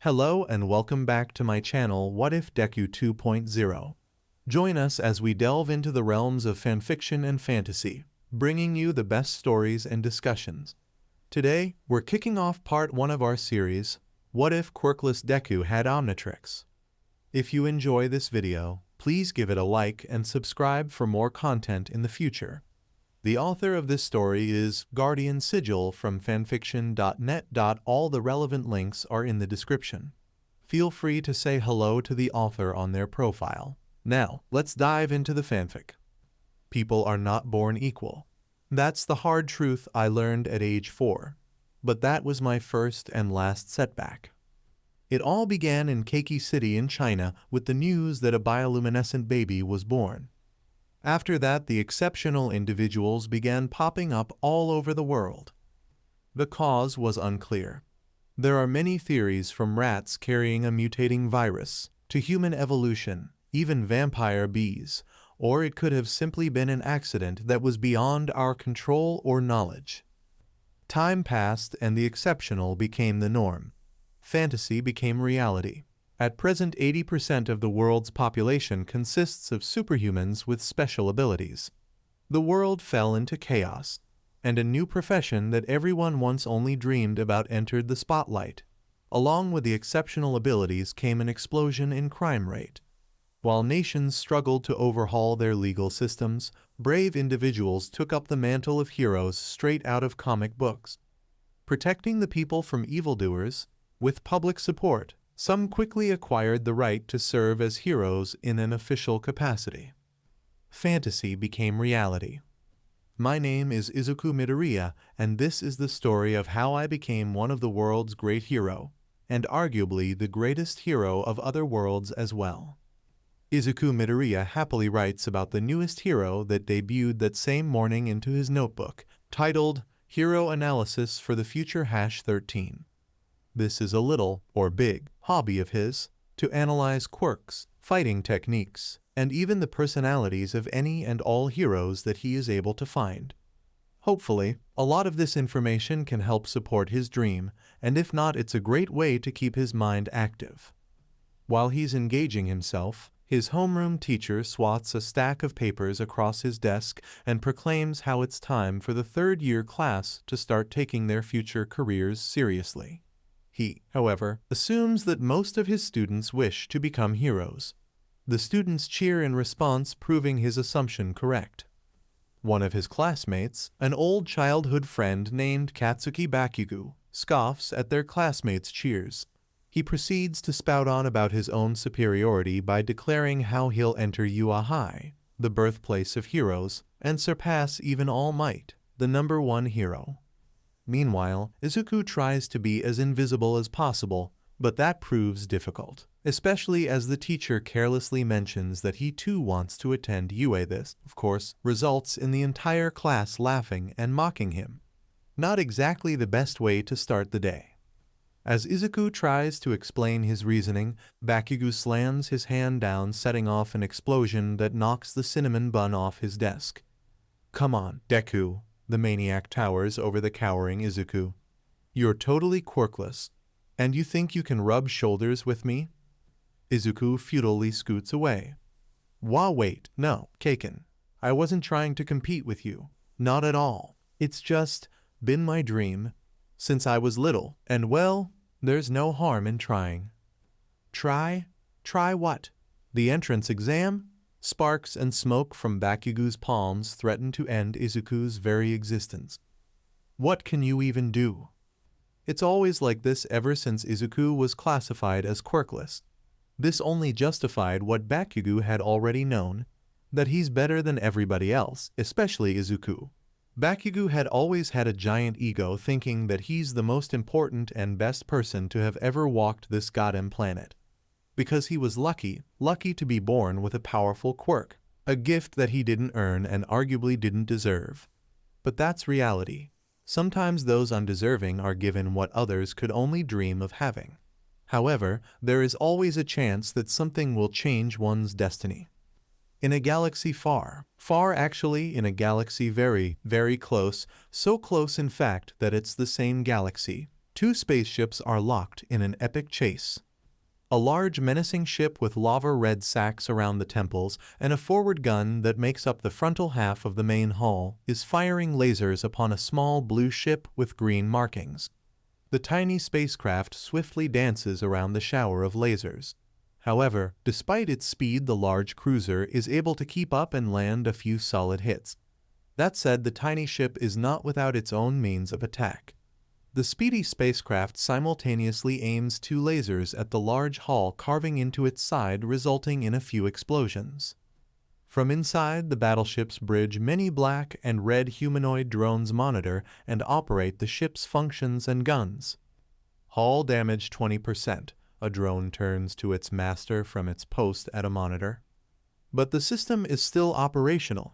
Hello and welcome back to my channel What If Deku 2.0. Join us as we delve into the realms of fanfiction and fantasy, bringing you the best stories and discussions. Today, we're kicking off part 1 of our series, What If Quirkless Deku Had Omnitrix? If you enjoy this video, please give it a like and subscribe for more content in the future. The author of this story is Guardian-Sigil from fanfiction.net. All the relevant links are in the description. Feel free to say hello to the author on their profile. Now, let's dive into the fanfic. People are not born equal. That's the hard truth I learned at age 4. But that was my first and last setback. It all began in Keiki City in China with the news that a bioluminescent baby was born. After that, the exceptional individuals began popping up all over the world. The cause was unclear. There are many theories, from rats carrying a mutating virus, to human evolution, even vampire bees, or it could have simply been an accident that was beyond our control or knowledge. Time passed and the exceptional became the norm. Fantasy became reality. At present, 80% of the world's population consists of superhumans with special abilities. The world fell into chaos, and a new profession that everyone once only dreamed about entered the spotlight. Along with the exceptional abilities came an explosion in crime rate. While nations struggled to overhaul their legal systems, brave individuals took up the mantle of heroes straight out of comic books. Protecting the people from evildoers, with public support, some quickly acquired the right to serve as heroes in an official capacity. Fantasy became reality. My name is Izuku Midoriya, and this is the story of how I became one of the world's great hero, and arguably the greatest hero of other worlds as well. Izuku Midoriya happily writes about the newest hero that debuted that same morning into his notebook, titled Hero Analysis for the Future #13. This is a little, or big, hobby of his, to analyze quirks, fighting techniques, and even the personalities of any and all heroes that he is able to find. Hopefully, a lot of this information can help support his dream, and if not, it's a great way to keep his mind active. While he's engaging himself, his homeroom teacher swats a stack of papers across his desk and proclaims how it's time for the third-year class to start taking their future careers seriously. He, however, assumes that most of his students wish to become heroes. The students cheer in response, proving his assumption correct. One of his classmates, an old childhood friend named Katsuki Bakugo, scoffs at their classmates' cheers. He proceeds to spout on about his own superiority by declaring how he'll enter Ua High, the birthplace of heroes, and surpass even All Might, the #1 hero. Meanwhile, Izuku tries to be as invisible as possible, but that proves difficult, especially as the teacher carelessly mentions that he too wants to attend UA. This, of course, results in the entire class laughing and mocking him. Not exactly the best way to start the day. As Izuku tries to explain his reasoning, Bakugo slams his hand down, setting off an explosion that knocks the cinnamon bun off his desk. "Come on, Deku," the maniac towers over the cowering Izuku. "You're totally quirkless, and you think you can rub shoulders with me?" Izuku futilely scoots away. Wait, no, Kaken. I wasn't trying to compete with you. Not at all. It's just been my dream since I was little, and well, there's no harm in trying. Try? Try what? The entrance exam? Sparks and smoke from Bakugo's palms threaten to end Izuku's very existence. What can you even do? It's always like this ever since Izuku was classified as quirkless. This only justified what Bakugo had already known, that he's better than everybody else, especially Izuku. Bakugo had always had a giant ego, thinking that he's the most important and best person to have ever walked this goddamn planet. Because he was lucky to be born with a powerful quirk, a gift that he didn't earn and arguably didn't deserve. But that's reality. Sometimes those undeserving are given what others could only dream of having. However, there is always a chance that something will change one's destiny. In a galaxy far, actually in a galaxy very, very close, so close in fact that it's the same galaxy, Two spaceships are locked in an epic chase. A large menacing ship with lava-red sacks around the temples and a forward gun that makes up the frontal half of the main hull is firing lasers upon a small blue ship with green markings. The tiny spacecraft swiftly dances around the shower of lasers. However, despite its speed, the large cruiser is able to keep up and land a few solid hits. That said, the tiny ship is not without its own means of attack. The speedy spacecraft simultaneously aims two lasers at the large hull, carving into its side, resulting in a few explosions. From inside the battleship's bridge, many black and red humanoid drones monitor and operate the ship's functions and guns. Hull damage 20%. A drone turns to its master from its post at a monitor. But the system is still operational.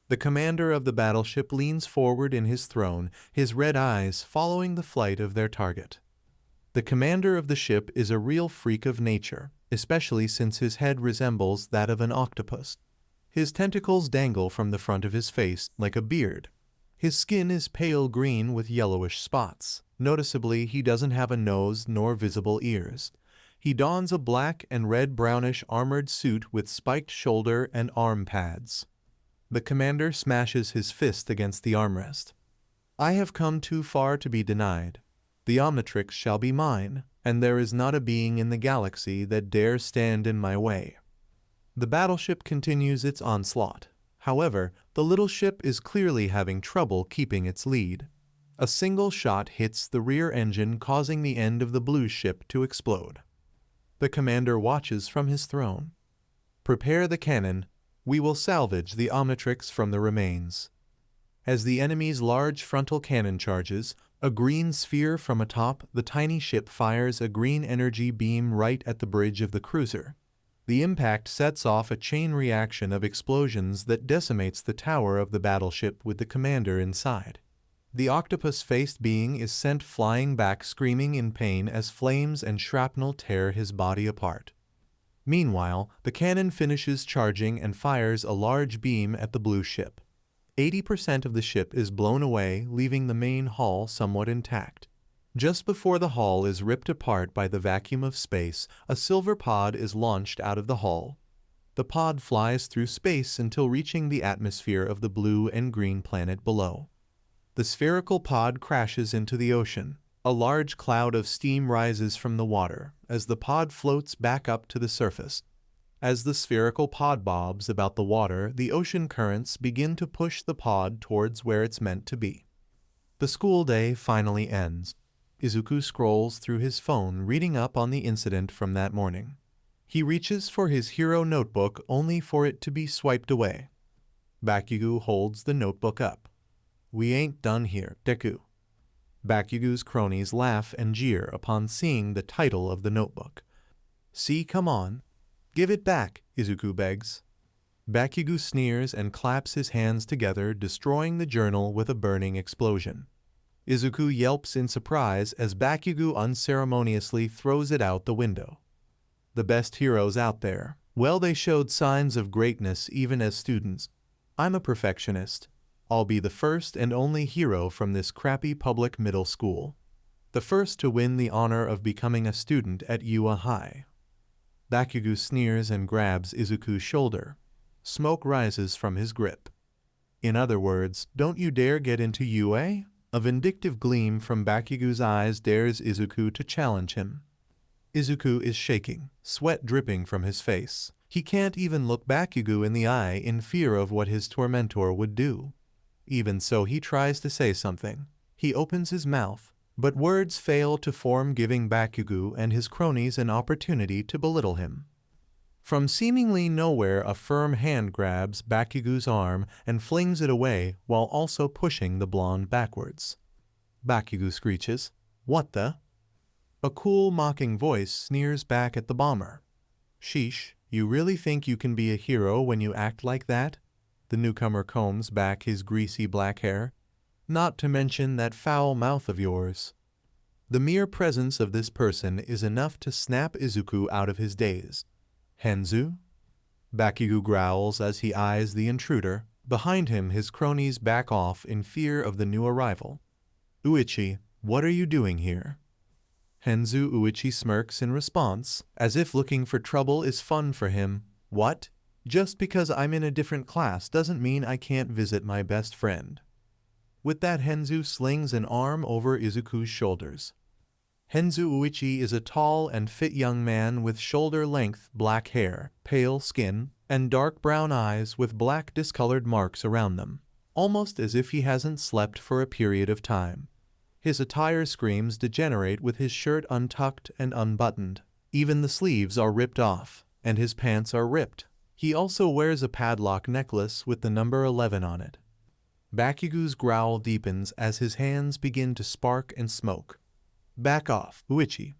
The commander of the battleship leans forward in his throne, his red eyes following the flight of their target. The commander of the ship is a real freak of nature, especially since his head resembles that of an octopus. His tentacles dangle from the front of his face like a beard. His skin is pale green with yellowish spots. Noticeably, he doesn't have a nose nor visible ears. He dons a black and red-brownish armored suit with spiked shoulder and arm pads. The commander smashes his fist against the armrest. I have come too far to be denied. The Omnitrix shall be mine, and there is not a being in the galaxy that dare stand in my way. The battleship continues its onslaught. However, the little ship is clearly having trouble keeping its lead. A single shot hits the rear engine, causing the end of the blue ship to explode. The commander watches from his throne. Prepare the cannon. We will salvage the Omnitrix from the remains. As the enemy's large frontal cannon charges, a green sphere from atop the tiny ship fires a green energy beam right at the bridge of the cruiser. The impact sets off a chain reaction of explosions that decimates the tower of the battleship with the commander inside. The octopus-faced being is sent flying back, screaming in pain as flames and shrapnel tear his body apart. Meanwhile, the cannon finishes charging and fires a large beam at the blue ship. 80% of the ship is blown away, leaving the main hull somewhat intact. Just before the hull is ripped apart by the vacuum of space, a silver pod is launched out of the hull. The pod flies through space until reaching the atmosphere of the blue and green planet below. The spherical pod crashes into the ocean. A large cloud of steam rises from the water as the pod floats back up to the surface. As the spherical pod bobs about the water, the ocean currents begin to push the pod towards where it's meant to be. The school day finally ends. Izuku scrolls through his phone, reading up on the incident from that morning. He reaches for his hero notebook only for it to be swiped away. Bakugo holds the notebook up. "We ain't done here, Deku." Bakugo's cronies laugh and jeer upon seeing the title of the notebook. "See, come on. Give it back," Izuku begs. Bakugo sneers and claps his hands together, destroying the journal with a burning explosion. Izuku yelps in surprise as Bakugo unceremoniously throws it out the window. The best heroes out there. Well, they showed signs of greatness even as students. I'm a perfectionist. I'll be the first and only hero from this crappy public middle school. The first to win the honor of becoming a student at UA High. Bakugo sneers and grabs Izuku's shoulder. Smoke rises from his grip. In other words, don't you dare get into UA? A vindictive gleam from Bakugo's eyes dares Izuku to challenge him. Izuku is shaking, sweat dripping from his face. He can't even look Bakugo in the eye in fear of what his tormentor would do. Even so, he tries to say something. He opens his mouth, but words fail to form, giving Bakugo and his cronies an opportunity to belittle him. From seemingly nowhere, a firm hand grabs Bakugo's arm and flings it away while also pushing the blonde backwards. Bakugo screeches, "What the?" A cool, mocking voice sneers back at the bomber. "Sheesh, you really think you can be a hero when you act like that?" The newcomer combs back his greasy black hair. "Not to mention that foul mouth of yours." The mere presence of this person is enough to snap Izuku out of his daze. "Henzu?" Bakugo growls as he eyes the intruder. Behind him, his cronies back off in fear of the new arrival. "Uichi, What are you doing here? Henzu Uichi smirks in response, as if looking for trouble is fun for him. What? Just because I'm in a different class doesn't mean I can't visit my best friend. With that, Henzu slings an arm over Izuku's shoulders. Henzu Uichi is a tall and fit young man with shoulder-length black hair, pale skin, and dark brown eyes with black discolored marks around them, almost as if he hasn't slept for a period of time. His attire screams degenerate with his shirt untucked and unbuttoned. Even the sleeves are ripped off, and his pants are ripped. He also wears a padlock necklace with the number 11 on it. Bakugo's growl deepens as his hands begin to spark and smoke. Back off, Uichi.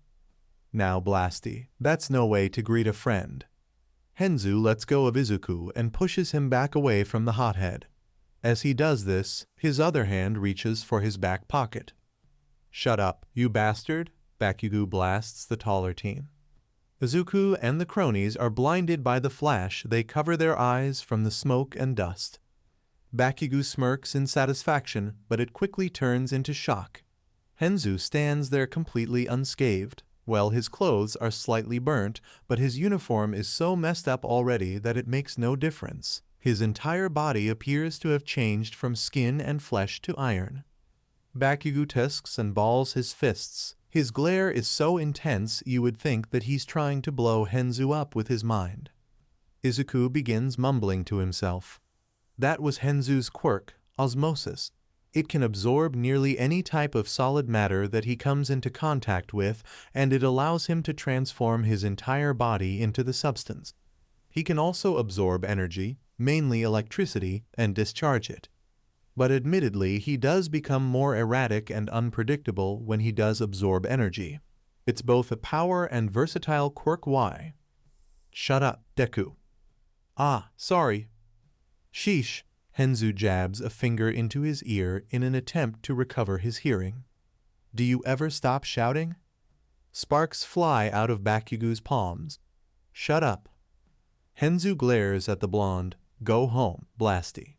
Now, Blasty, that's no way to greet a friend. Henzu lets go of Izuku and pushes him back away from the hothead. As he does this, his other hand reaches for his back pocket. Shut up, you bastard, Bakugo blasts the taller teen. Izuku and the cronies are blinded by the flash. They cover their eyes from the smoke and dust. Bakugo smirks in satisfaction, but it quickly turns into shock. Henzu stands there completely unscathed. Well, his clothes are slightly burnt, but his uniform is so messed up already that it makes no difference. His entire body appears to have changed from skin and flesh to iron. Bakugo tusks and balls his fists. His glare is so intense you would think that he's trying to blow Henzu up with his mind. Izuku begins mumbling to himself. That was Henzu's quirk, osmosis. It can absorb nearly any type of solid matter that he comes into contact with, and it allows him to transform his entire body into the substance. He can also absorb energy, mainly electricity, and discharge it. But admittedly, he does become more erratic and unpredictable when he does absorb energy. It's both a power and versatile quirk. Why? Shut up, Deku. Ah, sorry. Sheesh. Henzu jabs a finger into his ear in an attempt to recover his hearing. Do you ever stop shouting? Sparks fly out of Bakugo's palms. Shut up. Henzu glares at the blonde. Go home, Blasty.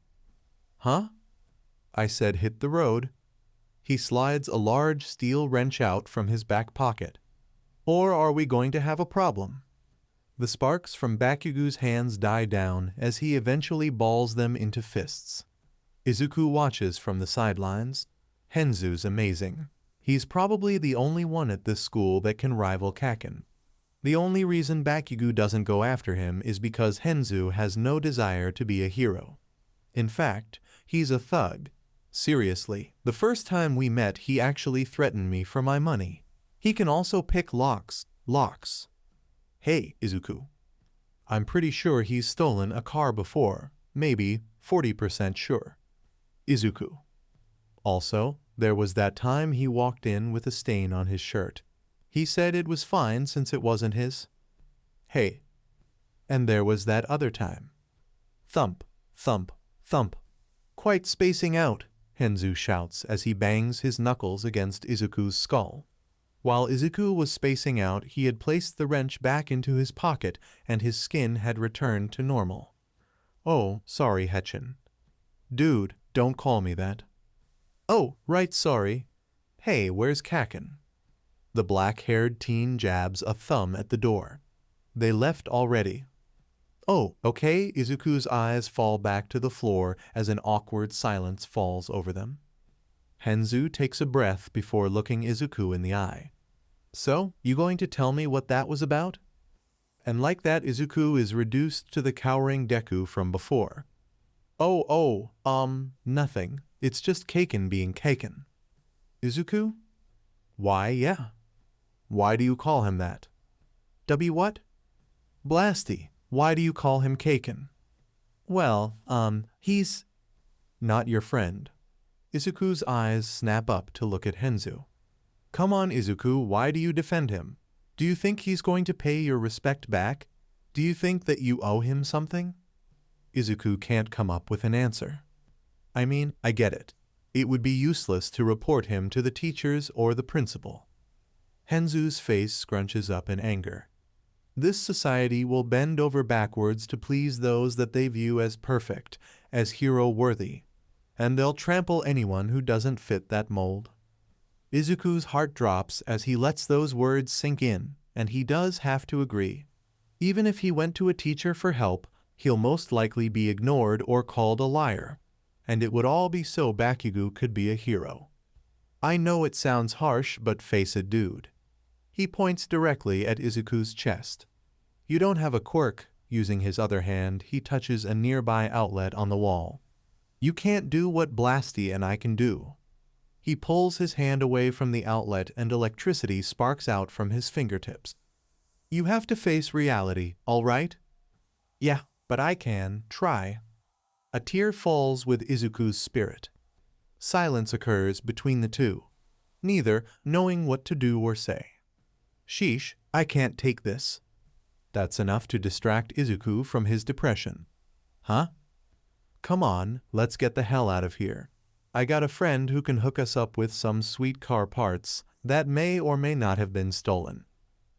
Huh? I said hit the road. He slides a large steel wrench out from his back pocket. Or are we going to have a problem? The sparks from Bakugo's hands die down as he eventually balls them into fists. Izuku watches from the sidelines. Henzu's amazing. He's probably the only one at this school that can rival Kaken. The only reason Bakugo doesn't go after him is because Henzu has no desire to be a hero. In fact, he's a thug. Seriously, the first time we met he actually threatened me for my money. He can also pick locks. Hey, Izuku. I'm pretty sure he's stolen a car before, maybe 40% sure. Izuku. Also, there was that time he walked in with a stain on his shirt. He said it was fine since it wasn't his. Hey. And there was that other time. Thump, thump, thump. Quite spacing out, Henzu shouts as he bangs his knuckles against Izuku's skull. While Izuku was spacing out, he had placed the wrench back into his pocket and his skin had returned to normal. Oh, sorry, Hetchin. Dude, don't call me that. Oh, right, sorry. Hey, where's Kaken? The black-haired teen jabs a thumb at the door. They left already. Oh, okay, Izuku's eyes fall back to the floor as an awkward silence falls over them. Henzu takes a breath before looking Izuku in the eye. So, you going to tell me what that was about? And like that, Izuku is reduced to the cowering Deku from before. Nothing. It's just Kaken being Kaken. Izuku? Why, yeah. Why do you call him that? What? Blasty, why do you call him Kaken? Well, he's not your friend. Izuku's eyes snap up to look at Henzu. Come on, Izuku, why do you defend him? Do you think he's going to pay your respect back? Do you think that you owe him something? Izuku can't come up with an answer. I mean, I get it. It would be useless to report him to the teachers or the principal. Henzu's face scrunches up in anger. This society will bend over backwards to please those that they view as perfect, as hero-worthy, and they'll trample anyone who doesn't fit that mold. Izuku's heart drops as he lets those words sink in, and he does have to agree. Even if he went to a teacher for help, he'll most likely be ignored or called a liar. And it would all be so Bakugo could be a hero. I know it sounds harsh, but face it, dude. He points directly at Izuku's chest. You don't have a quirk. Using his other hand, he touches a nearby outlet on the wall. You can't do what Blasty and I can do. He pulls his hand away from the outlet and electricity sparks out from his fingertips. You have to face reality, all right? Yeah, but I can try. A tear falls with Izuku's spirit. Silence occurs between the two, neither knowing what to do or say. Sheesh, I can't take this. That's enough to distract Izuku from his depression. Huh? Come on, let's get the hell out of here. I got a friend who can hook us up with some sweet car parts that may or may not have been stolen.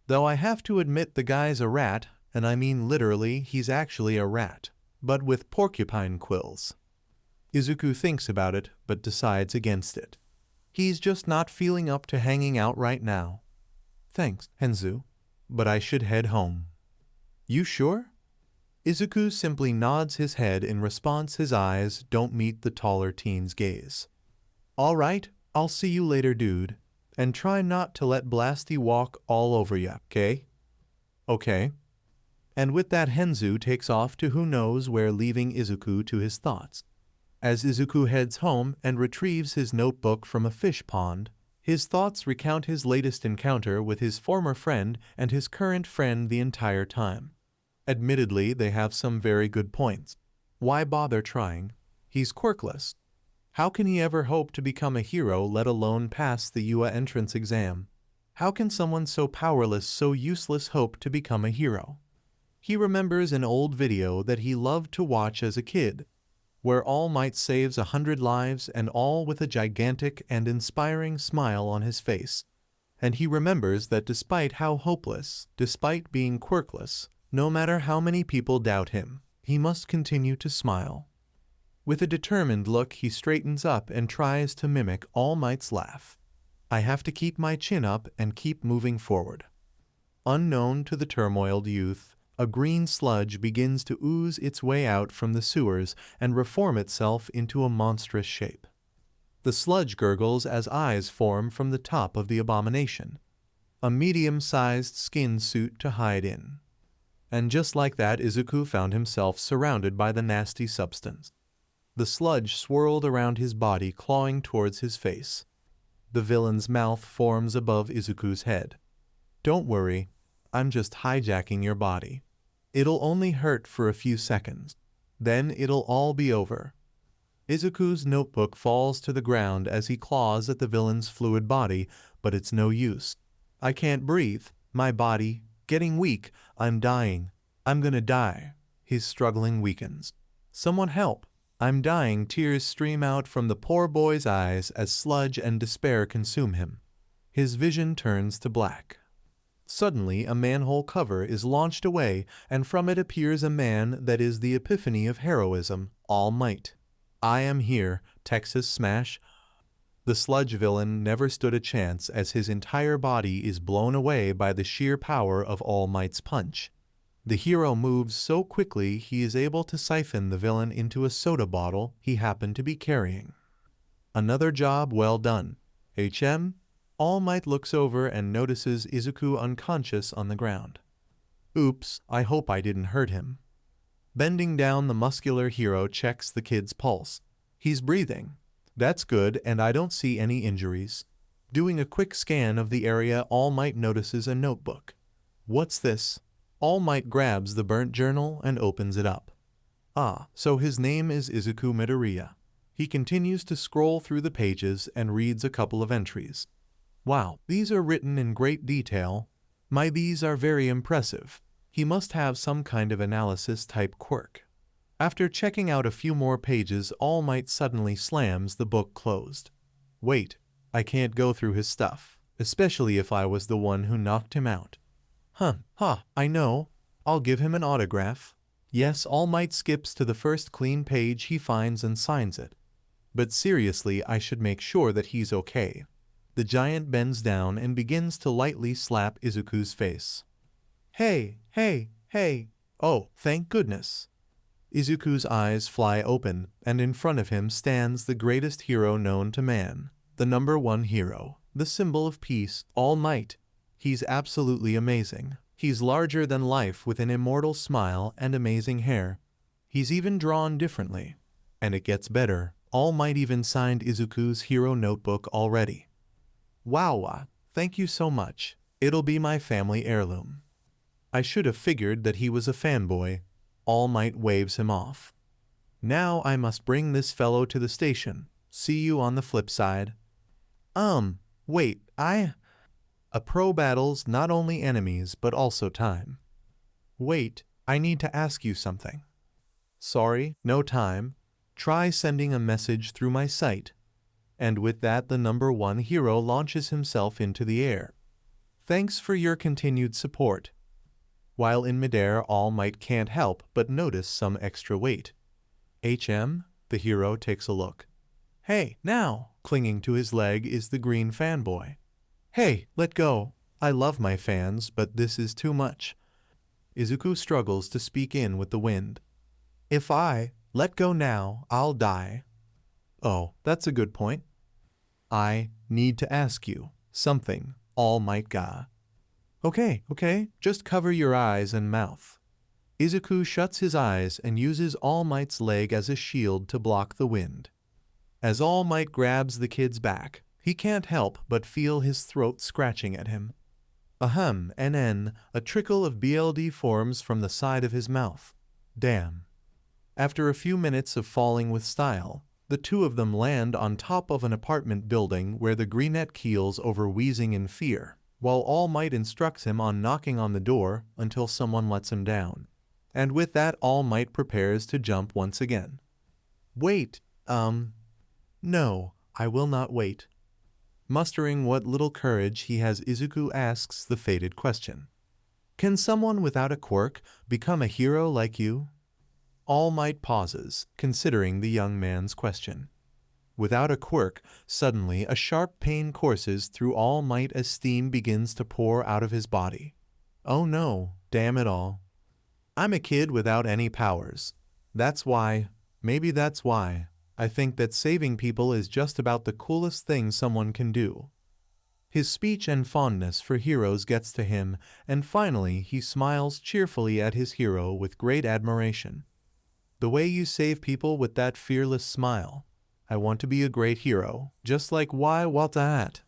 Though I have to admit the guy's a rat, and I mean literally he's actually a rat, but with porcupine quills. Izuku thinks about it, but decides against it. He's just not feeling up to hanging out right now. Thanks, Henzu, but I should head home. You sure? Izuku simply nods his head in response. His eyes don't meet the taller teen's gaze. All right, I'll see you later, dude. And try not to let Blasty walk all over ya, okay? Okay. And with that, Henzu takes off to who knows where, leaving Izuku to his thoughts. As Izuku heads home and retrieves his notebook from a fish pond, his thoughts recount his latest encounter with his former friend and his current friend the entire time. Admittedly, they have some very good points. Why bother trying? He's quirkless. How can he ever hope to become a hero, let alone pass the UA entrance exam? How can someone so powerless, so useless hope to become a hero? He remembers an old video that he loved to watch as a kid, where All Might saves 100 lives and all with a gigantic and inspiring smile on his face. And he remembers that despite how hopeless, despite being quirkless, no matter how many people doubt him, he must continue to smile. With a determined look, he straightens up and tries to mimic All Might's laugh. I have to keep my chin up and keep moving forward. Unknown to the turmoiled youth, a green sludge begins to ooze its way out from the sewers and reform itself into a monstrous shape. The sludge gurgles as eyes form from the top of the abomination, a medium-sized skin suit to hide in. And just like that, Izuku found himself surrounded by the nasty substance. The sludge swirled around his body, clawing towards his face. The villain's mouth forms above Izuku's head. Don't worry, I'm just hijacking your body. It'll only hurt for a few seconds. Then it'll all be over. Izuku's notebook falls to the ground as he claws at the villain's fluid body, but it's no use. I can't breathe. My body, getting weak. I'm dying. I'm gonna die. His struggling weakens. Someone help. I'm dying. Tears stream out from the poor boy's eyes as sludge and despair consume him. His vision turns to black. Suddenly, a manhole cover is launched away, and from it appears a man that is the epiphany of heroism, All Might. I am here, Texas Smash. The sludge villain never stood a chance as his entire body is blown away by the sheer power of All Might's punch. The hero moves so quickly he is able to siphon the villain into a soda bottle he happened to be carrying. Another job well done. HM? All Might looks over and notices Izuku unconscious on the ground. Oops, I hope I didn't hurt him. Bending down, the muscular hero checks the kid's pulse. He's breathing. That's good, and I don't see any injuries. Doing a quick scan of the area, All Might notices a notebook. What's this? All Might grabs the burnt journal and opens it up. Ah, so his name is Izuku Midoriya. He continues to scroll through the pages and reads a couple of entries. Wow, these are written in great detail. These are very impressive. He must have some kind of analysis-type quirk. After checking out a few more pages, All Might suddenly slams the book closed. Wait, I can't go through his stuff, especially if I was the one who knocked him out. I know. I'll give him an autograph. Yes, All Might skips to the first clean page he finds and signs it. But seriously, I should make sure that he's okay. The giant bends down and begins to lightly slap Izuku's face. Hey, hey, hey! Oh, thank goodness! Izuku's eyes fly open, and in front of him stands the greatest hero known to man. The #1 hero, the symbol of peace, all might. He's absolutely amazing. He's larger than life with an immortal smile and amazing hair. He's even drawn differently. And it gets better. All Might even signed Izuku's hero notebook already. Wow, thank you so much. It'll be my family heirloom. I should have figured that he was a fanboy. All Might waves him off. Now I must bring this fellow to the station. See you on the flip side. Wait, A pro battles not only enemies but also time. Wait, I need to ask you something. Sorry, no time. Try sending a message through my site. And with that, the #1 hero launches himself into the air. Thanks for your continued support. While in midair, All Might can't help but notice some extra weight. The hero takes a look. Hey, now! Clinging to his leg is the green fanboy. Hey, let go. I love my fans, but this is too much. Izuku struggles to speak in with the wind. If I let go now, I'll die. Oh, that's a good point. I need to ask you something, All Might ga. Okay, just cover your eyes and mouth. Izuku shuts his eyes and uses All Might's leg as a shield to block the wind. As All Might grabs the kid's back, he can't help but feel his throat scratching at him. A trickle of BLD forms from the side of his mouth. Damn. After a few minutes of falling with style, the two of them land on top of an apartment building where the greenette keels over wheezing in fear, while All Might instructs him on knocking on the door until someone lets him down. And with that, All Might prepares to jump once again. Wait, no, I will not wait. Mustering what little courage he has, Izuku asks the fated question. Can someone without a quirk become a hero like you? All Might pauses, considering the young man's question. Without a quirk, suddenly a sharp pain courses through All Might as steam begins to pour out of his body. Oh no, damn it all. I'm a kid without any powers. Maybe that's why, I think that saving people is just about the coolest thing someone can do. His speech and fondness for heroes gets to him, and finally he smiles cheerfully at his hero with great admiration. The way you save people with that fearless smile. I want to be a great hero, just like why Waltahat.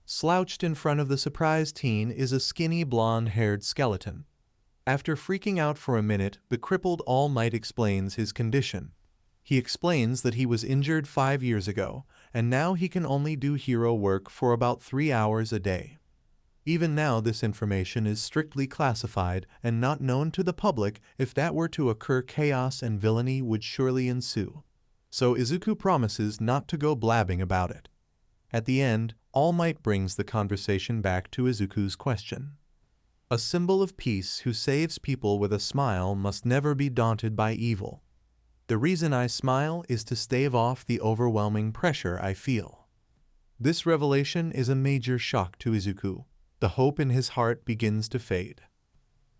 Slouched in front of the surprised teen is a skinny blonde-haired skeleton. After freaking out for a minute, the crippled All Might explains his condition. He explains that he was injured 5 years ago, and now he can only do hero work for about 3 hours a day. Even now, this information is strictly classified and not known to the public. If that were to occur, chaos and villainy would surely ensue. So Izuku promises not to go blabbing about it. At the end, All Might brings the conversation back to Izuku's question. A symbol of peace who saves people with a smile must never be daunted by evil. The reason I smile is to stave off the overwhelming pressure I feel. This revelation is a major shock to Izuku. The hope in his heart begins to fade.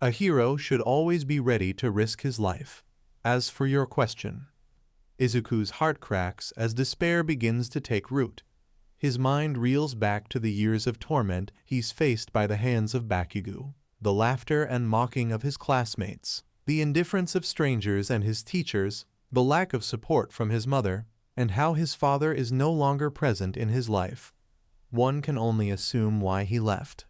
A hero should always be ready to risk his life. As for your question, Izuku's heart cracks as despair begins to take root. His mind reels back to the years of torment he's faced by the hands of Bakugo, the laughter and mocking of his classmates, the indifference of strangers and his teachers, the lack of support from his mother, and how his father is no longer present in his life. One can only assume why he left.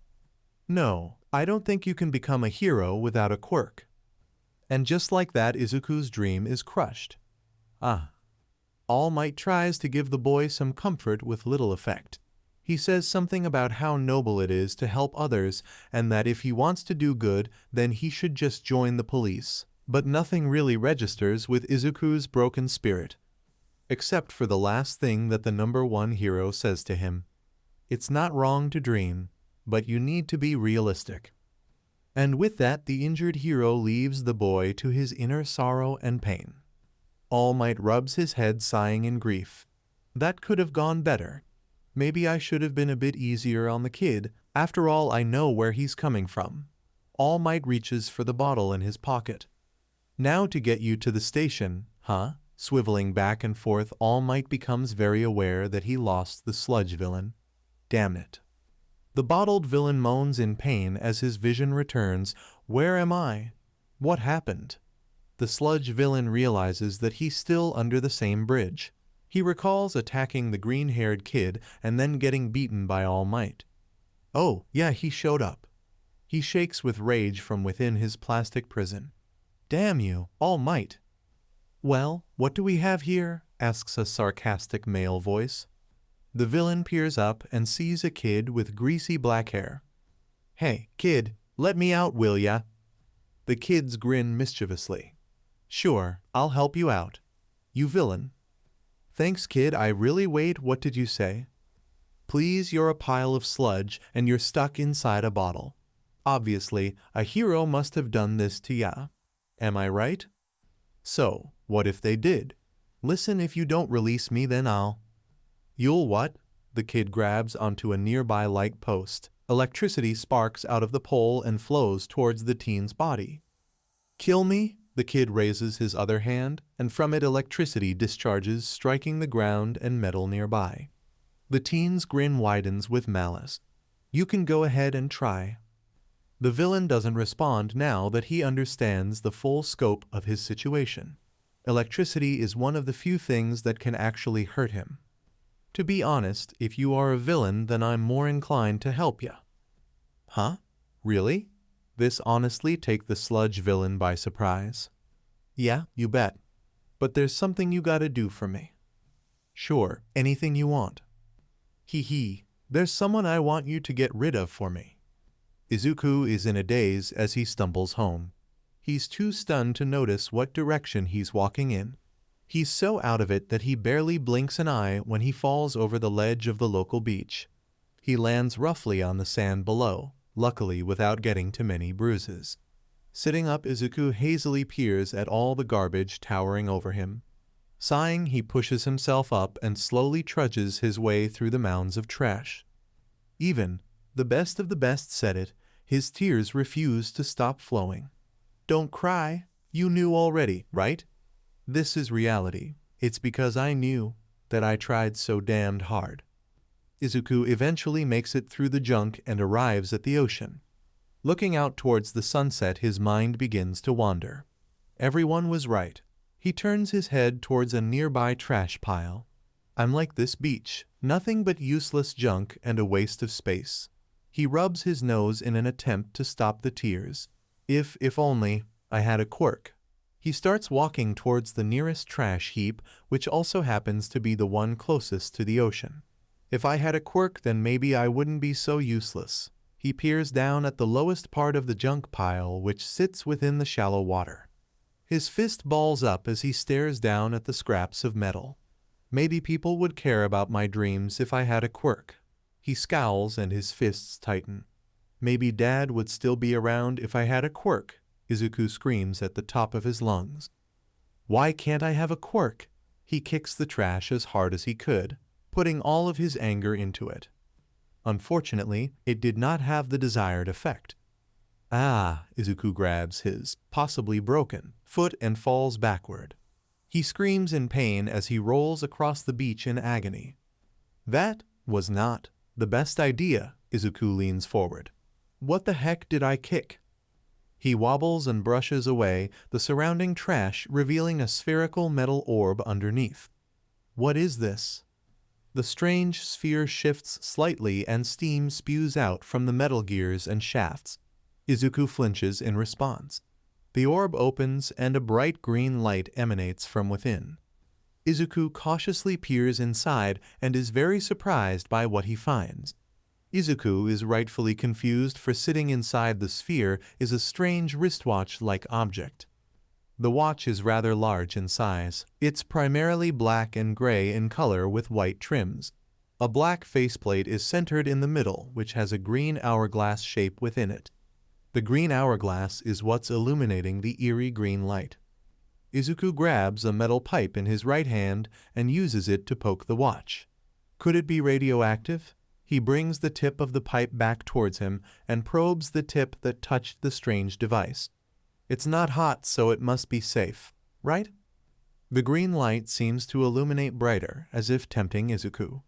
No, I don't think you can become a hero without a quirk. And just like that, Izuku's dream is crushed. All Might tries to give the boy some comfort with little effect. He says something about how noble it is to help others and that if he wants to do good, then he should just join the police. But nothing really registers with Izuku's broken spirit. Except for the last thing that the #1 hero says to him. It's not wrong to dream, but you need to be realistic. And with that, the injured hero leaves the boy to his inner sorrow and pain. All Might rubs his head, sighing in grief. That could have gone better. Maybe I should have been a bit easier on the kid. After all, I know where he's coming from. All Might reaches for the bottle in his pocket. Now to get you to the station, huh? Swiveling back and forth, All Might becomes very aware that he lost the sludge villain. Damn it. The bottled villain moans in pain as his vision returns. Where am I? What happened? The sludge villain realizes that he's still under the same bridge. He recalls attacking the green-haired kid and then getting beaten by All Might. Oh, yeah, he showed up. He shakes with rage from within his plastic prison. Damn you, All Might. Well, what do we have here? Asks a sarcastic male voice. The villain peers up and sees a kid with greasy black hair. Hey, kid, let me out, will ya? The kids grin mischievously. Sure, I'll help you out. You villain. Thanks, kid, I really wait, what did you say? Please, you're a pile of sludge and you're stuck inside a bottle. Obviously, a hero must have done this to ya. Am I right? So, what if they did? Listen, if you don't release me, then I'll... You'll what? The kid grabs onto a nearby light post. Electricity sparks out of the pole and flows towards the teen's body. Kill me? The kid raises his other hand, and from it electricity discharges, striking the ground and metal nearby. The teen's grin widens with malice. You can go ahead and try. The villain doesn't respond now that he understands the full scope of his situation. Electricity is one of the few things that can actually hurt him. To be honest, if you are a villain, then I'm more inclined to help ya. Huh? Really? This honestly take the sludge villain by surprise. Yeah, you bet. But there's something you gotta do for me. Sure, anything you want. Hee, there's someone I want you to get rid of for me. Izuku is in a daze as he stumbles home. He's too stunned to notice what direction he's walking in. He's so out of it that he barely blinks an eye when he falls over the ledge of the local beach. He lands roughly on the sand below, luckily without getting too many bruises. Sitting up, Izuku hazily peers at all the garbage towering over him. Sighing, he pushes himself up and slowly trudges his way through the mounds of trash. Even the best of the best said it, his tears refuse to stop flowing. Don't cry, you knew already, right? This is reality. It's because I knew that I tried so damned hard. Izuku eventually makes it through the junk and arrives at the ocean. Looking out towards the sunset, his mind begins to wander. Everyone was right. He turns his head towards a nearby trash pile. I'm like this beach, nothing but useless junk and a waste of space. He rubs his nose in an attempt to stop the tears. If only I had a quirk. He starts walking towards the nearest trash heap, which also happens to be the one closest to the ocean. If I had a quirk, then maybe I wouldn't be so useless. He peers down at the lowest part of the junk pile, which sits within the shallow water. His fist balls up as he stares down at the scraps of metal. Maybe people would care about my dreams if I had a quirk. He scowls and his fists tighten. Maybe Dad would still be around if I had a quirk. Izuku screams at the top of his lungs. Why can't I have a quirk? He kicks the trash as hard as he could, putting all of his anger into it. Unfortunately, it did not have the desired effect. Izuku grabs his, possibly broken, foot and falls backward. He screams in pain as he rolls across the beach in agony. That was not the best idea, Izuku leans forward. What the heck did I kick? He wobbles and brushes away the surrounding trash, revealing a spherical metal orb underneath. What is this? The strange sphere shifts slightly and steam spews out from the metal gears and shafts. Izuku flinches in response. The orb opens and a bright green light emanates from within. Izuku cautiously peers inside and is very surprised by what he finds. Izuku is rightfully confused, for sitting inside the sphere is a strange wristwatch-like object. The watch is rather large in size. It's primarily black and gray in color with white trims. A black faceplate is centered in the middle, which has a green hourglass shape within it. The green hourglass is what's illuminating the eerie green light. Izuku grabs a metal pipe in his right hand and uses it to poke the watch. Could it be radioactive? He brings the tip of the pipe back towards him and probes the tip that touched the strange device. It's not hot, so it must be safe, right? The green light seems to illuminate brighter, as if tempting Izuku.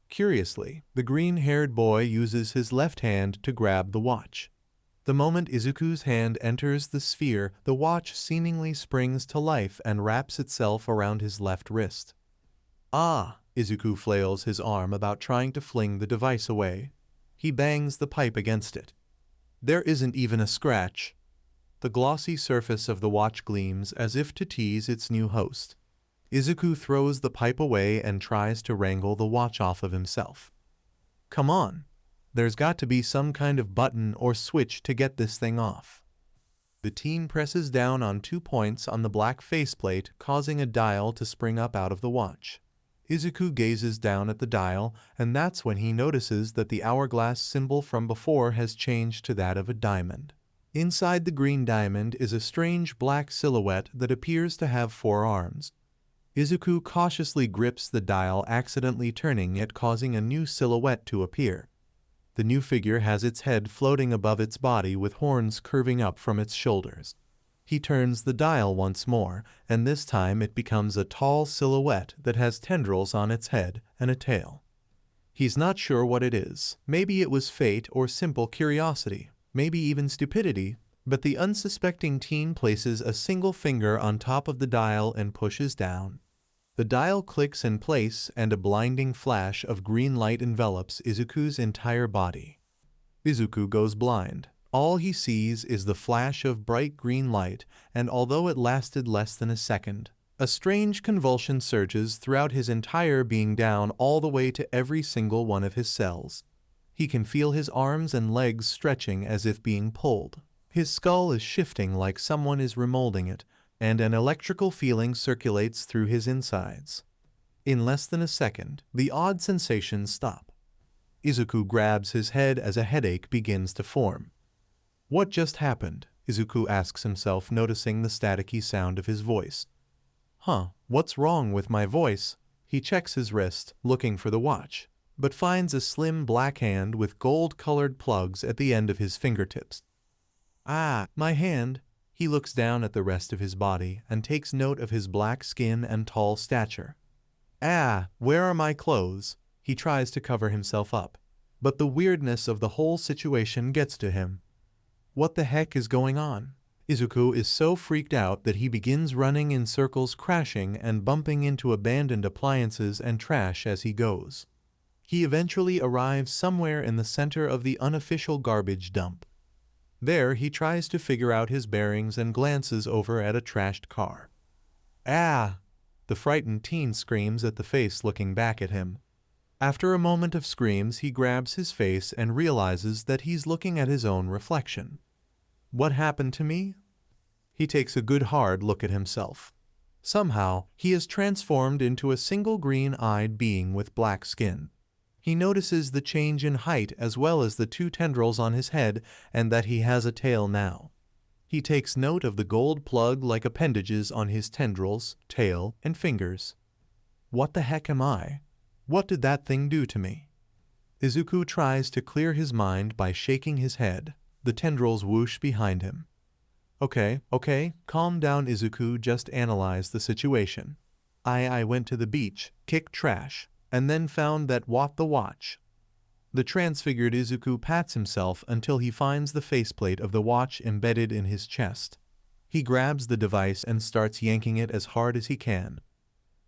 Curiously, the green-haired boy uses his left hand to grab the watch. The moment Izuku's hand enters the sphere, the watch seemingly springs to life and wraps itself around his left wrist. Ah! Izuku flails his arm about trying to fling the device away. He bangs the pipe against it. There isn't even a scratch. The glossy surface of the watch gleams as if to tease its new host. Izuku throws the pipe away and tries to wrangle the watch off of himself. Come on! There's got to be some kind of button or switch to get this thing off. The teen presses down on 2 points on the black faceplate, causing a dial to spring up out of the watch. Izuku gazes down at the dial, and that's when he notices that the hourglass symbol from before has changed to that of a diamond. Inside the green diamond is a strange black silhouette that appears to have 4 arms. Izuku cautiously grips the dial, accidentally turning it, causing a new silhouette to appear. The new figure has its head floating above its body with horns curving up from its shoulders. He turns the dial once more, and this time it becomes a tall silhouette that has tendrils on its head and a tail. He's not sure what it is. Maybe it was fate or simple curiosity, maybe even stupidity, but the unsuspecting teen places a single finger on top of the dial and pushes down. The dial clicks in place and a blinding flash of green light envelops Izuku's entire body. Izuku goes blind. All he sees is the flash of bright green light, and although it lasted less than a second, a strange convulsion surges throughout his entire being down all the way to every single one of his cells. He can feel his arms and legs stretching as if being pulled. His skull is shifting like someone is remolding it, and an electrical feeling circulates through his insides. In less than a second, the odd sensations stop. Izuku grabs his head as a headache begins to form. What just happened? Izuku asks himself, noticing the staticky sound of his voice. What's wrong with my voice? He checks his wrist, looking for the watch, but finds a slim black hand with gold-colored plugs at the end of his fingertips. Ah, my hand! He looks down at the rest of his body and takes note of his black skin and tall stature. Ah, where are my clothes? He tries to cover himself up, but the weirdness of the whole situation gets to him. What the heck is going on? Izuku is so freaked out that he begins running in circles, crashing and bumping into abandoned appliances and trash as he goes. He eventually arrives somewhere in the center of the unofficial garbage dump. There, he tries to figure out his bearings and glances over at a trashed car. Ah! The frightened teen screams at the face looking back at him. After a moment of screams, he grabs his face and realizes that he's looking at his own reflection. What happened to me? He takes a good hard look at himself. Somehow, he is transformed into a single green-eyed being with black skin. He notices the change in height as well as the 2 tendrils on his head and that he has a tail now. He takes note of the gold plug-like appendages on his tendrils, tail, and fingers. What the heck am I? What did that thing do to me? Izuku tries to clear his mind by shaking his head. The tendrils whoosh behind him. Okay, calm down, Izuku, just analyze the situation. I went to the beach, kicked trash, and then found that the watch. The transfigured Izuku pats himself until he finds the faceplate of the watch embedded in his chest. He grabs the device and starts yanking it as hard as he can.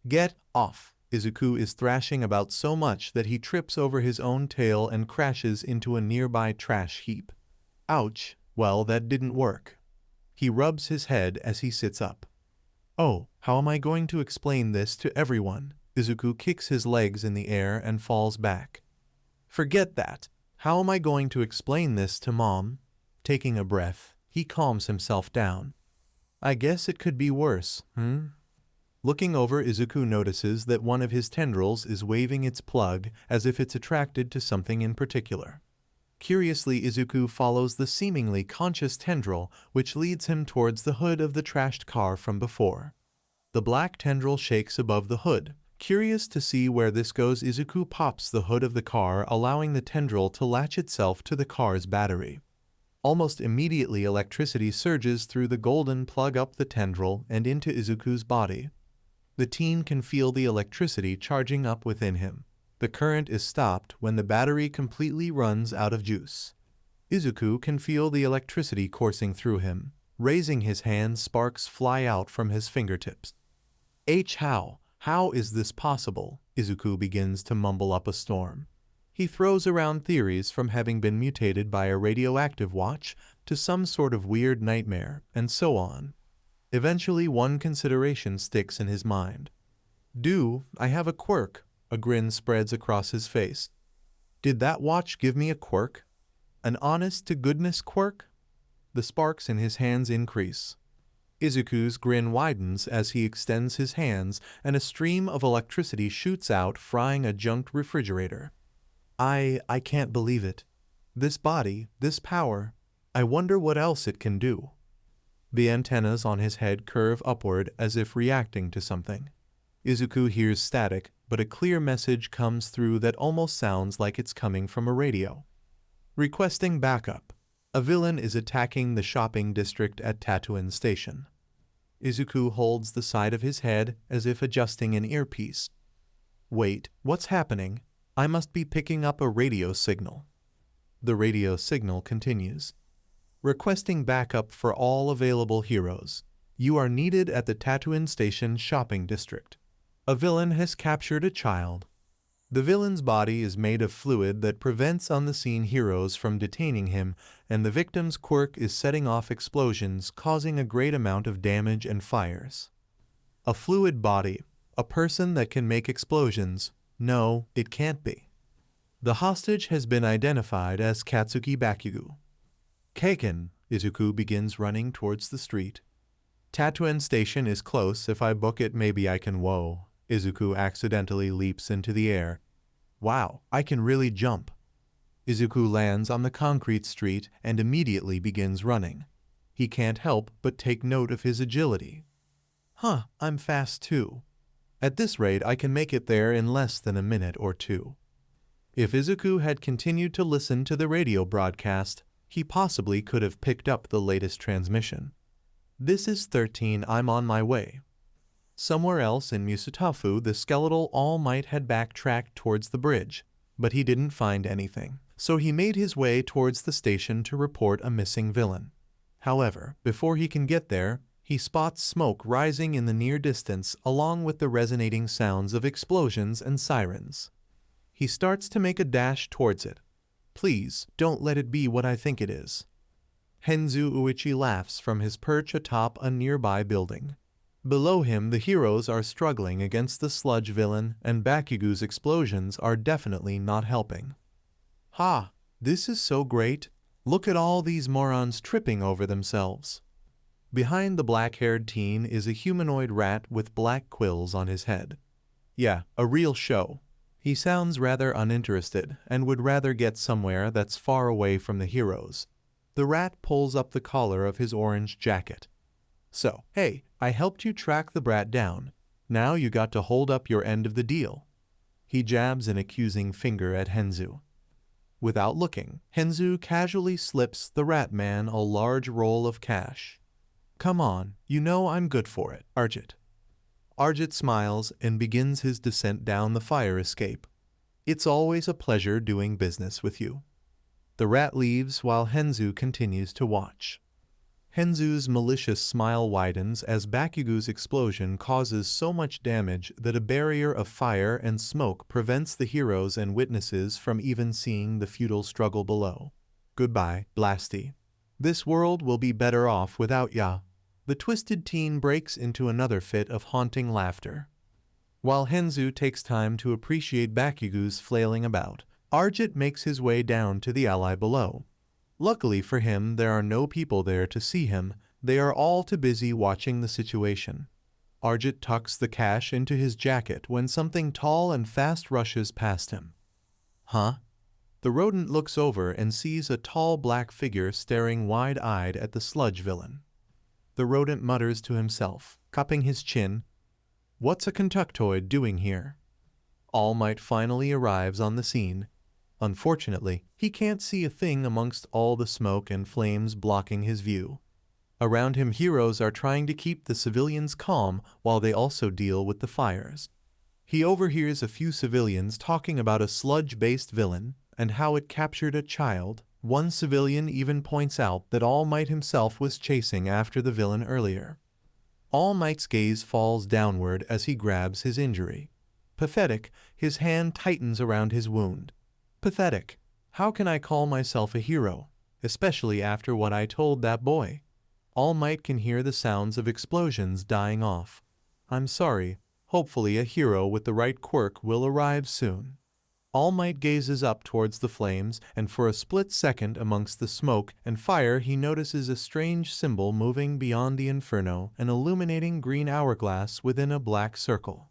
Get off! Izuku is thrashing about so much that he trips over his own tail and crashes into a nearby trash heap. Ouch, well, that didn't work. He rubs his head as he sits up. Oh, how am I going to explain this to everyone? Izuku kicks his legs in the air and falls back. Forget that. How am I going to explain this to Mom? Taking a breath, he calms himself down. I guess it could be worse, Looking over, Izuku notices that one of his tendrils is waving its plug as if it's attracted to something in particular. Curiously, Izuku follows the seemingly conscious tendril, which leads him towards the hood of the trashed car from before. The black tendril shakes above the hood, Curious to see where this goes, Izuku pops the hood of the car, allowing the tendril to latch itself to the car's battery. Almost immediately, electricity surges through the golden plug up the tendril and into Izuku's body. The teen can feel the electricity charging up within him. The current is stopped when the battery completely runs out of juice. Izuku can feel the electricity coursing through him. Raising his hand, sparks fly out from his fingertips. How is this possible? Izuku begins to mumble up a storm. He throws around theories from having been mutated by a radioactive watch to some sort of weird nightmare, and so on. Eventually, one consideration sticks in his mind. I have a quirk? A grin spreads across his face. Did that watch give me a quirk? An honest-to-goodness quirk? The sparks in his hands increase. Izuku's grin widens as he extends his hands, and a stream of electricity shoots out, frying a junked refrigerator. I can't believe it. This body, this power. I wonder what else it can do. The antennas on his head curve upward as if reacting to something. Izuku hears static, but a clear message comes through that almost sounds like it's coming from a radio. Requesting backup. A villain is attacking the shopping district at Tatooine Station. Izuku holds the side of his head as if adjusting an earpiece. Wait, what's happening? I must be picking up a radio signal. The radio signal continues. Requesting backup for all available heroes. You are needed at the Tatooine Station shopping district. A villain has captured a child. The villain's body is made of fluid that prevents on-the-scene heroes from detaining him, and the victim's quirk is setting off explosions, causing a great amount of damage and fires. A fluid body. A person that can make explosions. No, it can't be. The hostage has been identified as Katsuki Bakugo. Kaken, Izuku begins running towards the street. Tatooine Station is close. If I book it, maybe I can. Whoa. Izuku accidentally leaps into the air. Wow, I can really jump. Izuku lands on the concrete street and immediately begins running. He can't help but take note of his agility. I'm fast too. At this rate, I can make it there in less than a minute or two. If Izuku had continued to listen to the radio broadcast, he possibly could have picked up the latest transmission. This is 13, I'm on my way. Somewhere else in Musutafu, the skeletal All Might had backtracked towards the bridge, but he didn't find anything, so he made his way towards the station to report a missing villain. However, before he can get there, he spots smoke rising in the near distance along with the resonating sounds of explosions and sirens. He starts to make a dash towards it. Please, don't let it be what I think it is. Henzu Uichi laughs from his perch atop a nearby building. Below him, the heroes are struggling against the sludge villain, and Bakugo's explosions are definitely not helping. This is so great. Look at all these morons tripping over themselves. Behind the black-haired teen is a humanoid rat with black quills on his head. Yeah, a real show. He sounds rather uninterested and would rather get somewhere that's far away from the heroes. The rat pulls up the collar of his orange jacket. So, hey, I helped you track the brat down. Now you got to hold up your end of the deal. He jabs an accusing finger at Henzu. Without looking, Henzu casually slips the rat man a large roll of cash. Come on, you know I'm good for it, Arjit. Arjit smiles and begins his descent down the fire escape. It's always a pleasure doing business with you. The rat leaves while Henzu continues to watch. Henzu's malicious smile widens as Bakugo's explosion causes so much damage that a barrier of fire and smoke prevents the heroes and witnesses from even seeing the futile struggle below. Goodbye, Blasty. This world will be better off without ya. The twisted teen breaks into another fit of haunting laughter. While Henzu takes time to appreciate Bakugo's flailing about, Arjit makes his way down to the ally below. Luckily for him, there are no people there to see him. They are all too busy watching the situation. Arjit tucks the cash into his jacket when something tall and fast rushes past him. The rodent looks over and sees a tall black figure staring wide-eyed at the sludge villain. The rodent mutters to himself, cupping his chin. What's a conductoid doing here? All Might finally arrives on the scene. Unfortunately, he can't see a thing amongst all the smoke and flames blocking his view. Around him, heroes are trying to keep the civilians calm while they also deal with the fires. He overhears a few civilians talking about a sludge-based villain and how it captured a child. One civilian even points out that All Might himself was chasing after the villain earlier. All Might's gaze falls downward as he grabs his injury. Pathetic, his hand tightens around his wound. Pathetic. How can I call myself a hero, especially after what I told that boy? All Might can hear the sounds of explosions dying off. I'm sorry, hopefully a hero with the right quirk will arrive soon. All Might gazes up towards the flames, and for a split second amongst the smoke and fire he notices a strange symbol moving beyond the inferno, an illuminating green hourglass within a black circle.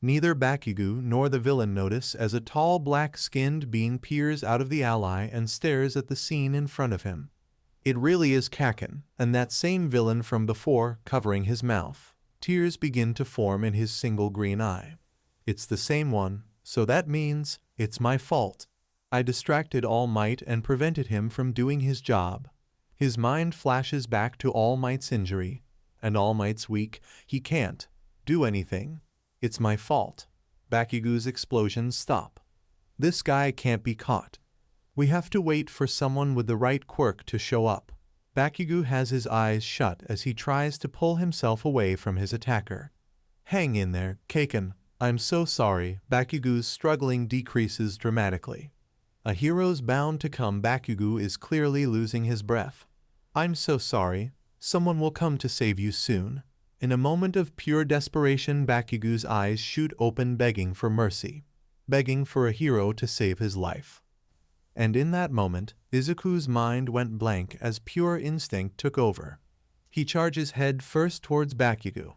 Neither Bakugo nor the villain notice as a tall black-skinned being peers out of the ally and stares at the scene in front of him. It really is Kaken, and that same villain from before, covering his mouth. Tears begin to form in his single green eye. It's the same one, so that means it's my fault. I distracted All Might and prevented him from doing his job. His mind flashes back to All Might's injury, and All Might's weak. He can't do anything. It's my fault. Bakugo's explosions stop. This guy can't be caught. We have to wait for someone with the right quirk to show up. Bakugo has his eyes shut as he tries to pull himself away from his attacker. Hang in there, Kaken. I'm so sorry. Bakugo's struggling decreases dramatically. A hero's bound to come. Bakugo is clearly losing his breath. I'm so sorry. Someone will come to save you soon. In a moment of pure desperation, Bakugo's eyes shoot open, begging for mercy, begging for a hero to save his life. And in that moment, Izuku's mind went blank as pure instinct took over. He charges head first towards Bakugo.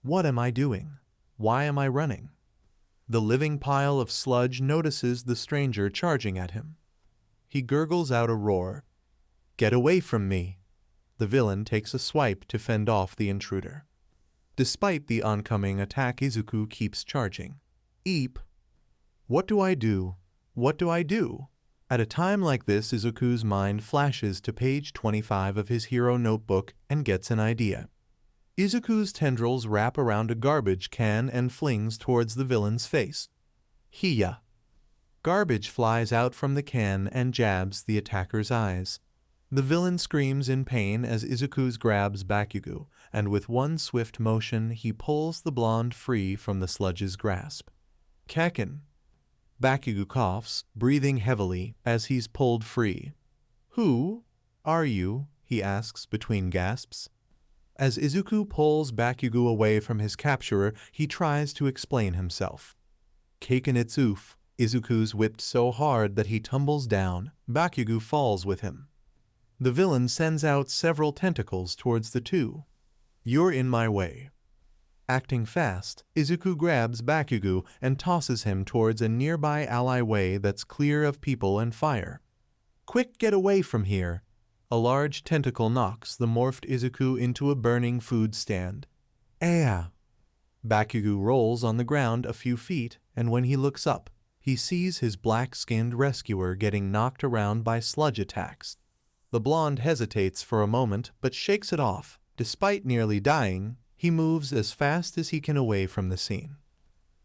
What am I doing? Why am I running? The living pile of sludge notices the stranger charging at him. He gurgles out a roar. Get away from me! The villain takes a swipe to fend off the intruder. Despite the oncoming attack, Izuku keeps charging. Eep! What do I do? What do I do? At a time like this, Izuku's mind flashes to page 25 of his hero notebook and gets an idea. Izuku's tendrils wrap around a garbage can and flings towards the villain's face. Hiya! Garbage flies out from the can and jabs the attacker's eyes. The villain screams in pain as Izuku grabs Bakugo, and with one swift motion he pulls the blonde free from the sludge's grasp. Kaken! Bakugo coughs, breathing heavily as he's pulled free. Who are you? He asks between gasps. As Izuku pulls Bakugo away from his capturer, he tries to explain himself. Kaken, it's oof. Izuku's whipped so hard that he tumbles down. Bakugo falls with him. The villain sends out several tentacles towards the two. You're in my way. Acting fast, Izuku grabs Bakugo and tosses him towards a nearby alleyway that's clear of people and fire. Quick, get away from here! A large tentacle knocks the morphed Izuku into a burning food stand. Ah! Bakugo rolls on the ground a few feet, and when he looks up, he sees his black-skinned rescuer getting knocked around by sludge attacks. The blonde hesitates for a moment but shakes it off. Despite nearly dying, he moves as fast as he can away from the scene.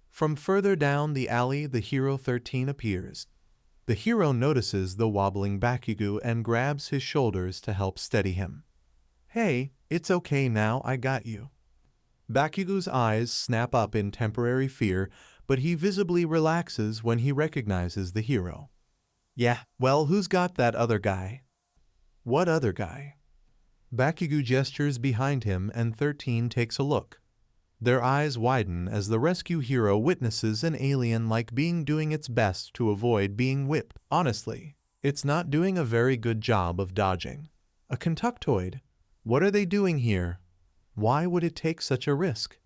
From further down the alley, the hero 13 appears. The hero notices the wobbling Bakugo and grabs his shoulders to help steady him. Hey, it's okay now, I got you. Bakugo's eyes snap up in temporary fear, but he visibly relaxes when he recognizes the hero. Yeah, well, who's got that other guy? What other guy? Bakugo gestures behind him and 13 takes a look. Their eyes widen as the rescue hero witnesses an alien-like being doing its best to avoid being whipped. Honestly, it's not doing a very good job of dodging. A conductoid? What are they doing here? Why would it take such a risk?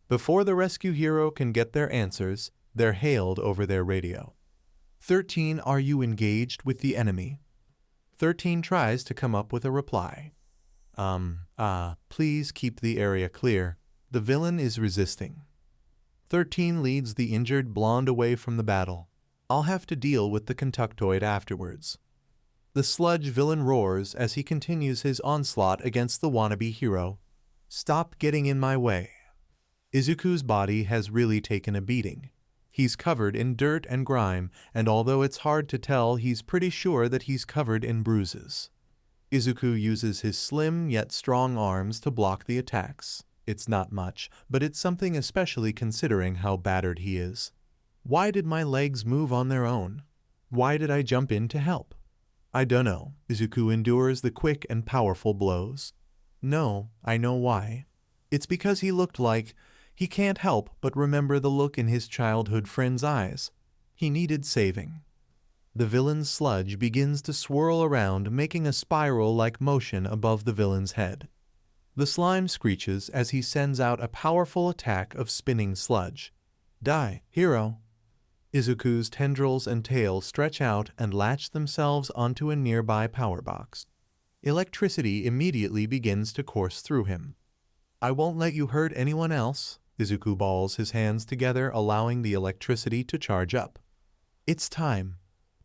Before the rescue hero can get their answers, they're hailed over their radio. 13, are you engaged with the enemy? 13 tries to come up with a reply. Please keep the area clear. The villain is resisting. 13 leads the injured blonde away from the battle. I'll have to deal with the conductoid afterwards. The sludge villain roars as he continues his onslaught against the wannabe hero. Stop getting in my way. Izuku's body has really taken a beating. He's covered in dirt and grime, and although it's hard to tell, he's pretty sure that he's covered in bruises. Izuku uses his slim yet strong arms to block the attacks. It's not much, but it's something especially considering how battered he is. Why did my legs move on their own? Why did I jump in to help? I dunno. Izuku endures the quick and powerful blows. No, I know why. It's because he looked like he can't help but remember the look in his childhood friend's eyes. He needed saving. The villain's sludge begins to swirl around, making a spiral-like motion above the villain's head. The slime screeches as he sends out a powerful attack of spinning sludge. Die, hero! Izuku's tendrils and tail stretch out and latch themselves onto a nearby power box. Electricity immediately begins to course through him. I won't let you hurt anyone else. Izuku balls his hands together, allowing the electricity to charge up. It's time.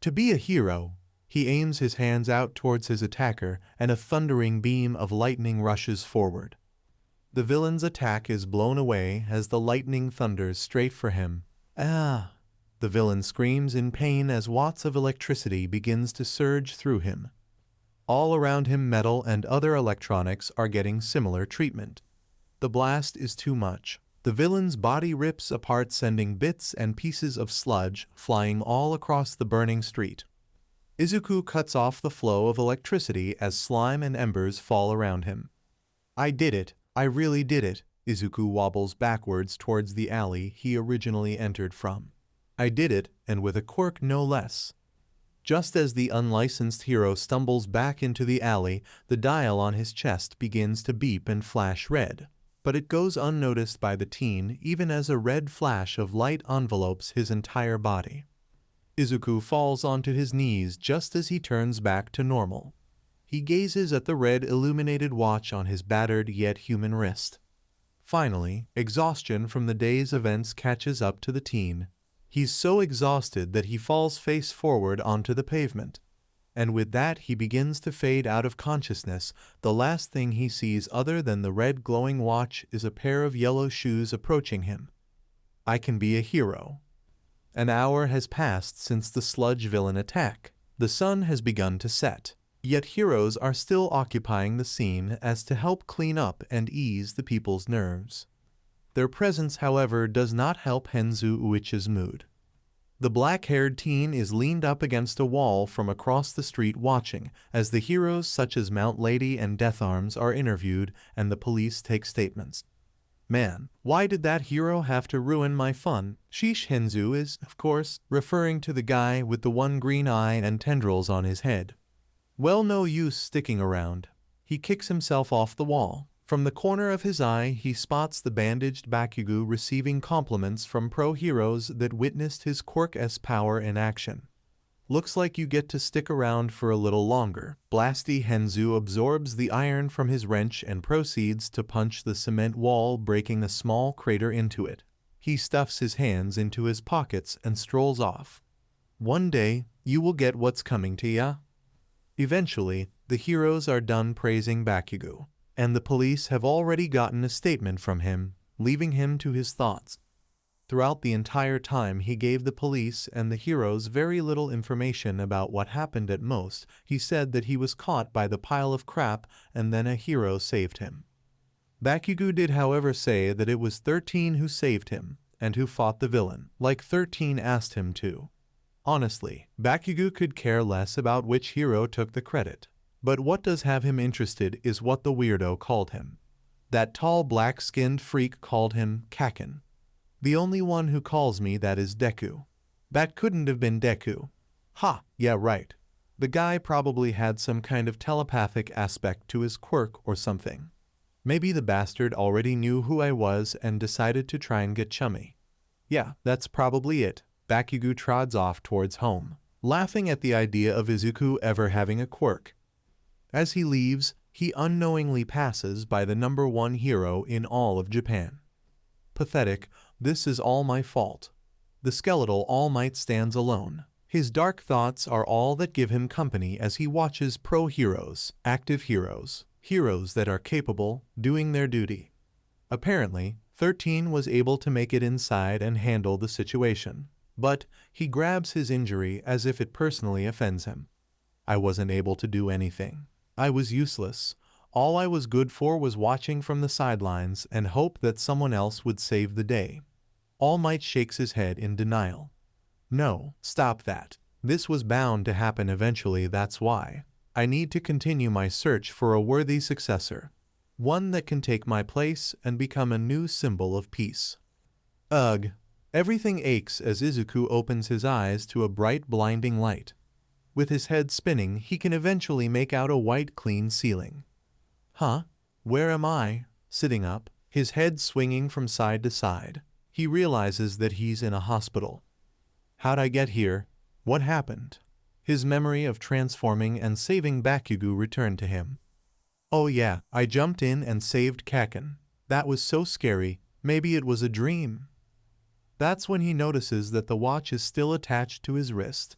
To be a hero. He aims his hands out towards his attacker, and a thundering beam of lightning rushes forward. The villain's attack is blown away as the lightning thunders straight for him. Ah! The villain screams in pain as watts of electricity begins to surge through him. All around him, metal and other electronics are getting similar treatment. The blast is too much. The villain's body rips apart, sending bits and pieces of sludge flying all across the burning street. Izuku cuts off the flow of electricity as slime and embers fall around him. I did it. I really did it. Izuku wobbles backwards towards the alley he originally entered from. I did it, and with a quirk no less. Just as the unlicensed hero stumbles back into the alley, the dial on his chest begins to beep and flash red. But it goes unnoticed by the teen, even as a red flash of light envelopes his entire body. Izuku falls onto his knees just as he turns back to normal. He gazes at the red illuminated watch on his battered yet human wrist. Finally, exhaustion from the day's events catches up to the teen. He's so exhausted that he falls face forward onto the pavement. And with that he begins to fade out of consciousness. The last thing he sees other than the red glowing watch is a pair of yellow shoes approaching him. I can be a hero. An hour has passed since the sludge villain attack. The sun has begun to set. Yet heroes are still occupying the scene as to help clean up and ease the people's nerves. Their presence, however, does not help Henzu Uichi's mood. The black-haired teen is leaned up against a wall from across the street watching as the heroes such as Mount Lady and Death Arms are interviewed and the police take statements. Man, why did that hero have to ruin my fun? Sheesh. Henzu is, of course, referring to the guy with the one green eye and tendrils on his head. Well, no use sticking around. He kicks himself off the wall. From the corner of his eye, he spots the bandaged Bakugo receiving compliments from pro-heroes that witnessed his quirk-s power in action. Looks like you get to stick around for a little longer. Blasty Henzu absorbs the iron from his wrench and proceeds to punch the cement wall, breaking a small crater into it. He stuffs his hands into his pockets and strolls off. One day, you will get what's coming to ya. Eventually, the heroes are done praising Bakugo, and the police have already gotten a statement from him, leaving him to his thoughts. Throughout the entire time, he gave the police and the heroes very little information about what happened. At most, he said that he was caught by the pile of crap and then a hero saved him. Bakugo did, however, say that it was 13 who saved him, and who fought the villain, like 13 asked him to. Honestly, Bakugo could care less about which hero took the credit. But what does have him interested is what the weirdo called him. That tall black-skinned freak called him Kaken. The only one who calls me that is Deku. That couldn't have been Deku. Ha, yeah right. The guy probably had some kind of telepathic aspect to his quirk or something. Maybe the bastard already knew who I was and decided to try and get chummy. Yeah, that's probably it. Bakugo trods off towards home, laughing at the idea of Izuku ever having a quirk. As he leaves, he unknowingly passes by the #1 hero in all of Japan. Pathetic, this is all my fault. The skeletal All Might stands alone. His dark thoughts are all that give him company as he watches pro heroes, active heroes, heroes that are capable, doing their duty. Apparently, 13 was able to make it inside and handle the situation. But he grabs his injury as if it personally offends him. I wasn't able to do anything. I was useless. All I was good for was watching from the sidelines and hope that someone else would save the day. All Might shakes his head in denial. No, stop that. This was bound to happen eventually, that's why. I need to continue my search for a worthy successor. One that can take my place and become a new symbol of peace. Ugh. Everything aches as Izuku opens his eyes to a bright, blinding light. With his head spinning, he can eventually make out a white, clean ceiling. Huh? Where am I? Sitting up, his head swinging from side to side, he realizes that he's in a hospital. How'd I get here? What happened? His memory of transforming and saving Bakugo returned to him. Oh yeah, I jumped in and saved Kaken. That was so scary, maybe it was a dream. That's when he notices that the watch is still attached to his wrist.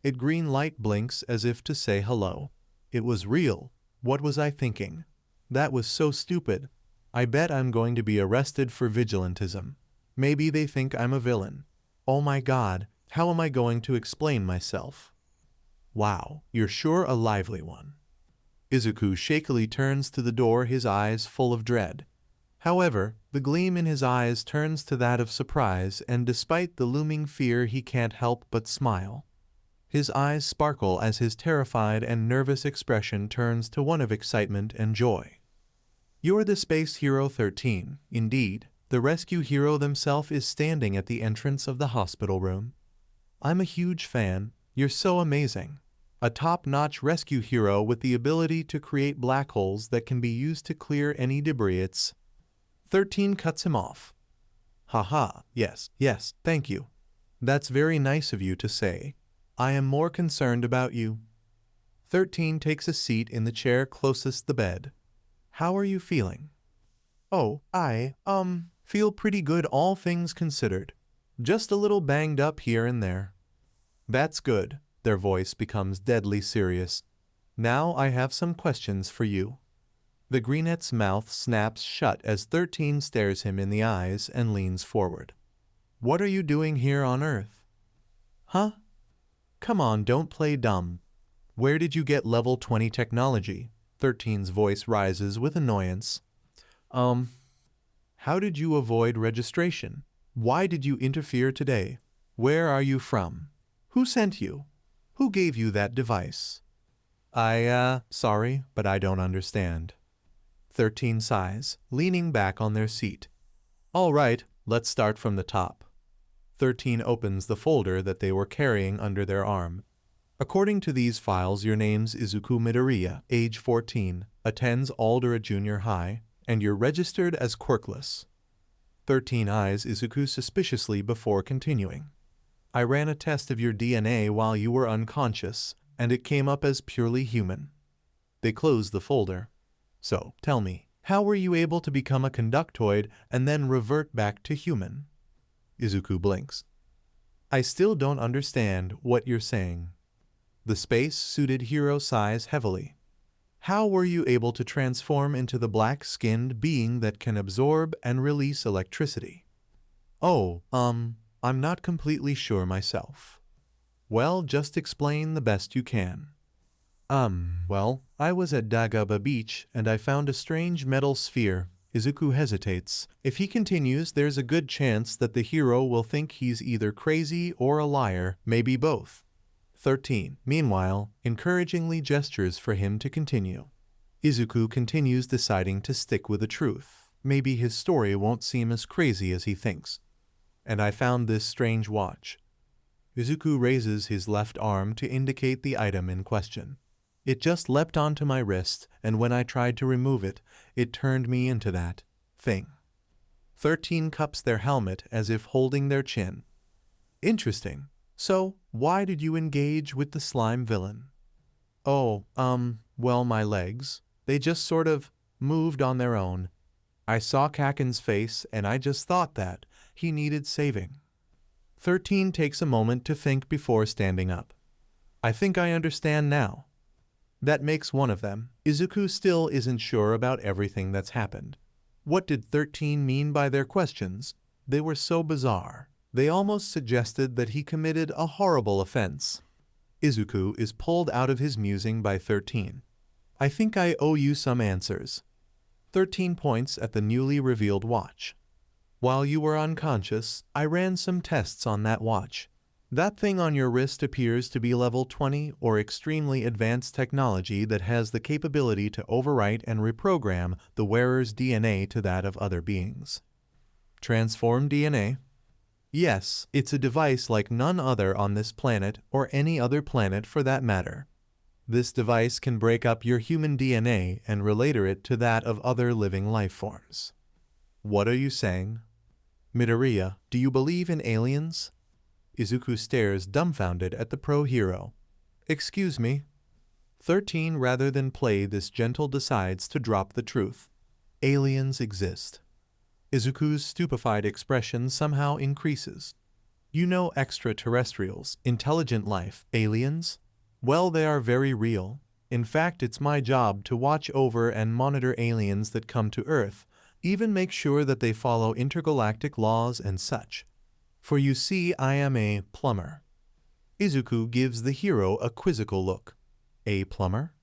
Its green light blinks as if to say hello. It was real. What was I thinking? That was so stupid. I bet I'm going to be arrested for vigilantism. Maybe they think I'm a villain. Oh my god, how am I going to explain myself? Wow, you're sure a lively one. Izuku shakily turns to the door, his eyes full of dread. However, the gleam in his eyes turns to that of surprise, and despite the looming fear he can't help but smile. His eyes sparkle as his terrified and nervous expression turns to one of excitement and joy. You're the Space Hero 13, indeed. The rescue hero himself is standing at the entrance of the hospital room. I'm a huge fan. You're so amazing. A top-notch rescue hero with the ability to create black holes that can be used to clear any debris. 13 cuts him off. Haha, yes, thank you. That's very nice of you to say. I am more concerned about you. 13 takes a seat in the chair closest the bed. How are you feeling? Oh, I feel pretty good, all things considered. Just a little banged up here and there. That's good. Their voice becomes deadly serious. Now I have some questions for you. The greenette's mouth snaps shut as 13 stares him in the eyes and leans forward. What are you doing here on Earth? Huh? Come on, don't play dumb. Where did you get level 20 technology? 13's voice rises with annoyance. How did you avoid registration? Why did you interfere today? Where are you from? Who sent you? Who gave you that device? Sorry, but I don't understand. 13 sighs, leaning back on their seat. All right, let's start from the top. 13 opens the folder that they were carrying under their arm. According to these files, your name's Izuku Midoriya, age 14, attends Aldera Junior High, and you're registered as Quirkless. 13 eyes Izuku suspiciously before continuing. I ran a test of your DNA while you were unconscious, and it came up as purely human. They closed the folder. So, tell me, how were you able to become a conductoid and then revert back to human? Izuku blinks. I still don't understand what you're saying. The space-suited hero sighs heavily. How were you able to transform into the black-skinned being that can absorb and release electricity? Oh, I'm not completely sure myself. Well, just explain the best you can. Well, I was at Dagaba Beach and I found a strange metal sphere. Izuku hesitates. If he continues, there's a good chance that the hero will think he's either crazy or a liar, maybe both. 13, meanwhile, encouragingly gestures for him to continue. Izuku continues, deciding to stick with the truth. Maybe his story won't seem as crazy as he thinks. And I found this strange watch. Izuku raises his left arm to indicate the item in question. It just leapt onto my wrist, and when I tried to remove it, it turned me into that thing. 13 cups their helmet as if holding their chin. Interesting. So, why did you engage with the slime villain? Oh, well, my legs. They just sort of moved on their own. I saw Kaken's face and I just thought that he needed saving. 13 takes a moment to think before standing up. I think I understand now. That makes one of them. Izuku still isn't sure about everything that's happened. What did 13 mean by their questions? They were so bizarre. They almost suggested that he committed a horrible offense. Izuku is pulled out of his musing by 13. I think I owe you some answers. 13 points at the newly revealed watch. While you were unconscious, I ran some tests on that watch. That thing on your wrist appears to be level 20 or extremely advanced technology that has the capability to overwrite and reprogram the wearer's DNA to that of other beings. Transform DNA? Yes, it's a device like none other on this planet or any other planet for that matter. This device can break up your human DNA and relater it to that of other living life forms. What are you saying? Midoriya, do you believe in aliens? Izuku stares dumbfounded at the pro-hero. Excuse me? 13, rather than play this gentle, decides to drop the truth. Aliens exist. Izuku's stupefied expression somehow increases. You know extraterrestrials, intelligent life, aliens? Well, they are very real. In fact, it's my job to watch over and monitor aliens that come to Earth, even make sure that they follow intergalactic laws and such. For you see, I am a plumber. Izuku gives the hero a quizzical look. A plumber?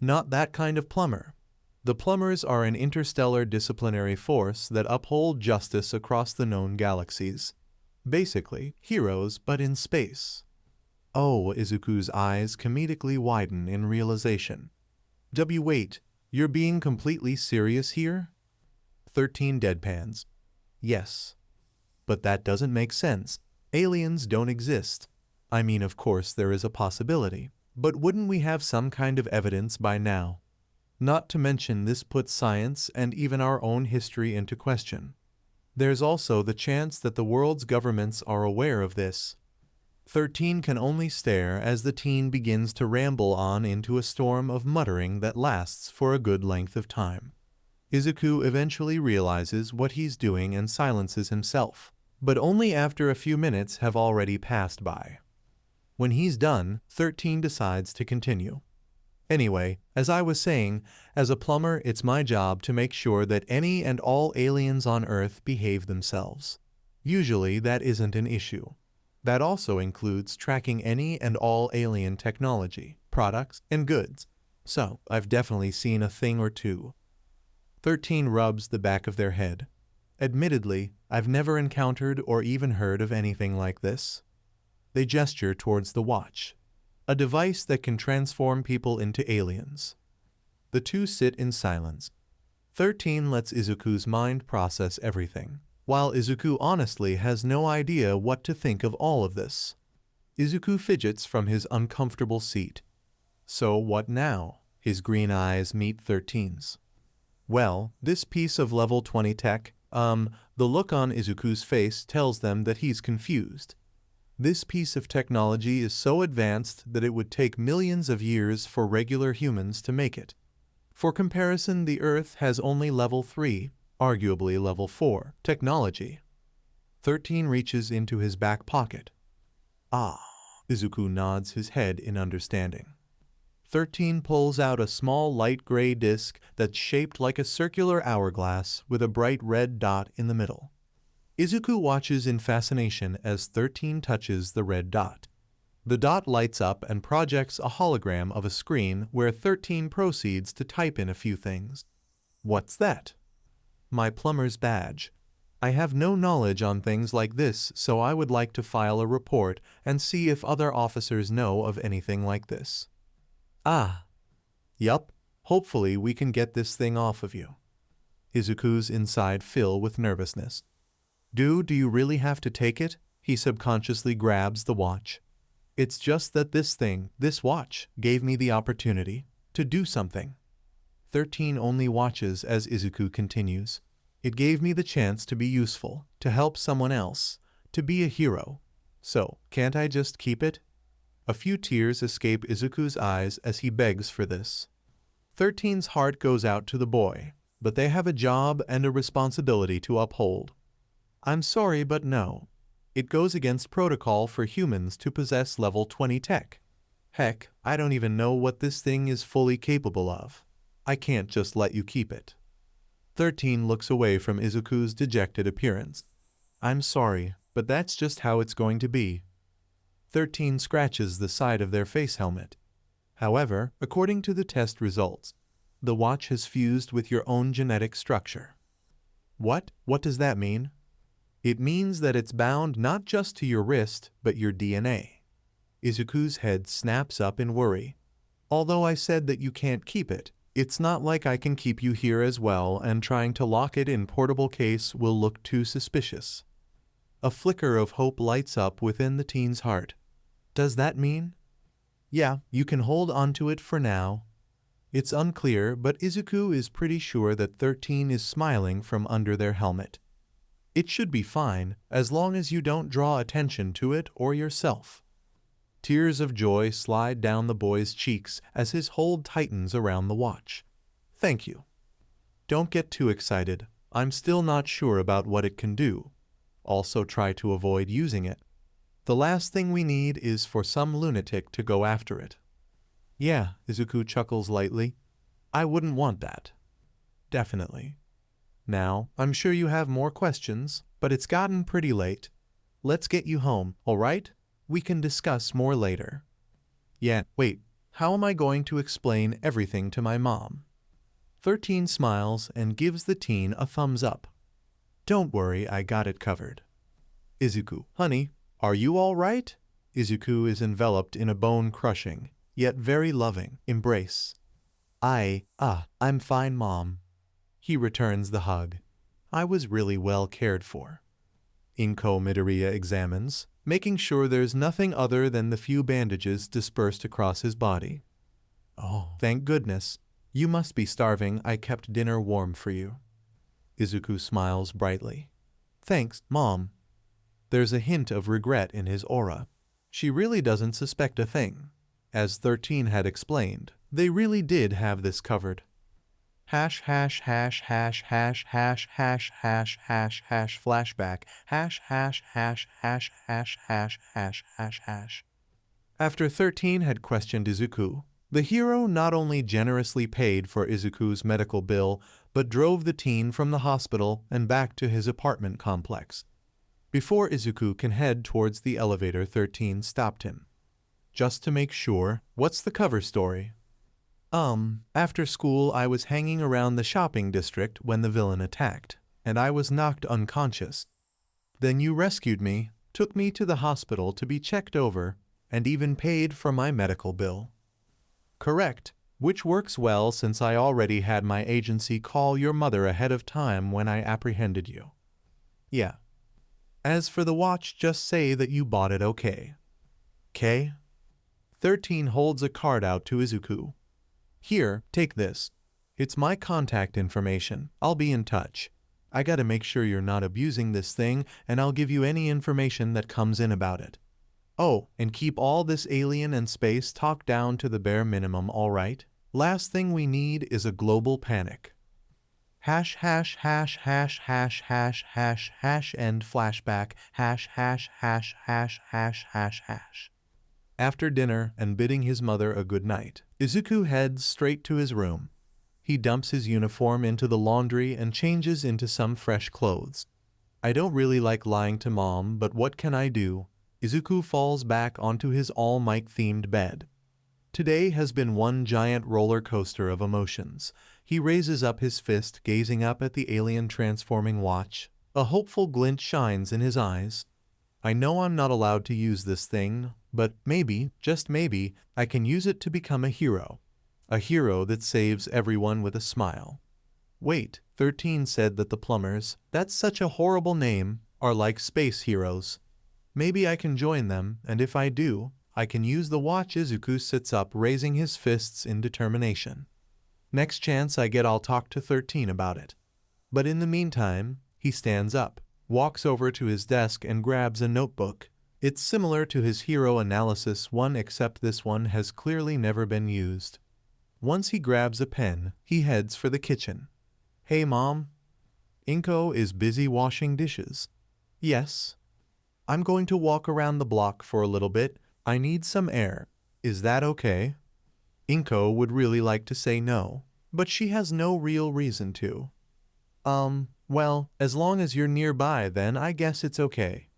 Not that kind of plumber. The plumbers are an interstellar disciplinary force that uphold justice across the known galaxies. Basically, heroes, but in space. Oh, Izuku's eyes comedically widen in realization. Wait, you're being completely serious here? 13 deadpans. Yes. But that doesn't make sense. Aliens don't exist. I mean, of course, there is a possibility. But wouldn't we have some kind of evidence by now? Not to mention this puts science and even our own history into question. There's also the chance that the world's governments are aware of this. 13 can only stare as the teen begins to ramble on into a storm of muttering that lasts for a good length of time. Izuku eventually realizes what he's doing and silences himself, but only after a few minutes have already passed by. When he's done, 13 decides to continue. Anyway, as I was saying, as a plumber, it's my job to make sure that any and all aliens on Earth behave themselves. Usually, that isn't an issue. That also includes tracking any and all alien technology, products, and goods. So, I've definitely seen a thing or two. 13 rubs the back of their head. Admittedly, I've never encountered or even heard of anything like this. They gesture towards the watch, a device that can transform people into aliens. The two sit in silence. 13 lets Izuku's mind process everything, while Izuku honestly has no idea what to think of all of this. Izuku fidgets from his uncomfortable seat. So what now? His green eyes meet 13's. Well, this piece of level 20 tech, the look on Izuku's face tells them that he's confused. This piece of technology is so advanced that it would take millions of years for regular humans to make it. For comparison, the Earth has only level 3, arguably level 4, technology. 13 reaches into his back pocket. Ah, Izuku nods his head in understanding. 13 pulls out a small light gray disc that's shaped like a circular hourglass with a bright red dot in the middle. Izuku watches in fascination as 13 touches the red dot. The dot lights up and projects a hologram of a screen where 13 proceeds to type in a few things. What's that? My plumber's badge. I have no knowledge on things like this, so I would like to file a report and see if other officers know of anything like this. Ah. Yup, hopefully we can get this thing off of you. Izuku's inside fill with nervousness. Do you really have to take it? He subconsciously grabs the watch. It's just that this watch, gave me the opportunity to do something. 13 only watches as Izuku continues. It gave me the chance to be useful, to help someone else, to be a hero. So, can't I just keep it? A few tears escape Izuku's eyes as he begs for this. 13's heart goes out to the boy, but they have a job and a responsibility to uphold. I'm sorry, but no. It goes against protocol for humans to possess level 20 tech. Heck, I don't even know what this thing is fully capable of. I can't just let you keep it. 13 looks away from Izuku's dejected appearance. I'm sorry, but that's just how it's going to be. 13 scratches the side of their face helmet. However, according to the test results, the watch has fused with your own genetic structure. What? What does that mean? It means that it's bound not just to your wrist, but your DNA. Izuku's head snaps up in worry. Although I said that you can't keep it, it's not like I can keep you here as well, and trying to lock it in portable case will look too suspicious. A flicker of hope lights up within the teen's heart. Does that mean? Yeah, you can hold onto it for now. It's unclear, but Izuku is pretty sure that 13 is smiling from under their helmet. It should be fine, as long as you don't draw attention to it or yourself. Tears of joy slide down the boy's cheeks as his hold tightens around the watch. Thank you. Don't get too excited. I'm still not sure about what it can do. Also try to avoid using it. The last thing we need is for some lunatic to go after it. Yeah, Izuku chuckles lightly. I wouldn't want that. Definitely. Now, I'm sure you have more questions, but it's gotten pretty late. Let's get you home, all right? We can discuss more later. Yeah, wait, how am I going to explain everything to my mom? 13 smiles and gives the teen a thumbs up. Don't worry, I got it covered. Izuku, honey, are you all right? Izuku is enveloped in a bone-crushing, yet very loving, embrace. I'm fine, Mom. He returns the hug. I was really well cared for. Izuku Midoriya examines, making sure there's nothing other than the few bandages dispersed across his body. Oh, thank goodness. You must be starving. I kept dinner warm for you. Izuku smiles brightly. Thanks, Mom. There's a hint of regret in his aura. She really doesn't suspect a thing. As 13 had explained, they really did have this covered. Flashback. After 13 had questioned Izuku, the hero not only generously paid for Izuku's medical bill, but drove the teen from the hospital and back to his apartment complex. Before Izuku can head towards the elevator, 13 stopped him. Just to make sure, what's the cover story? After school I was hanging around the shopping district when the villain attacked, and I was knocked unconscious. Then you rescued me, took me to the hospital to be checked over, and even paid for my medical bill. Correct, which works well since I already had my agency call your mother ahead of time when I apprehended you. Yeah. As for the watch, just say that you bought it okay. 'Kay? 13 holds a card out to Izuku. Here, take this. It's my contact information. I'll be in touch. I gotta make sure you're not abusing this thing, and I'll give you any information that comes in about it. Oh, and keep all this alien and space talk down to the bare minimum, all right? Last thing we need is a global panic. End flashback. After dinner and bidding his mother a good night, Izuku heads straight to his room. He dumps his uniform into the laundry and changes into some fresh clothes. I don't really like lying to Mom, but what can I do? Izuku falls back onto his All Might-themed bed. Today has been one giant roller coaster of emotions. He raises up his fist, gazing up at the alien transforming watch. A hopeful glint shines in his eyes. I know I'm not allowed to use this thing, but maybe, just maybe, I can use it to become a hero. A hero that saves everyone with a smile. Wait, 13 said that the plumbers, that's such a horrible name, are like space heroes. Maybe I can join them, and if I do, I can use the watch. Izuku sits up, raising his fists in determination. Next chance I get, I'll talk to 13 about it. But in the meantime, he stands up, walks over to his desk and grabs a notebook. It's similar to his hero analysis one, except this one has clearly never been used. Once he grabs a pen, he heads for the kitchen. Hey Mom. Inko is busy washing dishes. Yes. I'm going to walk around the block for a little bit. I need some air. Is that okay? Inko would really like to say no, but she has no real reason to. Well, as long as you're nearby, then I guess it's okay.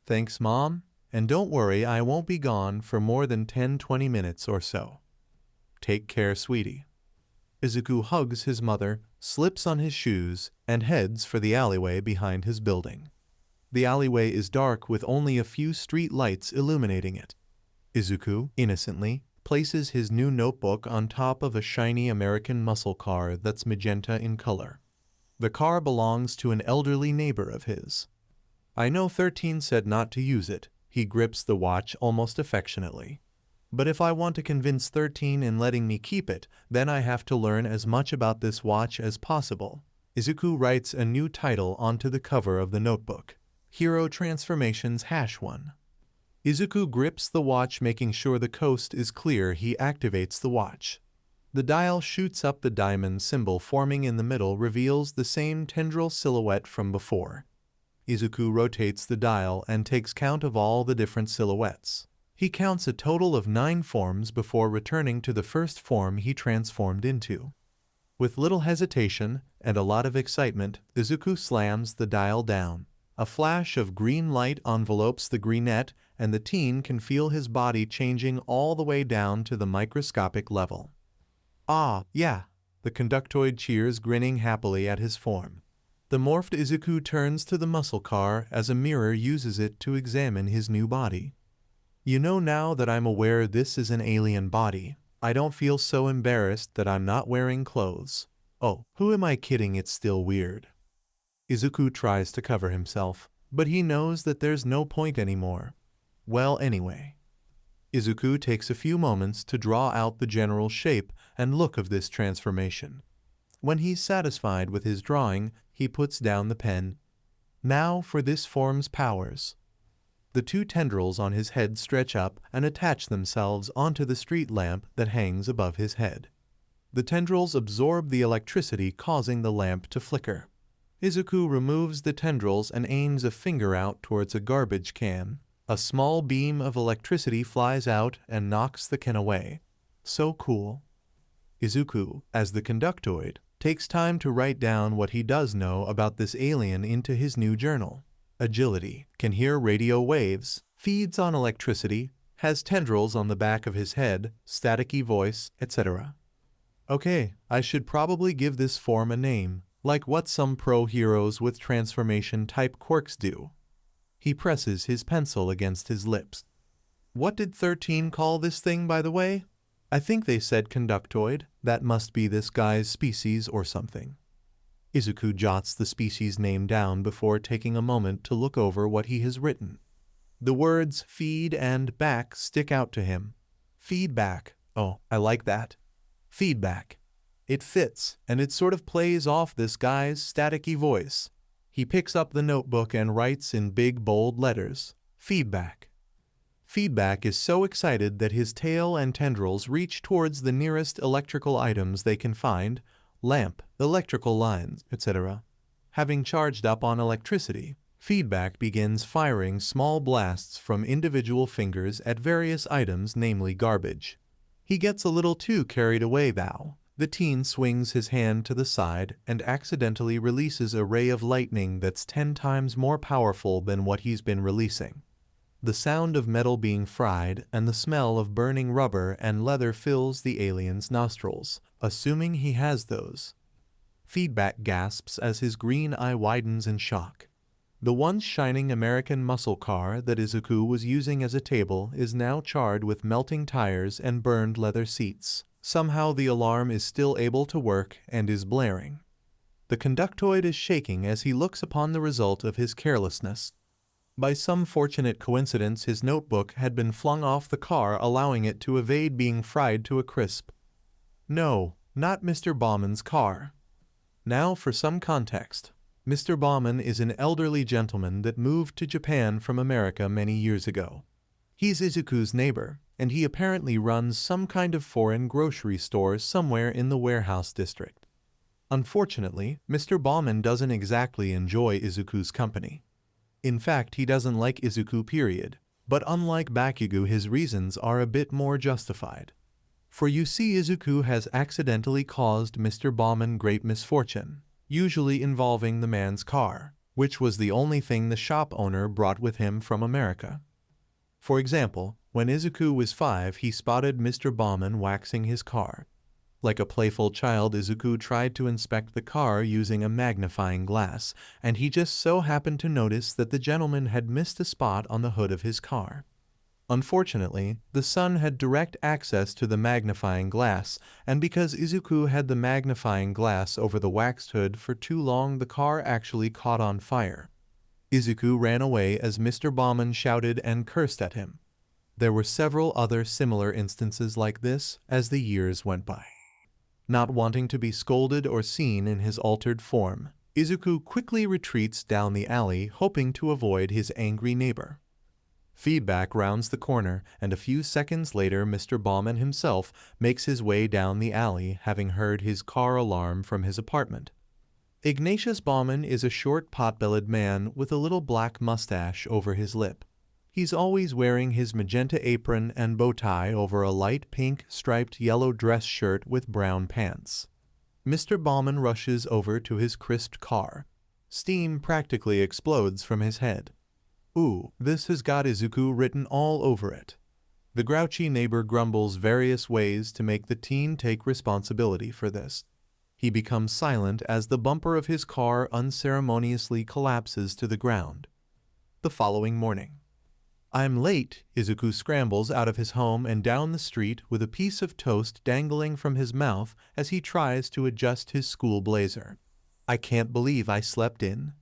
Thanks, Mom. And don't worry, I won't be gone for more than 10-20 minutes or so. Take care, sweetie. Izuku hugs his mother, slips on his shoes, and heads for the alleyway behind his building. The alleyway is dark with only a few street lights illuminating it. Izuku, innocently, places his new notebook on top of a shiny American muscle car that's magenta in color. The car belongs to an elderly neighbor of his. I know 13 said not to use it. He grips the watch almost affectionately. But if I want to convince 13 in letting me keep it, then I have to learn as much about this watch as possible. Izuku writes a new title onto the cover of the notebook. Hero Transformations #1. Izuku grips the watch, making sure the coast is clear. He activates the watch. The dial shoots up. The diamond symbol forming in the middle reveals the same tendril silhouette from before. Izuku rotates the dial and takes count of all the different silhouettes. He counts a total of 9 forms before returning to the first form he transformed into. With little hesitation and a lot of excitement, Izuku slams the dial down. A flash of green light envelopes the greenette, and the teen can feel his body changing all the way down to the microscopic level. Ah, yeah, the conductoid cheers, grinning happily at his form. The morphed Izuku turns to the muscle car as a mirror uses it to examine his new body. You know, now that I'm aware this is an alien body, I don't feel so embarrassed that I'm not wearing clothes. Oh, who am I kidding? It's still weird. Izuku tries to cover himself, but he knows that there's no point anymore. Well, anyway. Izuku takes a few moments to draw out the general shape and look of this transformation. When he's satisfied with his drawing, he puts down the pen. Now for this form's powers. The 2 tendrils on his head stretch up and attach themselves onto the street lamp that hangs above his head. The tendrils absorb the electricity, causing the lamp to flicker. Izuku removes the tendrils and aims a finger out towards a garbage can. A small beam of electricity flies out and knocks the can away. So cool. Izuku, as the conductoid, takes time to write down what he does know about this alien into his new journal. Agility, can hear radio waves, feeds on electricity, has tendrils on the back of his head, staticky voice, etc. Okay, I should probably give this form a name, like what some pro heroes with transformation type quirks do. He presses his pencil against his lips. What did 13 call this thing, by the way? I think they said conductoid. That must be this guy's species or something. Izuku jots the species name down before taking a moment to look over what he has written. The words feed and back stick out to him. Feedback. Oh, I like that. Feedback. It fits, and it sort of plays off this guy's staticky voice. He picks up the notebook and writes in big, bold letters, Feedback. Feedback is so excited that his tail and tendrils reach towards the nearest electrical items they can find, lamp, electrical lines, etc. Having charged up on electricity, Feedback begins firing small blasts from individual fingers at various items, namely garbage. He gets a little too carried away, though. The teen swings his hand to the side and accidentally releases a ray of lightning that's 10 times more powerful than what he's been releasing. The sound of metal being fried and the smell of burning rubber and leather fills the alien's nostrils, assuming he has those. Feedback gasps as his green eye widens in shock. The once shining American muscle car that Izuku was using as a table is now charred with melting tires and burned leather seats. Somehow the alarm is still able to work and is blaring. The conductoid is shaking as he looks upon the result of his carelessness. By some fortunate coincidence, his notebook had been flung off the car, allowing it to evade being fried to a crisp. No, not Mr. Bauman's car. Now for some context. Mr. Bauman is an elderly gentleman that moved to Japan from America many years ago. He's Izuku's neighbor, and he apparently runs some kind of foreign grocery store somewhere in the warehouse district. Unfortunately, Mr. Bauman doesn't exactly enjoy Izuku's company. In fact, he doesn't like Izuku period, but unlike Bakugo, his reasons are a bit more justified. For you see, Izuku has accidentally caused Mr. Bauman great misfortune, usually involving the man's car, which was the only thing the shop owner brought with him from America. For example, when Izuku was 5, he spotted Mr. Bauman waxing his car. Like a playful child, Izuku tried to inspect the car using a magnifying glass, and he just so happened to notice that the gentleman had missed a spot on the hood of his car. Unfortunately, the son had direct access to the magnifying glass, and because Izuku had the magnifying glass over the waxed hood for too long, the car actually caught on fire. Izuku ran away as Mr. Bauman shouted and cursed at him. There were several other similar instances like this as the years went by. Not wanting to be scolded or seen in his altered form, Izuku quickly retreats down the alley, hoping to avoid his angry neighbor. Feedback rounds the corner, and a few seconds later Mr. Bauman himself makes his way down the alley, having heard his car alarm from his apartment. Ignatius Bauman is a short pot-bellied man with a little black mustache over his lip. He's always wearing his magenta apron and bow tie over a light pink striped yellow dress shirt with brown pants. Mr. Bauman rushes over to his crisped car. Steam practically explodes from his head. Ooh, this has got Izuku written all over it. The grouchy neighbor grumbles various ways to make the teen take responsibility for this. He becomes silent as the bumper of his car unceremoniously collapses to the ground. The following morning. I'm late. Izuku scrambles out of his home and down the street with a piece of toast dangling from his mouth as he tries to adjust his school blazer. I can't believe I slept in.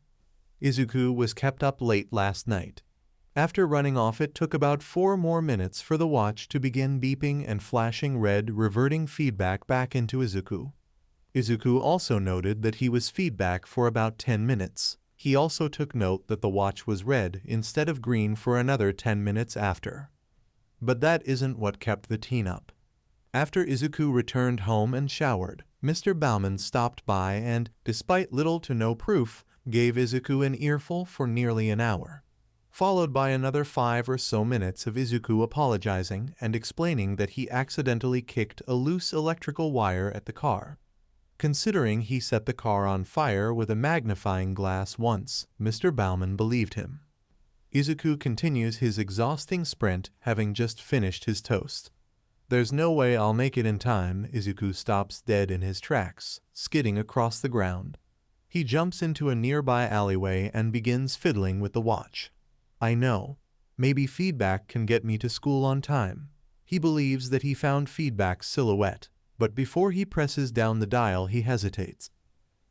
Izuku was kept up late last night. After running off, it took about 4 more minutes for the watch to begin beeping and flashing red, reverting feedback back into Izuku. Izuku also noted that he was feedback for about 10 minutes. He also took note that the watch was red instead of green for another 10 minutes after. But that isn't what kept the teen up. After Izuku returned home and showered, Mr. Bauman stopped by and, despite little to no proof, gave Izuku an earful for nearly an hour, followed by another 5 or so minutes of Izuku apologizing and explaining that he accidentally kicked a loose electrical wire at the car. Considering he set the car on fire with a magnifying glass once, Mr. Bauman believed him. Izuku continues his exhausting sprint, having just finished his toast. There's no way I'll make it in time. Izuku stops dead in his tracks, skidding across the ground. He jumps into a nearby alleyway and begins fiddling with the watch. I know. Maybe feedback can get me to school on time. He believes that he found feedback's silhouette, but before he presses down the dial he hesitates.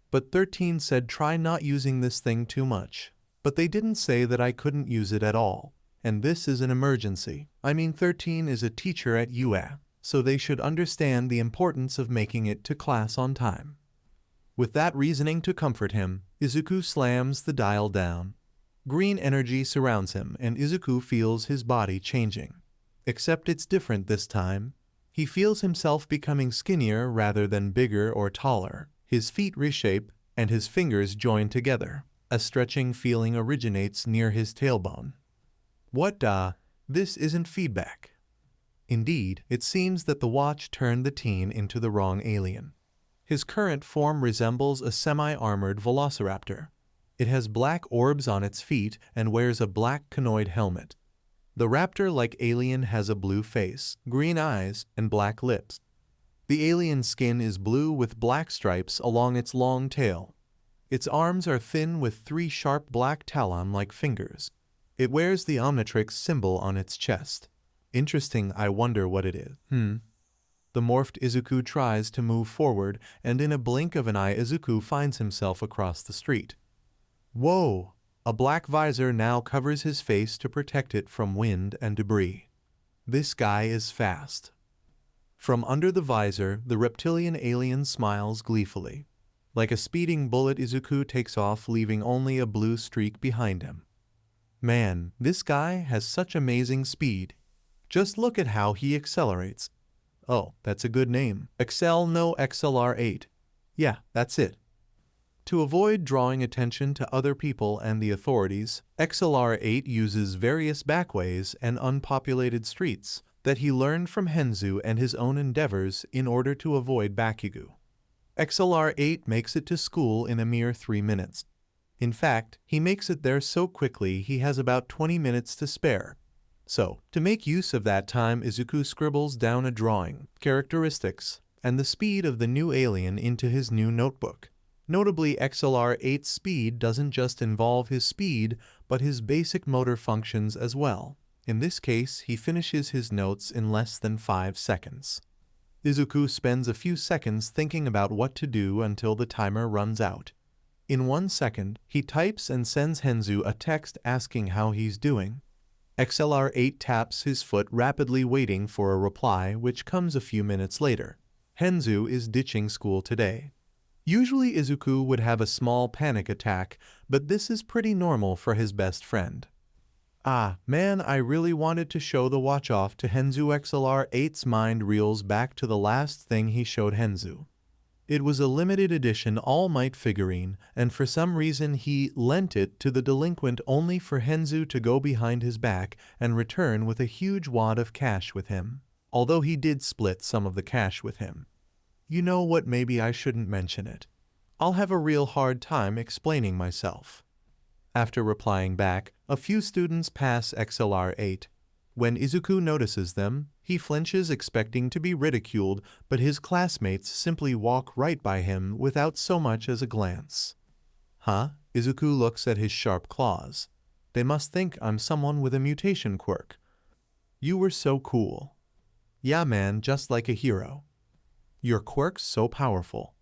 But 13 said try not using this thing too much. But they didn't say that I couldn't use it at all. And this is an emergency. I mean, 13 is a teacher at UA, so they should understand the importance of making it to class on time. With that reasoning to comfort him, Izuku slams the dial down. Green energy surrounds him and Izuku feels his body changing. Except it's different this time. He feels himself becoming skinnier rather than bigger or taller. His feet reshape and his fingers join together. A stretching feeling originates near his tailbone. What this isn't feedback. Indeed, it seems that the watch turned the teen into the wrong alien. His current form resembles a semi-armored velociraptor. It has black orbs on its feet and wears a black conoid helmet. The raptor-like alien has a blue face, green eyes, and black lips. The alien's skin is blue with black stripes along its long tail. Its arms are thin with 3 sharp black talon-like fingers. It wears the Omnitrix symbol on its chest. Interesting, I wonder what it is. The morphed Izuku tries to move forward, and in a blink of an eye Izuku finds himself across the street. Whoa! A black visor now covers his face to protect it from wind and debris. This guy is fast. From under the visor, the reptilian alien smiles gleefully. Like a speeding bullet, Izuku takes off, leaving only a blue streak behind him. Man, this guy has such amazing speed. Just look at how he accelerates. Oh, that's a good name. Excel no XLR8. Yeah, that's it. To avoid drawing attention to other people and the authorities, XLR8 uses various backways and unpopulated streets that he learned from Henzu and his own endeavors in order to avoid Bakugo. XLR8 makes it to school in a mere 3 minutes. In fact, he makes it there so quickly he has about 20 minutes to spare. So, to make use of that time, Izuku scribbles down a drawing, characteristics, and the speed of the new alien into his new notebook. Notably, XLR8's speed doesn't just involve his speed, but his basic motor functions as well. In this case, he finishes his notes in less than 5 seconds. Izuku spends a few seconds thinking about what to do until the timer runs out. In 1 second, he types and sends Henzu a text asking how he's doing. XLR8 taps his foot rapidly waiting for a reply, which comes a few minutes later. Henzu is ditching school today. Usually Izuku would have a small panic attack, but this is pretty normal for his best friend. Ah, man, I really wanted to show the watch off to Henzu. XLR8's mind reels back to the last thing he showed Henzu. It was a limited edition All Might figurine, and for some reason he lent it to the delinquent only for Henzu to go behind his back and return with a huge wad of cash with him. Although he did split some of the cash with him. You know what, maybe I shouldn't mention it. I'll have a real hard time explaining myself. After replying back, a few students pass XLR8. When Izuku notices them, he flinches expecting to be ridiculed, but his classmates simply walk right by him without so much as a glance. Huh? Izuku looks at his sharp claws. They must think I'm someone with a mutation quirk. You were so cool. Yeah man, just like a hero. Your quirk's so powerful.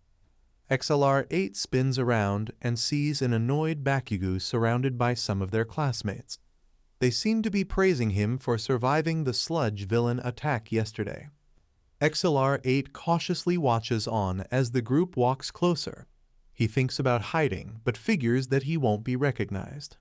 XLR8 spins around and sees an annoyed Bakugo surrounded by some of their classmates. They seem to be praising him for surviving the sludge villain attack yesterday. XLR8 cautiously watches on as the group walks closer. He thinks about hiding, but figures that he won't be recognized.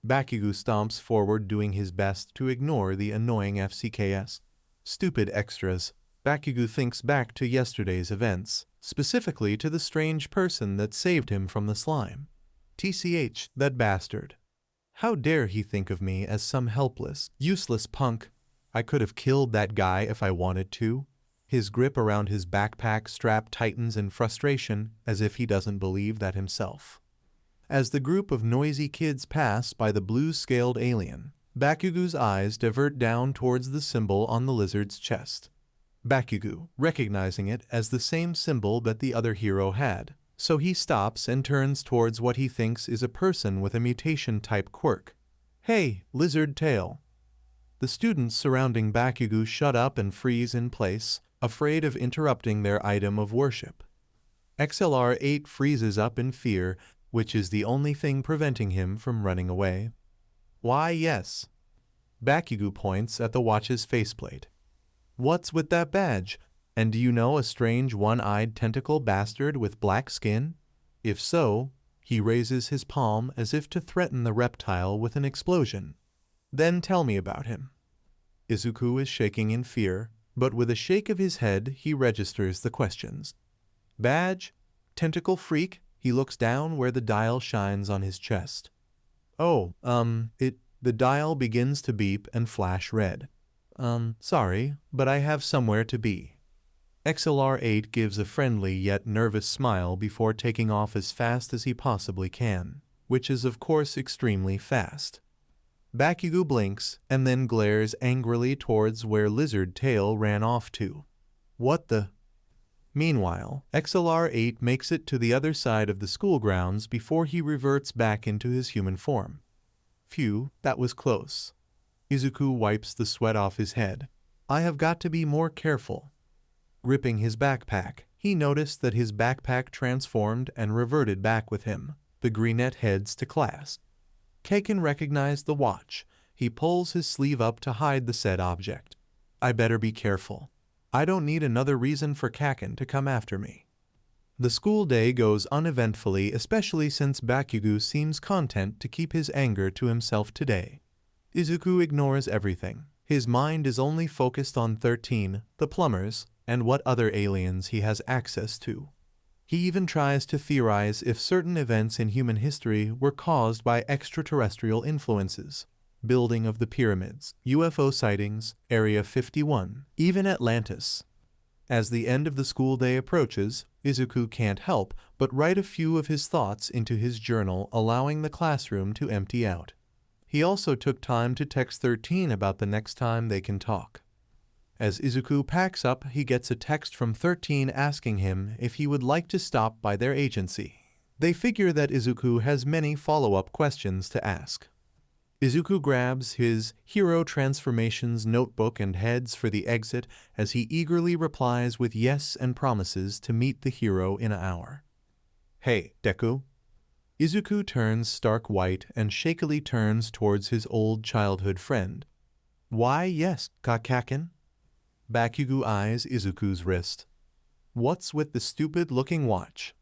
Bakugo stomps forward, doing his best to ignore the annoying FCKS. Stupid extras. Bakugo thinks back to yesterday's events, specifically to the strange person that saved him from the slime. TCH, that bastard. How dare he think of me as some helpless, useless punk? I could have killed that guy if I wanted to. His grip around his backpack strap tightens in frustration, as if he doesn't believe that himself. As the group of noisy kids pass by the blue-scaled alien, Bakugo's eyes divert down towards the symbol on the lizard's chest. Bakugo, recognizing it as the same symbol that the other hero had, so he stops and turns towards what he thinks is a person with a mutation-type quirk. Hey, lizard tail. The students surrounding Bakugo shut up and freeze in place, afraid of interrupting their item of worship. XLR8 freezes up in fear, which is the only thing preventing him from running away. Why, yes. Bakugo points at the watch's faceplate. What's with that badge? And do you know a strange one-eyed tentacle bastard with black skin? If so, he raises his palm as if to threaten the reptile with an explosion. Then tell me about him. Izuku is shaking in fear, but with a shake of his head he registers the questions. Badge? Tentacle freak? He looks down where the dial shines on his chest. Oh, the dial begins to beep and flash red. Sorry, but I have somewhere to be. XLR8 gives a friendly yet nervous smile before taking off as fast as he possibly can, which is of course extremely fast. Bakugo blinks and then glares angrily towards where Lizard Tail ran off to. What the? Meanwhile, XLR8 makes it to the other side of the school grounds before he reverts back into his human form. Phew, that was close. Izuku wipes the sweat off his head. I have got to be more careful. Gripping his backpack, he noticed that his backpack transformed and reverted back with him. The greenette heads to class. Kaken recognized the watch. He pulls his sleeve up to hide the said object. I better be careful. I don't need another reason for Kaken to come after me. The school day goes uneventfully, especially since Bakugo seems content to keep his anger to himself today. Izuku ignores everything. His mind is only focused on 13, the plumbers, and what other aliens he has access to. He even tries to theorize if certain events in human history were caused by extraterrestrial influences. Building of the pyramids, UFO sightings, Area 51, even Atlantis. As the end of the school day approaches, Izuku can't help but write a few of his thoughts into his journal, allowing the classroom to empty out. He also took time to text 13 about the next time they can talk. As Izuku packs up, he gets a text from 13 asking him if he would like to stop by their agency. They figure that Izuku has many follow-up questions to ask. Izuku grabs his Hero Transformations notebook and heads for the exit as he eagerly replies with yes and promises to meet the hero in an hour. "Hey, Deku." Izuku turns stark white and shakily turns towards his old childhood friend. "Why, yes, Kakakin?" Bakugo eyes Izuku's wrist. "What's with the stupid-looking watch?"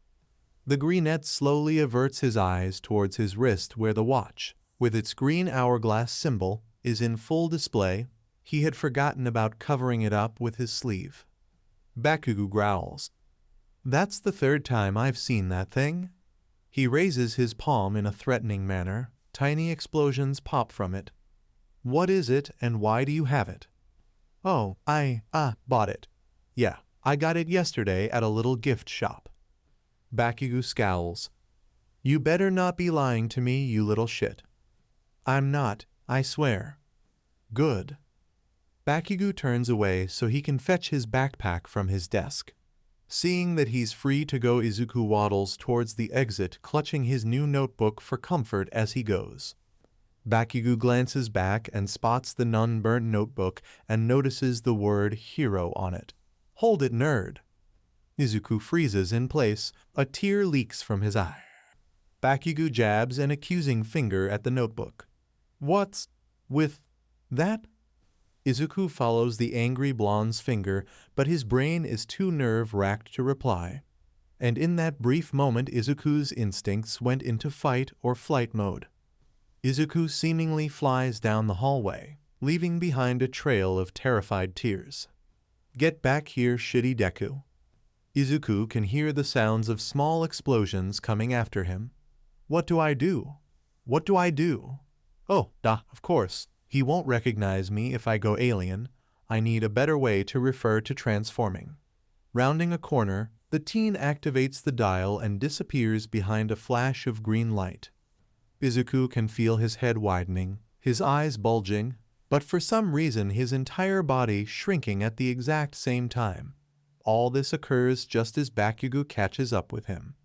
The greenette slowly averts his eyes towards his wrist where the watch, with its green hourglass symbol, is in full display. He had forgotten about covering it up with his sleeve. Bakugo growls. "That's the third time I've seen that thing." He raises his palm in a threatening manner. Tiny explosions pop from it. "What is it and why do you have it?" "Oh, I bought it. Yeah, I got it yesterday at a little gift shop." Bakugo scowls. "You better not be lying to me, you little shit." "I'm not, I swear." "Good." Bakugo turns away so he can fetch his backpack from his desk. Seeing that he's free to go, Izuku waddles towards the exit, clutching his new notebook for comfort as he goes. Bakugo glances back and spots the non-burnt notebook and notices the word hero on it. "Hold it, nerd." Izuku freezes in place. A tear leaks from his eye. Bakugo jabs an accusing finger at the notebook. "What's with that?" Izuku follows the angry blonde's finger, but his brain is too nerve-wracked to reply. And in that brief moment, Izuku's instincts went into fight or flight mode. Izuku seemingly flies down the hallway, leaving behind a trail of terrified tears. "Get back here, shitty Deku." Izuku can hear the sounds of small explosions coming after him. "What do I do? What do I do? Oh, of course. He won't recognize me if I go alien. I need a better way to refer to transforming." Rounding a corner, the teen activates the dial and disappears behind a flash of green light. Izuku can feel his head widening, his eyes bulging, but for some reason his entire body shrinking at the exact same time. All this occurs just as Bakugo catches up with him.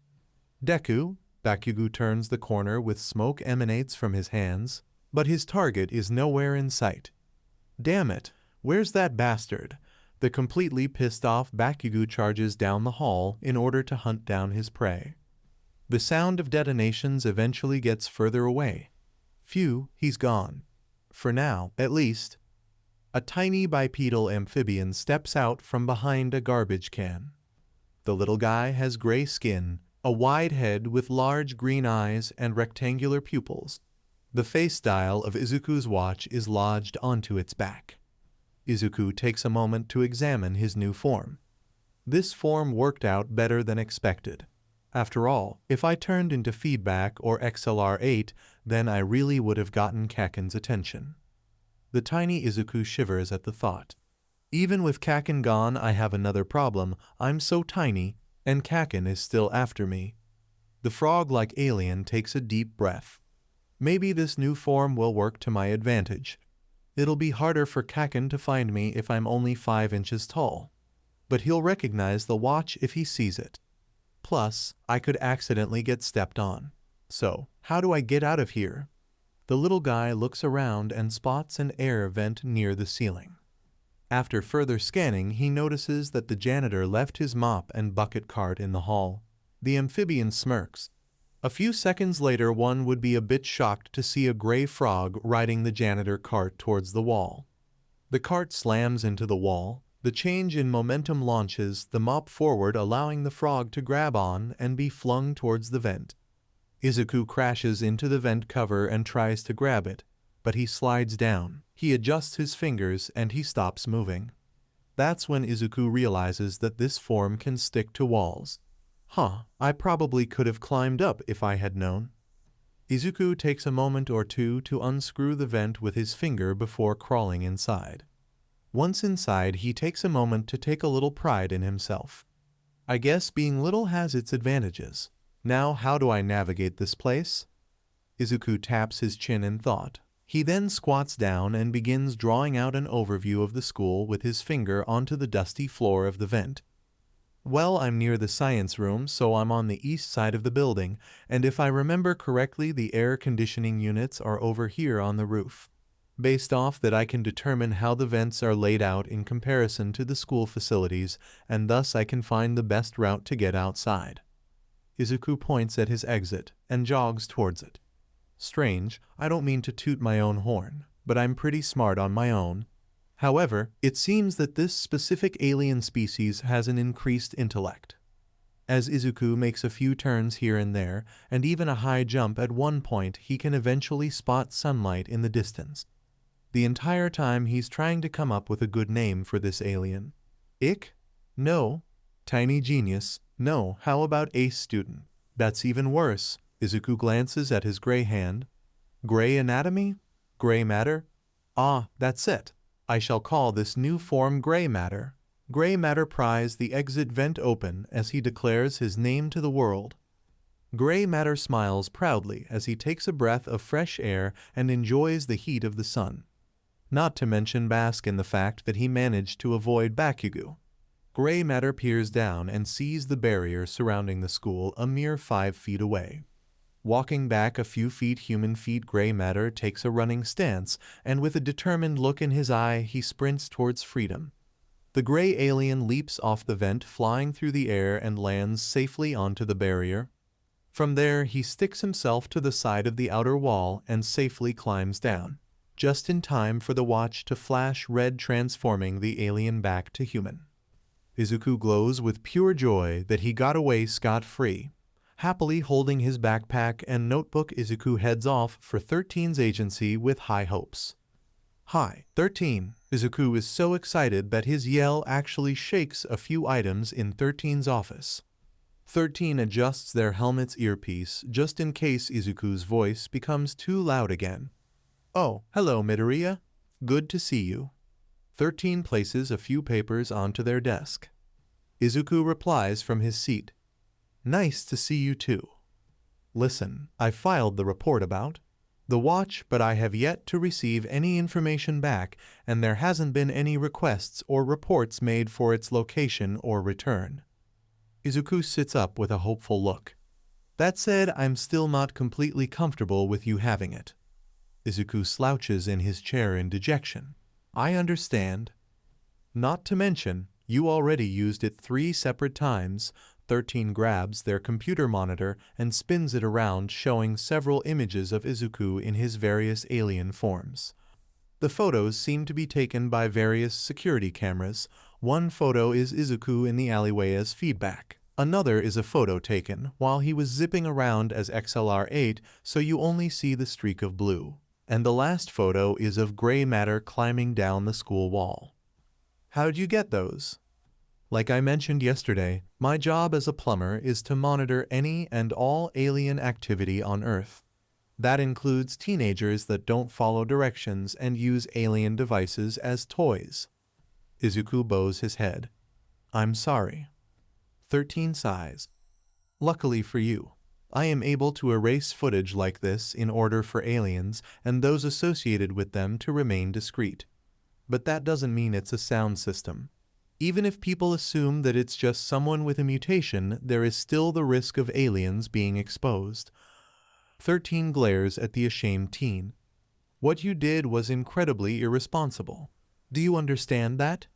"Deku." Bakugo turns the corner with smoke emanates from his hands, but his target is nowhere in sight. "Damn it, where's that bastard?" The completely pissed off Bakugo charges down the hall in order to hunt down his prey. The sound of detonations eventually gets further away. Phew, he's gone. For now, at least. A tiny bipedal amphibian steps out from behind a garbage can. The little guy has gray skin, a wide head with large green eyes and rectangular pupils. The face dial of Izuku's watch is lodged onto its back. Izuku takes a moment to examine his new form. This form worked out better than expected. After all, if I turned into Feedback or XLR8, then I really would have gotten Kaken's attention. The tiny Izuku shivers at the thought. Even with Kaken gone, I have another problem. I'm so tiny, and Kaken is still after me. The frog-like alien takes a deep breath. Maybe this new form will work to my advantage. It'll be harder for Kaken to find me if I'm only 5 inches tall. But he'll recognize the watch if he sees it. Plus, I could accidentally get stepped on. So, how do I get out of here? The little guy looks around and spots an air vent near the ceiling. After further scanning, he notices that the janitor left his mop and bucket cart in the hall. The amphibian smirks. A few seconds later, one would be a bit shocked to see a gray frog riding the janitor cart towards the wall. The cart slams into the wall. The change in momentum launches the mop forward, allowing the frog to grab on and be flung towards the vent. Izuku crashes into the vent cover and tries to grab it, but he slides down. He adjusts his fingers and he stops moving. That's when Izuku realizes that this form can stick to walls. I probably could have climbed up if I had known. Izuku takes a moment or two to unscrew the vent with his finger before crawling inside. Once inside, he takes a moment to take a little pride in himself. I guess being little has its advantages. Now, how do I navigate this place? Izuku taps his chin in thought. He then squats down and begins drawing out an overview of the school with his finger onto the dusty floor of the vent. Well, I'm near the science room, so I'm on the east side of the building, and if I remember correctly, the air conditioning units are over here on the roof. Based off that, I can determine how the vents are laid out in comparison to the school facilities, and thus I can find the best route to get outside. Izuku points at his exit and jogs towards it. Strange, I don't mean to toot my own horn, but I'm pretty smart on my own. However, it seems that this specific alien species has an increased intellect. As Izuku makes a few turns here and there, and even a high jump at one point, he can eventually spot sunlight in the distance. The entire time he's trying to come up with a good name for this alien. Ick? No. Tiny genius? No. How about ace student? That's even worse. Izuku glances at his gray hand. Gray anatomy? Gray matter? That's it. I shall call this new form Gray Matter. Gray Matter pries the exit vent open as he declares his name to the world. Gray Matter smiles proudly as he takes a breath of fresh air and enjoys the heat of the sun. Not to mention bask in the fact that he managed to avoid Bakugo. Gray Matter peers down and sees the barrier surrounding the school a mere 5 feet away. Walking back a few feet, human feet, Gray Matter takes a running stance, and with a determined look in his eye, he sprints towards freedom. The gray alien leaps off the vent, flying through the air, and lands safely onto the barrier. From there, he sticks himself to the side of the outer wall and safely climbs down, just in time for the watch to flash red, transforming the alien back to human. Izuku glows with pure joy that he got away scot-free. Happily holding his backpack and notebook, Izuku heads off for 13's agency with high hopes. Hi, 13. Izuku is so excited that his yell actually shakes a few items in 13's office. 13 adjusts their helmet's earpiece just in case Izuku's voice becomes too loud again. Oh, hello Midoriya. Good to see you. 13 places a few papers onto their desk. Izuku replies from his seat. Nice to see you too. Listen, I filed the report about the watch, but I have yet to receive any information back, and there hasn't been any requests or reports made for its location or return. Izuku sits up with a hopeful look. That said, I'm still not completely comfortable with you having it. Izuku slouches in his chair in dejection. I understand. Not to mention, you already used it 3 separate times. 13 grabs their computer monitor and spins it around, showing several images of Izuku in his various alien forms. The photos seem to be taken by various security cameras. One photo is Izuku in the alleyway as feedback. Another is a photo taken while he was zipping around as XLR-8, so you only see the streak of blue. And the last photo is of Gray Matter climbing down the school wall. How'd you get those? Like I mentioned yesterday, my job as a plumber is to monitor any and all alien activity on Earth. That includes teenagers that don't follow directions and use alien devices as toys. Izuku bows his head. I'm sorry. 13 sighs. Luckily for you, I am able to erase footage like this in order for aliens and those associated with them to remain discreet. But that doesn't mean it's a sound system. Even if people assume that it's just someone with a mutation, there is still the risk of aliens being exposed. 13 glares at the ashamed teen. What you did was incredibly irresponsible. Do you understand that?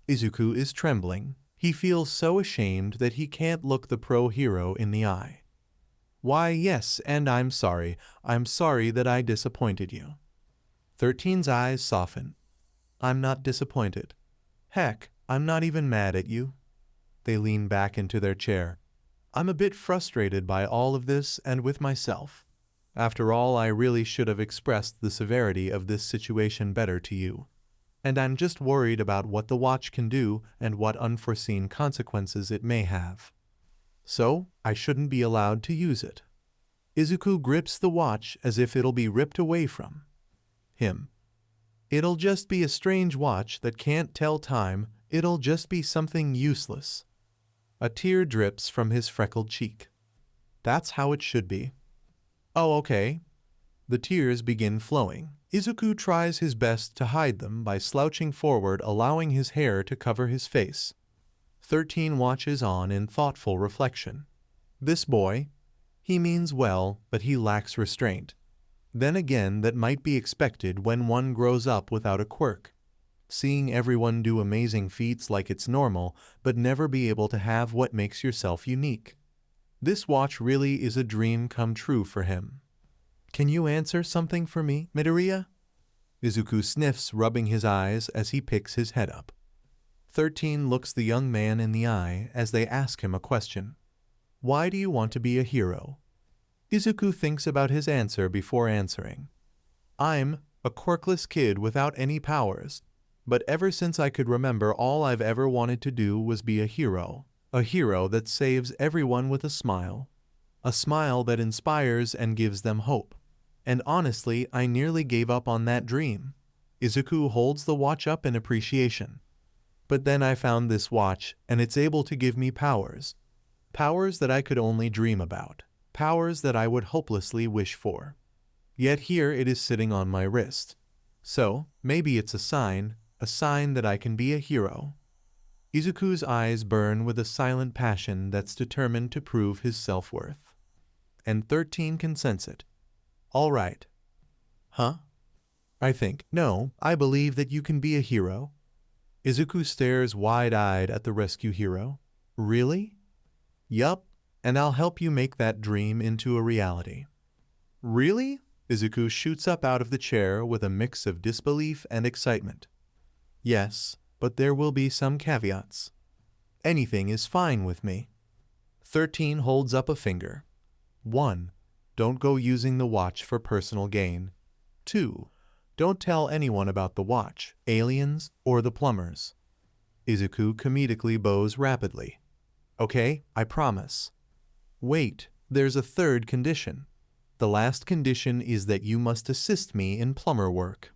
Izuku is trembling. He feels so ashamed that he can't look the pro-hero in the eye. Why, yes, and I'm sorry. I'm sorry that I disappointed you. 13's eyes soften. I'm not disappointed. Heck, I'm not even mad at you. They lean back into their chair. I'm a bit frustrated by all of this and with myself. After all, I really should have expressed the severity of this situation better to you. And I'm just worried about what the watch can do and what unforeseen consequences it may have. So, I shouldn't be allowed to use it. Izuku grips the watch as if it'll be ripped away from him. It'll just be a strange watch that can't tell time. It'll just be something useless. A tear drips from his freckled cheek. That's how it should be. Oh, okay. The tears begin flowing. Izuku tries his best to hide them by slouching forward, allowing his hair to cover his face. 13 watches on in thoughtful reflection. This boy, he means well, but he lacks restraint. Then again, that might be expected when one grows up without a quirk. Seeing everyone do amazing feats like it's normal, but never be able to have what makes yourself unique. This watch really is a dream come true for him. Can you answer something for me, Midoriya? Izuku sniffs, rubbing his eyes as he picks his head up. 13 looks the young man in the eye as they ask him a question. Why do you want to be a hero? Izuku thinks about his answer before answering. I'm a quirkless kid without any powers, but ever since I could remember, all I've ever wanted to do was be a hero that saves everyone with a smile that inspires and gives them hope. And honestly, I nearly gave up on that dream. Izuku holds the watch up in appreciation. But then I found this watch, and it's able to give me powers. Powers that I could only dream about. Powers that I would hopelessly wish for. Yet here it is sitting on my wrist. So, maybe it's a sign that I can be a hero. Izuku's eyes burn with a silent passion that's determined to prove his self-worth. And 13 can sense it. All right. Huh? I believe that you can be a hero. Izuku stares wide-eyed at the rescue hero. Really? Yup, and I'll help you make that dream into a reality. Really? Izuku shoots up out of the chair with a mix of disbelief and excitement. Yes, but there will be some caveats. Anything is fine with me. 13 holds up a finger. 1. Don't go using the watch for personal gain. 2. Don't tell anyone about the watch, aliens, or the plumbers. Izuku comedically bows rapidly. Okay, I promise. Wait, there's a third condition. The last condition is that you must assist me in plumber work.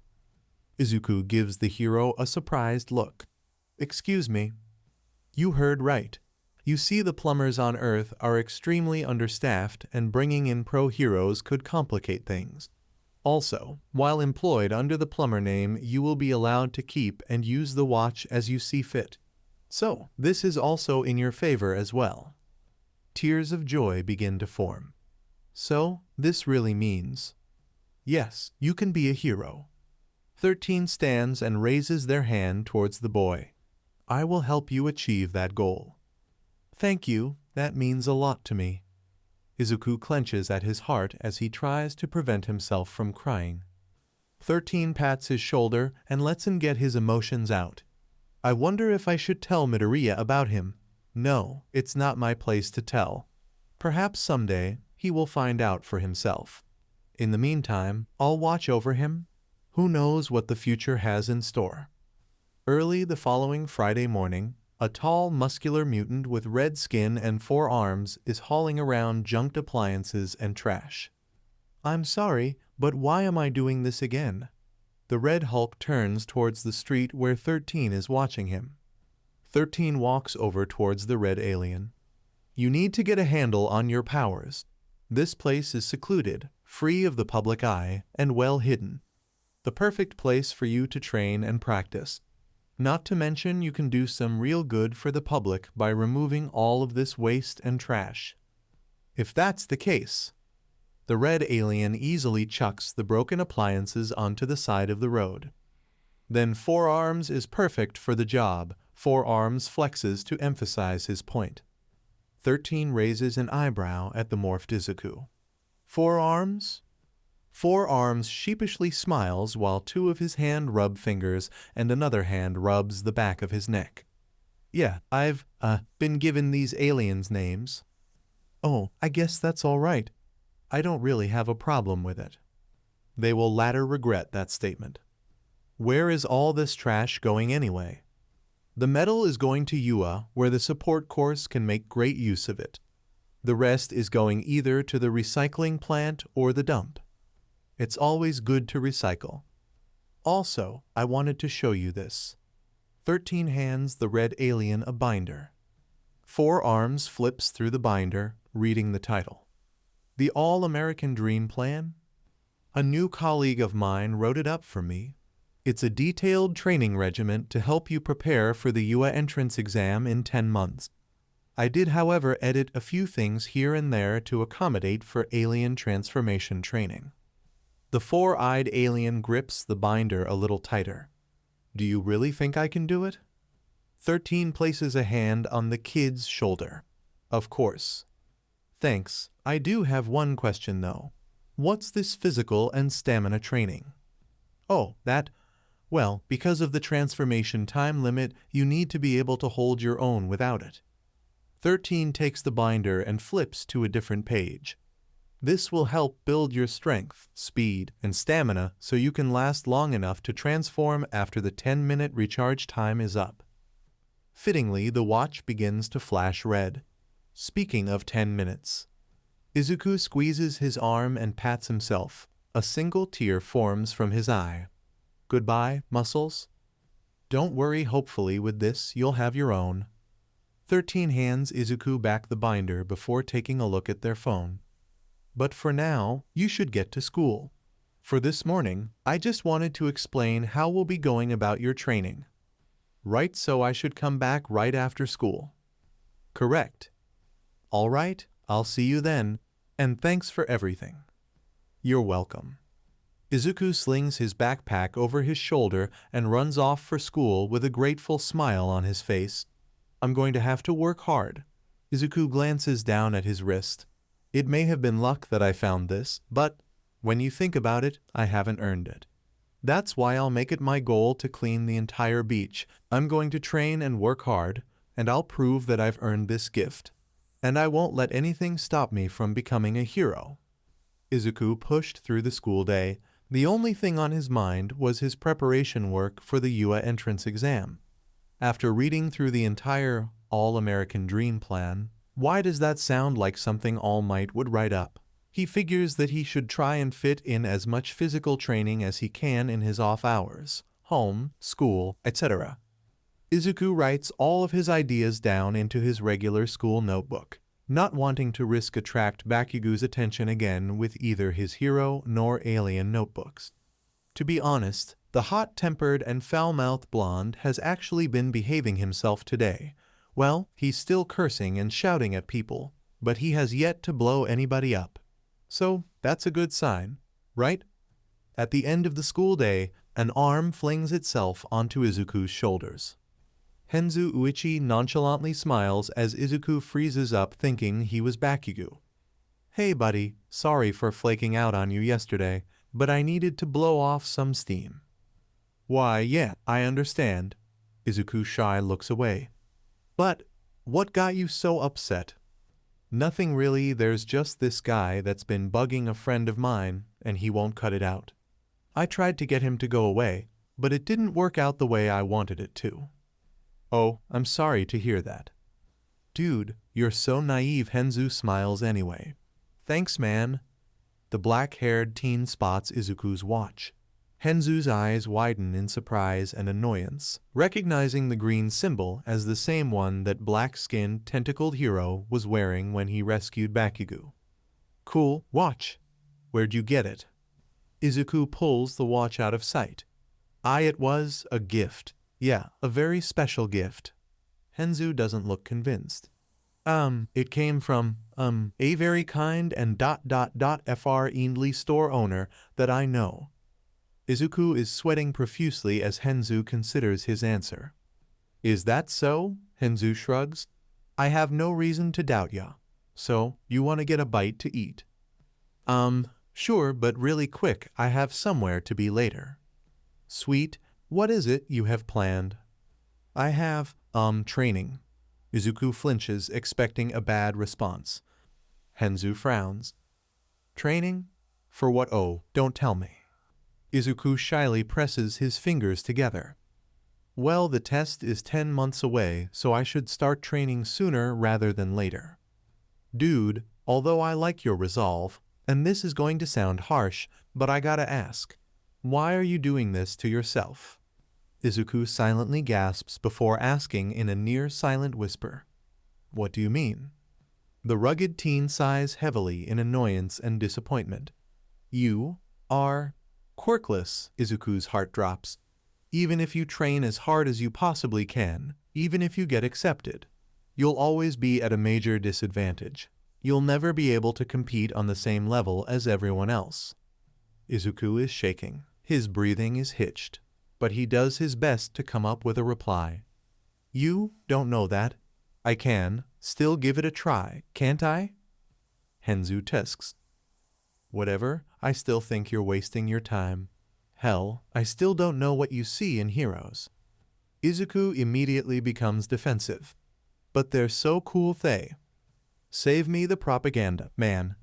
Izuku gives the hero a surprised look. Excuse me. You heard right. You see, the plumbers on Earth are extremely understaffed, and bringing in pro heroes could complicate things. Also, while employed under the plumber name, you will be allowed to keep and use the watch as you see fit. So, this is also in your favor as well. Tears of joy begin to form. So, this really means, yes, you can be a hero. 13 stands and raises their hand towards the boy. I will help you achieve that goal. Thank you, that means a lot to me. Izuku clenches at his heart as he tries to prevent himself from crying. 13 pats his shoulder and lets him get his emotions out. I wonder if I should tell Midoriya about him. No, it's not my place to tell. Perhaps someday he will find out for himself. In the meantime, I'll watch over him. Who knows what the future has in store? Early the following Friday morning, a tall, muscular mutant with red skin and 4 arms is hauling around junked appliances and trash. I'm sorry, but why am I doing this again? The Red Hulk turns towards the street where 13 is watching him. 13 walks over towards the red alien. You need to get a handle on your powers. This place is secluded, free of the public eye, and well hidden. The perfect place for you to train and practice. Not to mention, you can do some real good for the public by removing all of this waste and trash. If that's the case, the red alien easily chucks the broken appliances onto the side of the road. Then 4 arms is perfect for the job. 4 arms flexes to emphasize his point. 13 raises an eyebrow at the morphed Izuku. 4 arms? 4 arms sheepishly smiles while 2 of his hand rub fingers and another hand rubs the back of his neck. Yeah, I've, been given these aliens' names. Oh, I guess that's all right. I don't really have a problem with it. They will later regret that statement. Where is all this trash going anyway? The metal is going to UA, where the support course can make great use of it. The rest is going either to the recycling plant or the dump. It's always good to recycle. Also, I wanted to show you this. 13 hands the red alien a binder. 4 arms flips through the binder, reading the title. The All-American Dream Plan? A new colleague of mine wrote it up for me. It's a detailed training regimen to help you prepare for the UA entrance exam in 10 months. I did, however, edit a few things here and there to accommodate for alien transformation training. The 4-eyed alien grips the binder a little tighter. Do you really think I can do it? 13 places a hand on the kid's shoulder. Of course. Thanks. I do have one question though. What's this physical and stamina training? Oh, well, because of the transformation time limit, you need to be able to hold your own without it. 13 takes the binder and flips to a different page. This will help build your strength, speed, and stamina so you can last long enough to transform after the 10-minute recharge time is up. Fittingly, the watch begins to flash red. Speaking of 10 minutes. Izuku squeezes his arm and pats himself. A single tear forms from his eye. Goodbye, muscles. Don't worry, hopefully with this you'll have your own. 13 hands Izuku back the binder before taking a look at their phone. But for now, you should get to school. For this morning, I just wanted to explain how we'll be going about your training. Right, so I should come back right after school. Correct. All right, I'll see you then, and thanks for everything. You're welcome. Izuku slings his backpack over his shoulder and runs off for school with a grateful smile on his face. I'm going to have to work hard. Izuku glances down at his wrist. It may have been luck that I found this, but when you think about it, I haven't earned it. That's why I'll make it my goal to clean the entire beach. I'm going to train and work hard, and I'll prove that I've earned this gift. And I won't let anything stop me from becoming a hero. Izuku pushed through the school day. The only thing on his mind was his preparation work for the UA entrance exam. After reading through the entire All-American Dream Plan, why does that sound like something All Might would write up? He figures that he should try and fit in as much physical training as he can in his off hours, home, school, etc. Izuku writes all of his ideas down into his regular school notebook, not wanting to risk attract Bakugu's attention again with either his hero nor alien notebooks. To be honest, the hot-tempered and foul-mouthed blonde has actually been behaving himself today. Well, he's still cursing and shouting at people, but he has yet to blow anybody up. So that's a good sign, right? At the end of the school day, an arm flings itself onto Izuku's shoulders. Henzu Uichi nonchalantly smiles as Izuku freezes up thinking he was Bakugu. Hey buddy, sorry for flaking out on you yesterday, but I needed to blow off some steam. Why, yeah, I understand. Izuku shy looks away. But what got you so upset? Nothing really, there's just this guy that's been bugging a friend of mine, and he won't cut it out. I tried to get him to go away, but it didn't work out the way I wanted it to. Oh, I'm sorry to hear that. Dude, you're so naive. Henzu smiles anyway. Thanks, man. The black-haired teen spots Izuku's watch. Henzu's eyes widen in surprise and annoyance, recognizing the green symbol as the same one that black-skinned, tentacled hero was wearing when he rescued Bakugu. Cool watch. Where'd you get it? Izuku pulls the watch out of sight. It was a gift. Yeah, a very special gift. Henzu doesn't look convinced. It came from, a very kind and friendly store owner that I know. Izuku is sweating profusely as Henzu considers his answer. Is that so? Henzu shrugs. I have no reason to doubt ya. So, you want to get a bite to eat? Sure, but really quick, I have somewhere to be later. Sweet, what is it you have planned? I have, training. Izuku flinches, expecting a bad response. Henzu frowns. Training? For what? Oh, don't tell me. Izuku shyly presses his fingers together. Well, the test is 10 months away, so I should start training sooner rather than later. Dude, although I like your resolve, and this is going to sound harsh, but I gotta ask, why are you doing this to yourself? Izuku silently gasps before asking in a near-silent whisper. What do you mean? The rugged teen sighs heavily in annoyance and disappointment. You are quirkless, Izuku's heart drops. Even if you train as hard as you possibly can, even if you get accepted, you'll always be at a major disadvantage. You'll never be able to compete on the same level as everyone else. Izuku is shaking. His breathing is hitched, but he does his best to come up with a reply. You don't know that. I can still give it a try, can't I? Henzu tusks. Whatever, I still think you're wasting your time. Hell, I still don't know what you see in heroes. Izuku immediately becomes defensive. But they're so cool they. Save me the propaganda, man.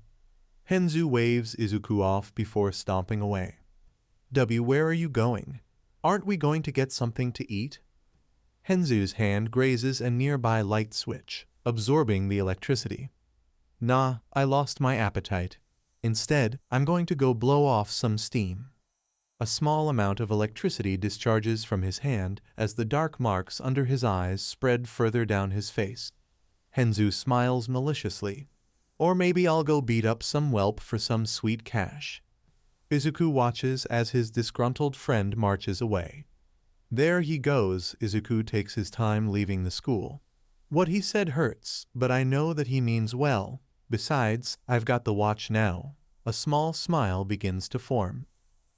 Henzu waves Izuku off before stomping away. Where are you going? Aren't we going to get something to eat? Henzu's hand grazes a nearby light switch, absorbing the electricity. Nah, I lost my appetite. Instead, I'm going to go blow off some steam. A small amount of electricity discharges from his hand as the dark marks under his eyes spread further down his face. Henzu smiles maliciously. Or maybe I'll go beat up some whelp for some sweet cash. Izuku watches as his disgruntled friend marches away. There he goes. Izuku takes his time leaving the school. What he said hurts, but I know that he means well. Besides, I've got the watch now. A small smile begins to form.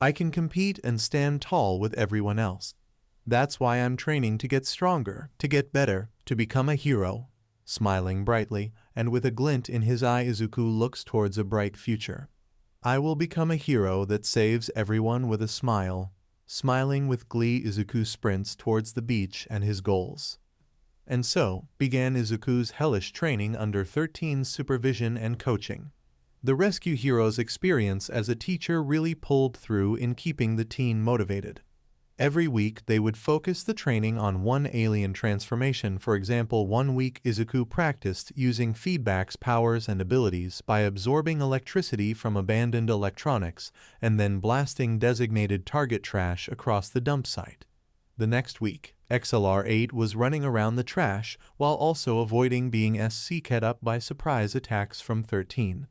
I can compete and stand tall with everyone else. That's why I'm training to get stronger, to get better, to become a hero. Smiling brightly, and with a glint in his eye, Izuku looks towards a bright future. I will become a hero that saves everyone with a smile. Smiling with glee, Izuku sprints towards the beach and his goals. And so began Izuku's hellish training under 13's supervision and coaching. The rescue hero's experience as a teacher really pulled through in keeping the teen motivated. Every week they would focus the training on one alien transformation. For example, 1 week Izuku practiced using feedback's powers and abilities by absorbing electricity from abandoned electronics and then blasting designated target trash across the dump site. The next week, XLR-8 was running around the trash while also avoiding being SC-ket up by surprise attacks from 13.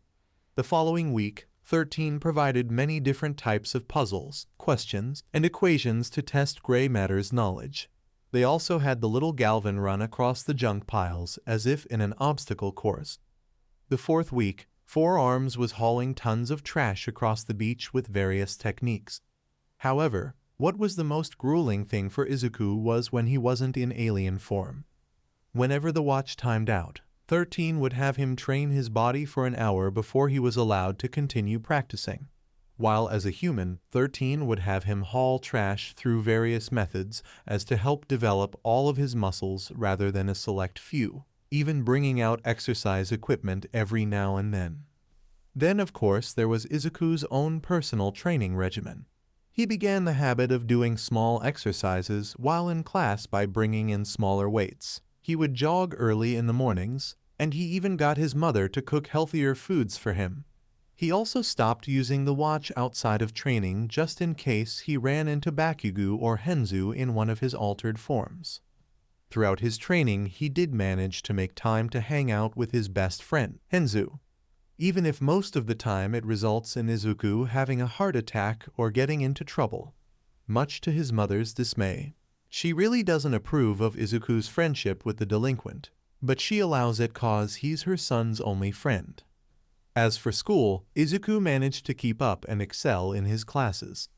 The following week, 13 provided many different types of puzzles, questions, and equations to test gray matter's knowledge. They also had the little Galvan run across the junk piles as if in an obstacle course. The 4th week, 4 Arms was hauling tons of trash across the beach with various techniques. However, what was the most grueling thing for Izuku was when he wasn't in alien form. Whenever the watch timed out, 13 would have him train his body for an hour before he was allowed to continue practicing. While as a human, 13 would have him haul trash through various methods as to help develop all of his muscles rather than a select few, even bringing out exercise equipment every now and then. Then, of course, there was Izuku's own personal training regimen. He began the habit of doing small exercises while in class by bringing in smaller weights. He would jog early in the mornings, and he even got his mother to cook healthier foods for him. He also stopped using the watch outside of training just in case he ran into Bakugo or Henzu in one of his altered forms. Throughout his training, he did manage to make time to hang out with his best friend, Henzu, even if most of the time it results in Izuku having a heart attack or getting into trouble, much to his mother's dismay. She really doesn't approve of Izuku's friendship with the delinquent, but she allows it cause he's her son's only friend. As for school, Izuku managed to keep up and excel in his classes,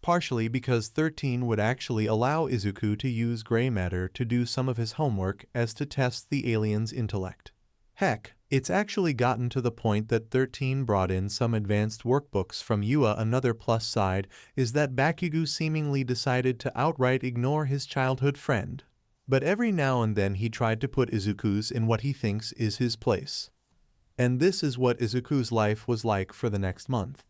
partially because 13 would actually allow Izuku to use gray matter to do some of his homework as to test the alien's intellect. Heck, it's actually gotten to the point that 13 brought in some advanced workbooks from Yua. Another plus side is that Bakugo seemingly decided to outright ignore his childhood friend, but every now and then he tried to put Izuku's in what he thinks is his place. And this is what Izuku's life was like for the next month.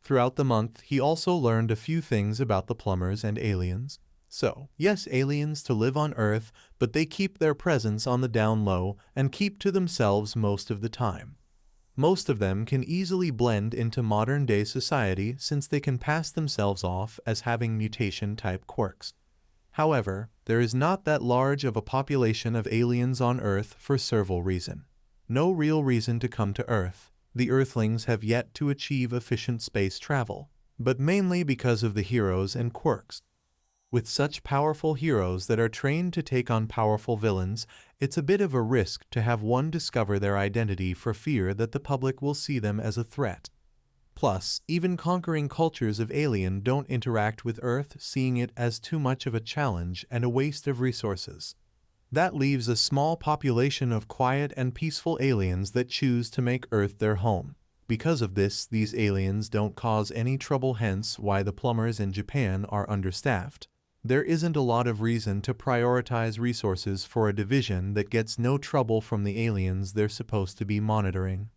Throughout the month, he also learned a few things about the plumbers and aliens. So, yes, aliens to live on Earth, but they keep their presence on the down low and keep to themselves most of the time. Most of them can easily blend into modern-day society since they can pass themselves off as having mutation-type quirks. However, there is not that large of a population of aliens on Earth for several reasons. No real reason to come to Earth. The Earthlings have yet to achieve efficient space travel, but mainly because of the heroes and quirks. With such powerful heroes that are trained to take on powerful villains, it's a bit of a risk to have one discover their identity for fear that the public will see them as a threat. Plus, even conquering cultures of alien don't interact with Earth, seeing it as too much of a challenge and a waste of resources. That leaves a small population of quiet and peaceful aliens that choose to make Earth their home. Because of this, these aliens don't cause any trouble, hence why the plumbers in Japan are understaffed. There isn't a lot of reason to prioritize resources for a division that gets no trouble from the aliens they're supposed to be monitoring.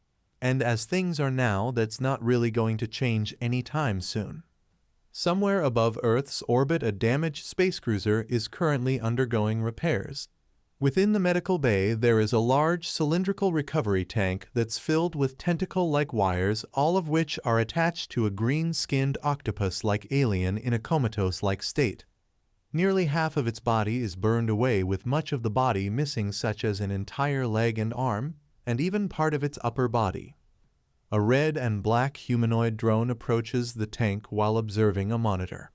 And as things are now, that's not really going to change anytime soon. Somewhere above Earth's orbit, a damaged space cruiser is currently undergoing repairs. Within the medical bay, there is a large cylindrical recovery tank that's filled with tentacle-like wires, all of which are attached to a green-skinned octopus-like alien in a comatose-like state. Nearly half of its body is burned away, with much of the body missing, such as an entire leg and arm, and even part of its upper body. A red and black humanoid drone approaches the tank while observing a monitor.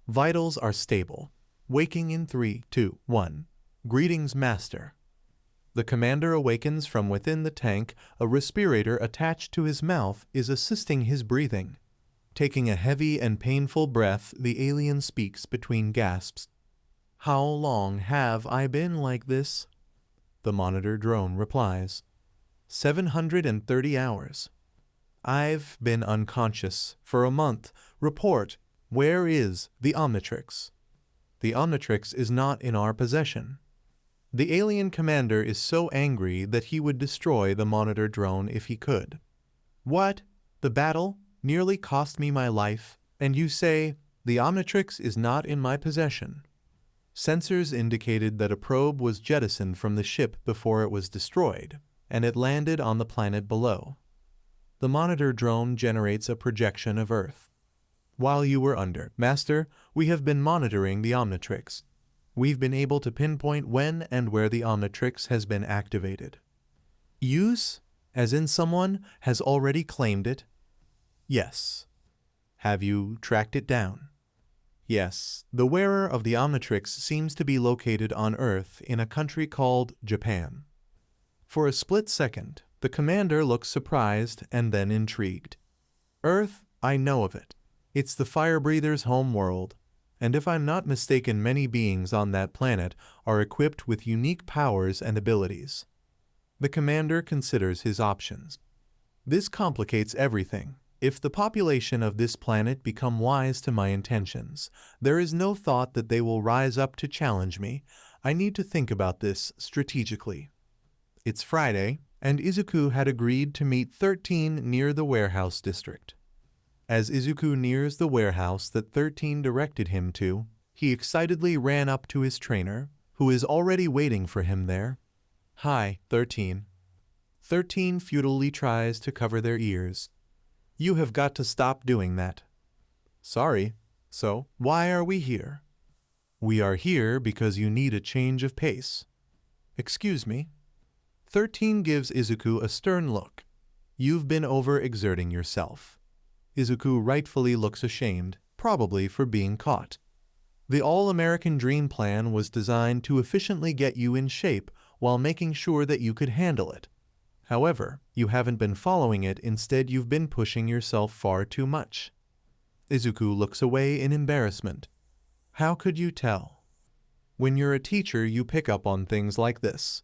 Vitals are stable. Waking in 3, 2, 1. Greetings, Master. The commander awakens from within the tank. A respirator attached to his mouth is assisting his breathing. Taking a heavy and painful breath, the alien speaks between gasps. How long have I been like this? The monitor drone replies. 730 hours. I've been unconscious for a month. Report, where is the Omnitrix? The Omnitrix is not in our possession. The alien commander is so angry that he would destroy the monitor drone if he could. What? The battle nearly cost me my life, and you say the Omnitrix is not in my possession? Sensors indicated that a probe was jettisoned from the ship before it was destroyed, and it landed on the planet below. The monitor drone generates a projection of Earth. While you were under, Master, we have been monitoring the Omnitrix. We've been able to pinpoint when and where the Omnitrix has been activated. Use? As in someone has already claimed it? Yes. Have you tracked it down? Yes. The wearer of the Omnitrix seems to be located on Earth in a country called Japan. For a split second, the commander looks surprised and then intrigued. Earth, I know of it. It's the fire breather's home world. And if I'm not mistaken, many beings on that planet are equipped with unique powers and abilities. The commander considers his options. This complicates everything. If the population of this planet become wise to my intentions, there is no thought that they will rise up to challenge me. I need to think about this strategically. It's Friday, and Izuku had agreed to meet 13 near the warehouse district. As Izuku nears the warehouse that 13 directed him to, he excitedly ran up to his trainer, who is already waiting for him there. Hi, 13. 13 futilely tries to cover their ears. You have got to stop doing that. Sorry. So, why are we here? We are here because you need a change of pace. Excuse me? 13 gives Izuku a stern look. You've been overexerting yourself. Izuku rightfully looks ashamed, probably for being caught. The all-American dream plan was designed to efficiently get you in shape while making sure that you could handle it. However, you haven't been following it. Instead, you've been pushing yourself far too much. Izuku looks away in embarrassment. How could you tell? When you're a teacher, you pick up on things like this.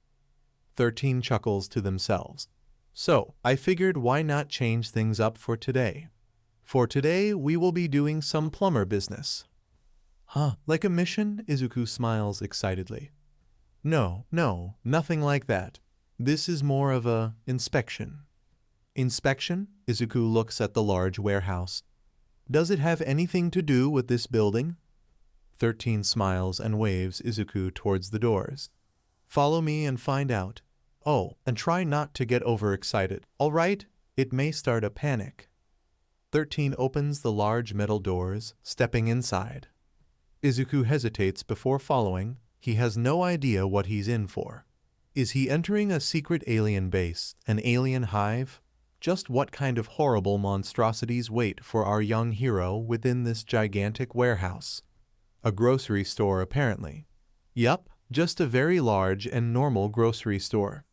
13 chuckles to themselves. So, I figured why not change things up for today. For today, we will be doing some plumber business. Huh, like a mission? Izuku smiles excitedly. No, nothing like that. This is more of a inspection. Inspection? Izuku looks at the large warehouse. Does it have anything to do with this building? 13 smiles and waves Izuku towards the doors. Follow me and find out. Oh, and try not to get overexcited, alright? It may start a panic. 13 opens the large metal doors, stepping inside. Izuku hesitates before following. He has no idea what he's in for. Is he entering a secret alien base, an alien hive? Just what kind of horrible monstrosities wait for our young hero within this gigantic warehouse? A grocery store, apparently. Yup, just a very large and normal grocery store.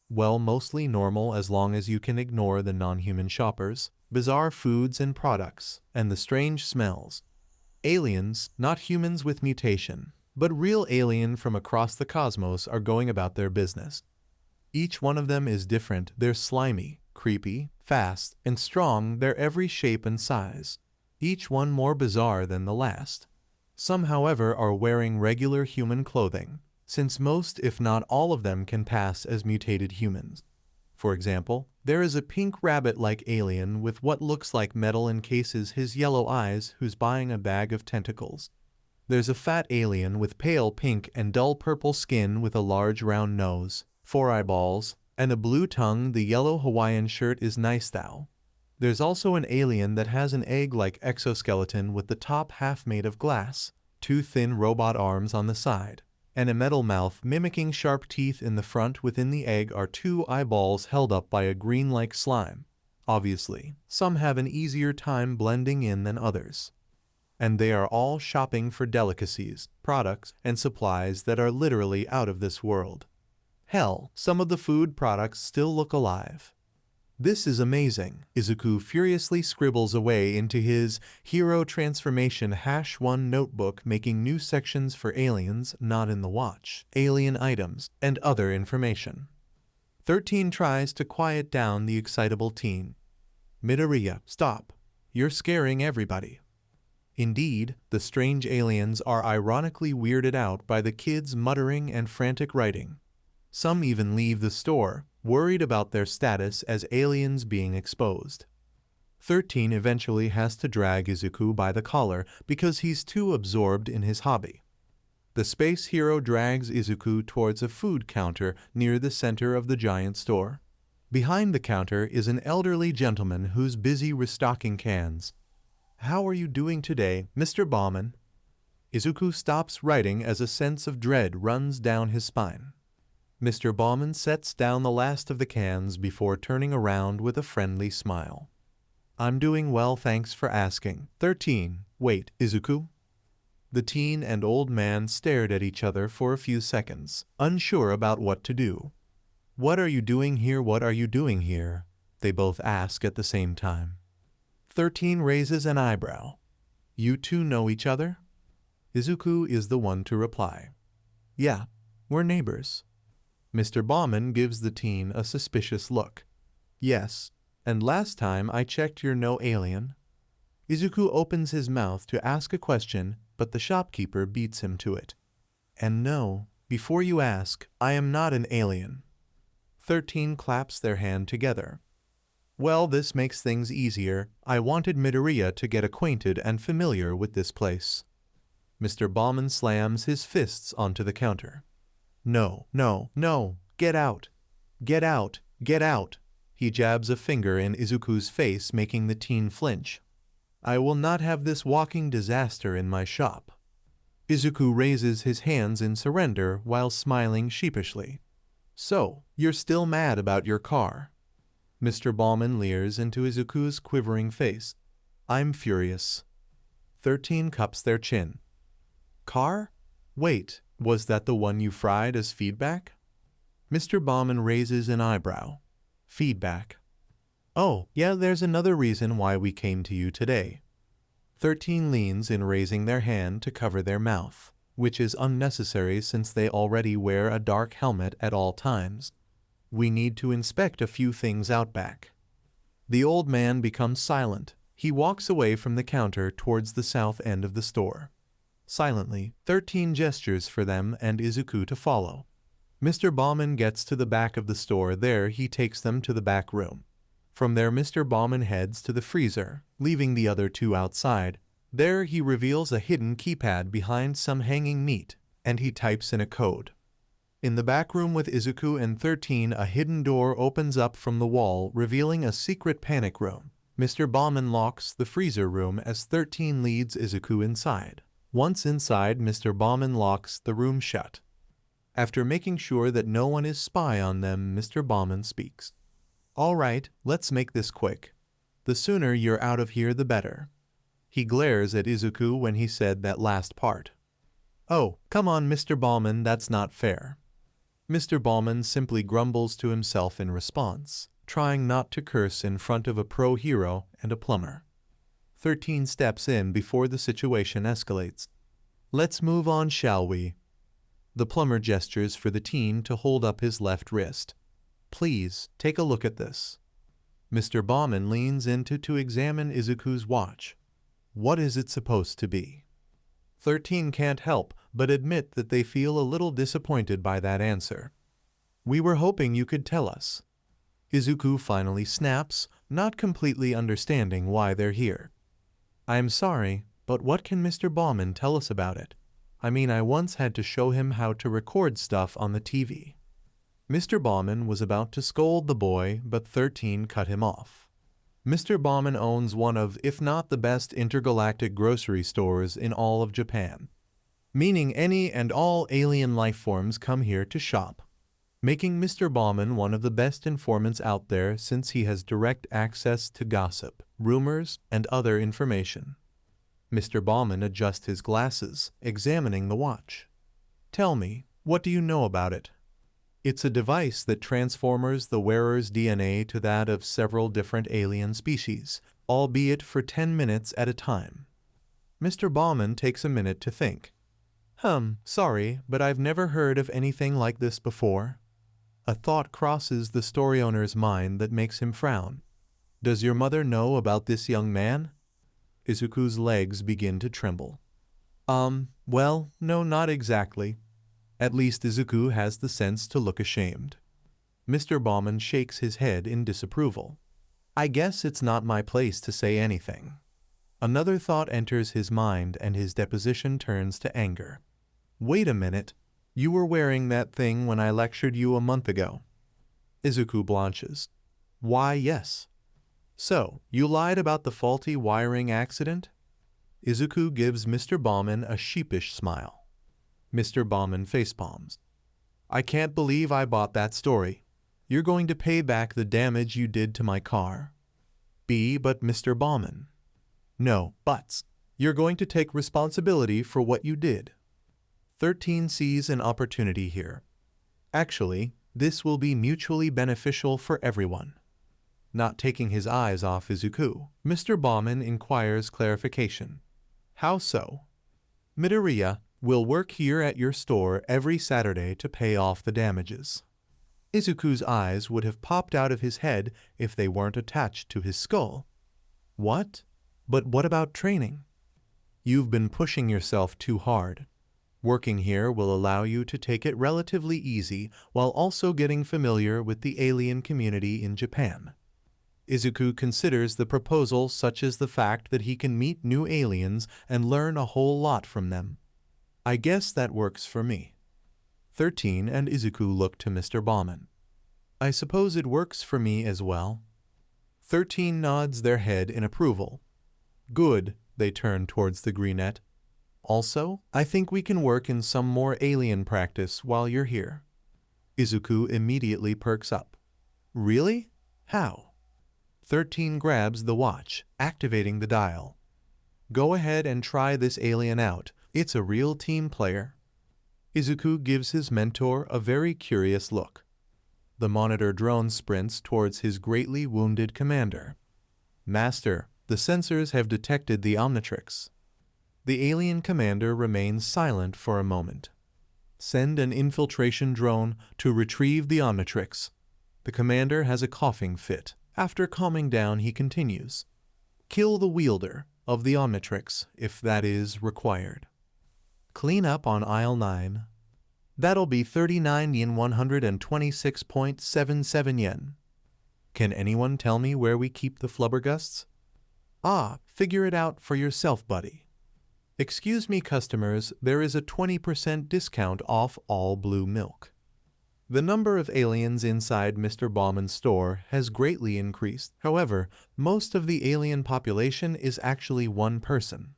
Well, mostly normal as long as you can ignore the non-human shoppers, bizarre foods and products, and the strange smells. Aliens, not humans with mutation, but real alien from across the cosmos are going about their business. Each one of them is different. They're slimy, creepy, fast, and strong. They're every shape and size, each one more bizarre than the last. Some, however, are wearing regular human clothing, since most, if not all of them, can pass as mutated humans. For example, there is a pink rabbit-like alien with what looks like metal encases his yellow eyes who's buying a bag of tentacles. There's a fat alien with pale pink and dull purple skin with a large round nose, 4 eyeballs, and a blue tongue. The yellow Hawaiian shirt is nice though. There's also an alien that has an egg-like exoskeleton with the top half made of glass, 2 thin robot arms on the side, and a metal mouth mimicking sharp teeth in the front. Within the egg are 2 eyeballs held up by a green-like slime. Obviously, some have an easier time blending in than others. And they are all shopping for delicacies, products, and supplies that are literally out of this world. Hell, some of the food products still look alive. This is amazing. Izuku furiously scribbles away into his Hero Transformation #1 notebook, making new sections for aliens not in the watch, alien items, and other information. 13 tries to quiet down the excitable teen. Midoriya, stop. You're scaring everybody. Indeed, the strange aliens are ironically weirded out by the kids' muttering and frantic writing. Some even leave the store, worried about their status as aliens being exposed. 13 eventually has to drag Izuku by the collar because he's too absorbed in his hobby. The space hero drags Izuku towards a food counter near the center of the giant store. Behind the counter is an elderly gentleman who's busy restocking cans. How are you doing today, Mr. Bauman? Izuku stops writing as a sense of dread runs down his spine. Mr. Bauman sets down the last of the cans before turning around with a friendly smile. I'm doing well, thanks for asking. 13. Wait, Izuku? The teen and old man stared at each other for a few seconds, unsure about what to do. What are you doing here? What are you doing here? They both ask at the same time. 13 raises an eyebrow. You two know each other? Izuku is the one to reply. Yeah, we're neighbors. Mr. Bauman gives the teen a suspicious look. Yes, and last time I checked you're no alien. Izuku opens his mouth to ask a question, but the shopkeeper beats him to it. And no, before you ask, I am not an alien. 13 claps their hand together. Well, this makes things easier. I wanted Midoriya to get acquainted and familiar with this place. Mr. Bauman slams his fists onto the counter. No, no, no, get out. Get out, get out. He jabs a finger in Izuku's face, making the teen flinch. I will not have this walking disaster in my shop. Izuku raises his hands in surrender while smiling sheepishly. So, you're still mad about your car? Mr. Bauman leers into Izuku's quivering face. I'm furious. 13 cups their chin. Car? Wait, was that the one you fried as feedback? Mr. Bauman raises an eyebrow. Feedback. Oh, yeah, there's another reason why we came to you today. 13 leans in, raising their hand to cover their mouth, which is unnecessary since they already wear a dark helmet at all times. We need to inspect a few things out back. The old man becomes silent. He walks away from the counter towards the south end of the store. Silently, 13 gestures for them and Izuku to follow. Mr. Bauman gets to the back of the store. There he takes them to the back room. From there Mr. Bauman heads to the freezer, leaving the other two outside. There he reveals a hidden keypad behind some hanging meat, and he types in a code. In the back room with Izuku and 13, a hidden door opens up from the wall, revealing a secret panic room. Mr. Bauman locks the freezer room as 13 leads Izuku inside. Once inside, Mr. Bauman locks the room shut. After making sure that no one is spy on them, Mr. Bauman speaks. "All right, let's make this quick. The sooner you're out of here, the better." He glares at Izuku when he said that last part. "Oh, come on, Mr. Bauman, that's not fair." Mr. Bauman simply grumbles to himself in response, trying not to curse in front of a pro hero and a plumber. 13 steps in before the situation escalates. "Let's move on, shall we?" The plumber gestures for the teen to hold up his left wrist. "Please, take a look at this." Mr. Bauman leans in to examine Izuku's watch. What is it supposed to be? 13 can't help but admit that they feel a little disappointed by that answer. "We were hoping you could tell us." Izuku finally snaps, not completely understanding why they're here. "I'm sorry, but what can Mr. Bauman tell us about it? I mean, I once had to show him how to record stuff on the TV." Mr. Bauman was about to scold the boy, but 13 cut him off. Mr. Bauman owns one of, if not the best intergalactic grocery stores in all of Japan, meaning any and all alien life forms come here to shop, making Mr. Bauman one of the best informants out there since he has direct access to gossip, rumors, and other information. Mr. Bauman adjusts his glasses, examining the watch. "Tell me, what do you know about it?" "It's a device that transforms the wearer's DNA to that of several different alien species, albeit for 10 minutes at a time." Mr. Bauman takes a minute to think. Sorry, but I've never heard of anything like this before." A thought crosses the story owner's mind that makes him frown. "Does your mother know about this young man?" Izuku's legs begin to tremble. Well, no, not exactly." At least Izuku has the sense to look ashamed. Mr. Bauman shakes his head in disapproval. "I guess it's not my place to say anything." Another thought enters his mind and his deposition turns to anger. "Wait a minute. You were wearing that thing when I lectured you a month ago." Izuku blanches. "Why, yes." "So, you lied about the faulty wiring accident?" Izuku gives Mr. Bauman a sheepish smile. Mr. Bauman facepalms. "I can't believe I bought that story. You're going to pay back the damage you did to my car." But Mr. Bauman. "No buts. You're going to take responsibility for what you did." 13 sees an opportunity here. Actually, this will be mutually beneficial for everyone. Not taking his eyes off Izuku, Mr. Bauman inquires clarification. "How so?" "Midoriya will work here at your store every Saturday to pay off the damages." Izuku's eyes would have popped out of his head if they weren't attached to his skull. "What? But what about training?" "You've been pushing yourself too hard. Working here will allow you to take it relatively easy while also getting familiar with the alien community in Japan." Izuku considers the proposal such as the fact that he can meet new aliens and learn a whole lot from them. "I guess that works for me." 13 and Izuku look to Mr. Bauman. "I suppose it works for me as well." 13 nods their head in approval. "Good," they turn towards the greenette. "Also, I think we can work in some more alien practice while you're here." Izuku immediately perks up. "Really? How?" 13 grabs the watch, activating the dial. "Go ahead and try this alien out. It's a real team player." Izuku gives his mentor a very curious look. The monitor drone sprints towards his greatly wounded commander. "Master, the sensors have detected the Omnitrix." The alien commander remains silent for a moment. "Send an infiltration drone to retrieve the Omnitrix." The commander has a coughing fit. After calming down, he continues. "Kill the wielder of the Omnitrix, if that is required. Clean up on aisle 9. That'll be 39 yen, 126.77 yen. Can anyone tell me where we keep the flubbergusts? Ah, figure it out for yourself, buddy. Excuse me, customers, there is a 20% discount off all blue milk. The number of aliens inside Mr. Bauman's store has greatly increased. However, most of the alien population is actually one person.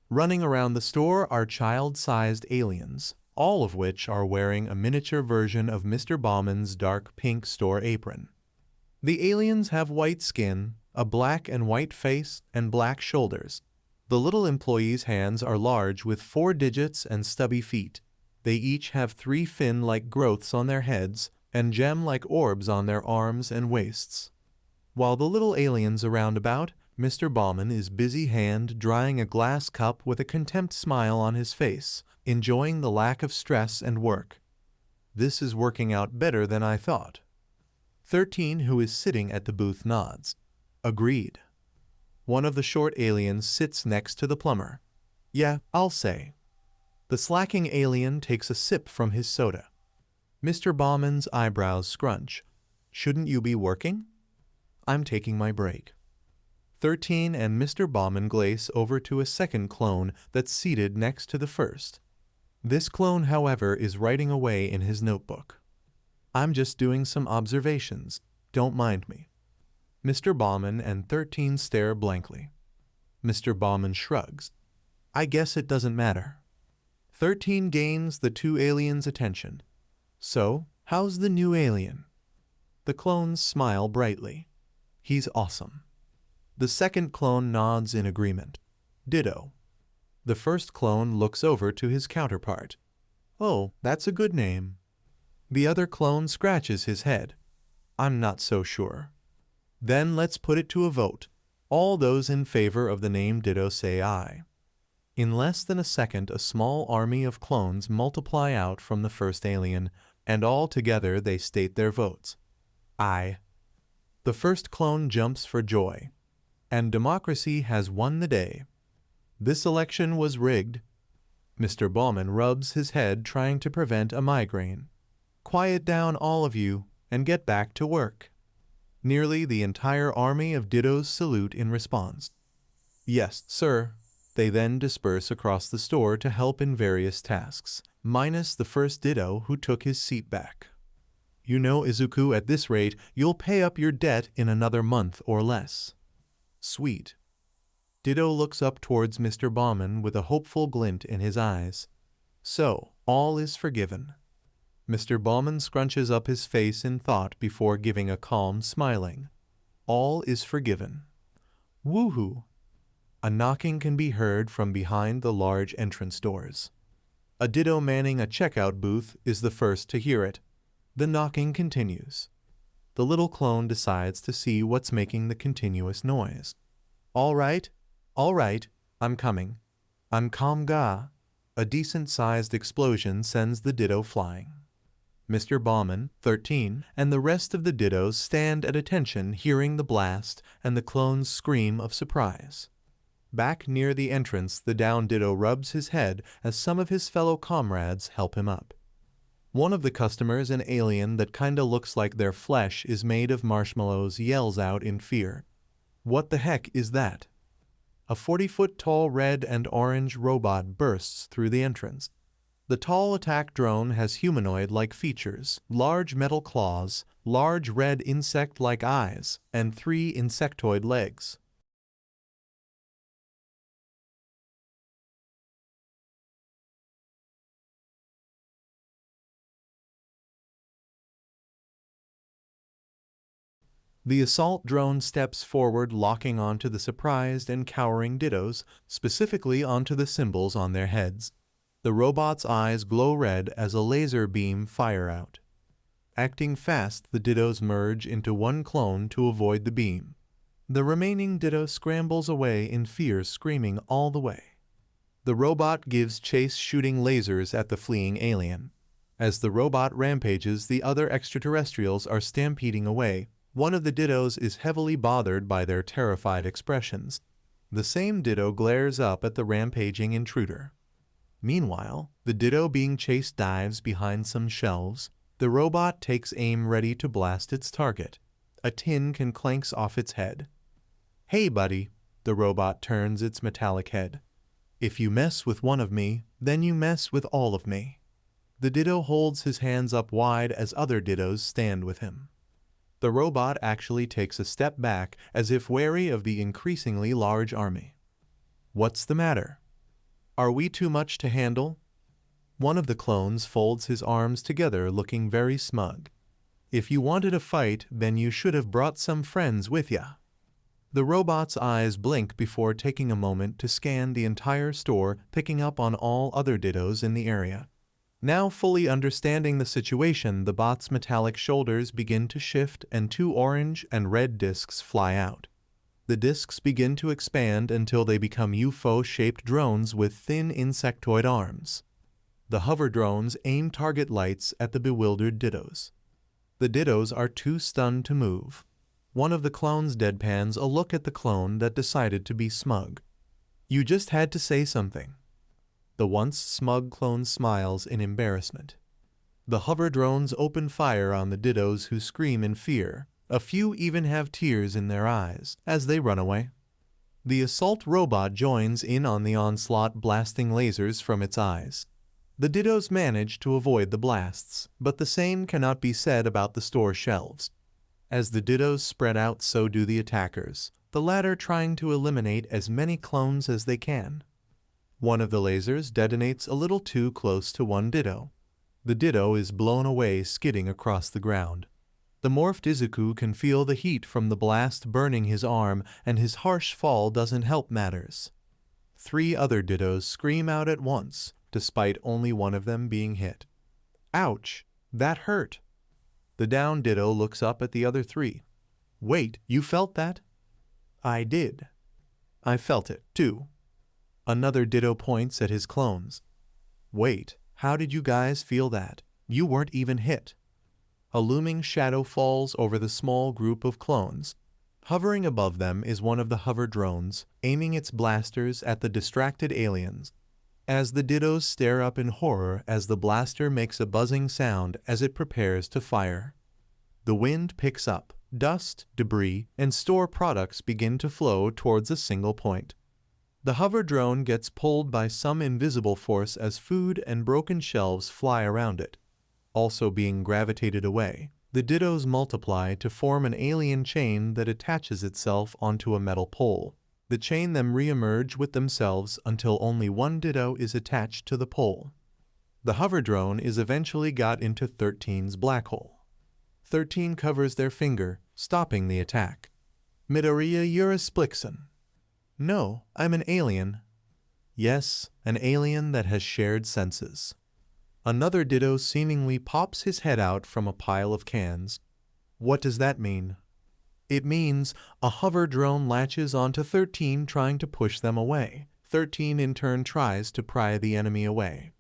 Running around the store are child-sized aliens, all of which are wearing a miniature version of Mr. Bauman's dark pink store apron. The aliens have white skin, a black and white face, and black shoulders. The little employees' hands are large with 4 digits and stubby feet. They each have 3 fin-like growths on their heads and gem-like orbs on their arms and waists. While the little aliens around about, Mr. Bauman is busy hand-drying a glass cup with a contempt smile on his face, enjoying the lack of stress and work. This is working out better than I thought. 13, who is sitting at the booth, nods. Agreed. One of the short aliens sits next to the plumber. Yeah, I'll say. The slacking alien takes a sip from his soda. Mr. Bauman's eyebrows scrunch. Shouldn't you be working? I'm taking my break. 13 and Mr. Bauman glace over to a second clone that's seated next to the first. This clone, however, is writing away in his notebook. I'm just doing some observations. Don't mind me. Mr. Bauman and 13 stare blankly. Mr. Bauman shrugs. I guess it doesn't matter. 13 gains the 2 aliens' attention. So, how's the new alien? The clones smile brightly. He's awesome. The second clone nods in agreement. Ditto. The first clone looks over to his counterpart. Oh, that's a good name. The other clone scratches his head. I'm not so sure. Then let's put it to a vote. All those in favor of the name Ditto say aye. In less than a second, a small army of clones multiply out from the first alien, and all together they state their votes. Aye. The first clone jumps for joy. And democracy has won the day. This election was rigged. Mr. Bauman rubs his head, trying to prevent a migraine. Quiet down, all of you, and get back to work. Nearly the entire army of Dittos salute in response. Yes, sir. They then disperse across the store to help in various tasks, minus the first Ditto who took his seat back. You know, Izuku, at this rate, you'll pay up your debt in another month or less. Sweet. Ditto looks up towards Mr. Bauman with a hopeful glint in his eyes. So, all is forgiven. Mr. Bauman scrunches up his face in thought before giving a calm smiling. All is forgiven. Woohoo! A knocking can be heard from behind the large entrance doors. A Ditto manning a checkout booth is the first to hear it. The knocking continues. The little clone decides to see what's making the continuous noise. All right, I'm coming. I'm Kamga. A decent-sized explosion sends the Ditto flying. Mr. Bauman, 13, and the rest of the Dittos stand at attention hearing the blast and the clone's scream of surprise. Back near the entrance, the down Ditto rubs his head as some of his fellow comrades help him up. One of the customers, an alien that kinda looks like their flesh is made of marshmallows, yells out in fear. What the heck is that? A 40-foot-tall red and orange robot bursts through the entrance. The tall attack drone has humanoid-like features, large metal claws, large red insect-like eyes, and 3 insectoid legs. The assault drone steps forward, locking onto the surprised and cowering Dittos, specifically onto the symbols on their heads. The robot's eyes glow red as a laser beam fire out. Acting fast, the Dittos merge into one clone to avoid the beam. The remaining Ditto scrambles away in fear, screaming all the way. The robot gives chase, shooting lasers at the fleeing alien. As the robot rampages, the other extraterrestrials are stampeding away. One of the Dittos is heavily bothered by their terrified expressions. The same Ditto glares up at the rampaging intruder. Meanwhile, the Ditto being chased dives behind some shelves. The robot takes aim, ready to blast its target. A tin can clanks off its head. "Hey, buddy," the robot turns its metallic head. "If you mess with one of me, then you mess with all of me." The Ditto holds his hands up wide as other Dittos stand with him. The robot actually takes a step back as if wary of the increasingly large army. "What's the matter? Are we too much to handle?" One of the clones folds his arms together, looking very smug. "If you wanted a fight, then you should have brought some friends with ya." The robot's eyes blink before taking a moment to scan the entire store, picking up on all other Dittos in the area. Now fully understanding the situation, the bot's metallic shoulders begin to shift and 2 orange and red discs fly out. The discs begin to expand until they become UFO-shaped drones with thin insectoid arms. The hover drones aim target lights at the bewildered Dittos. The Dittos are too stunned to move. One of the clones deadpans a look at the clone that decided to be smug. "You just had to say something." The once smug clone smiles in embarrassment. The hover drones open fire on the Dittos, who scream in fear. A few even have tears in their eyes as they run away. The assault robot joins in on the onslaught, blasting lasers from its eyes. The Dittos manage to avoid the blasts, but the same cannot be said about the store shelves. As the Dittos spread out, so do the attackers, the latter trying to eliminate as many clones as they can. One of the lasers detonates a little too close to one Ditto. The Ditto is blown away, skidding across the ground. The morphed Izuku can feel the heat from the blast burning his arm, and his harsh fall doesn't help matters. 3 other Dittos scream out at once, despite only one of them being hit. "Ouch, that hurt." The down Ditto looks up at the other 3. "Wait, you felt that?" "I did." "I felt it, too." Another Ditto points at his clones. "Wait, how did you guys feel that? You weren't even hit." A looming shadow falls over the small group of clones. Hovering above them is one of the hover drones, aiming its blasters at the distracted aliens. As the Dittos stare up in horror as the blaster makes a buzzing sound as it prepares to fire. The wind picks up. Dust, debris, and store products begin to flow towards a single point. The hover drone gets pulled by some invisible force as food and broken shelves fly around it. Also being gravitated away, the Dittos multiply to form an alien chain that attaches itself onto a metal pole. The chain them re-emerge with themselves until only one Ditto is attached to the pole. The hover drone is eventually got into 13's black hole. 13 covers their finger, stopping the attack. "Midoriya, you're a Splixon." "No, I'm an alien." "Yes, an alien that has shared senses." Another Ditto seemingly pops his head out from a pile of cans. "What does that mean?" "It means a hover drone latches onto 13, trying to push them away. 13 in turn tries to pry the enemy away.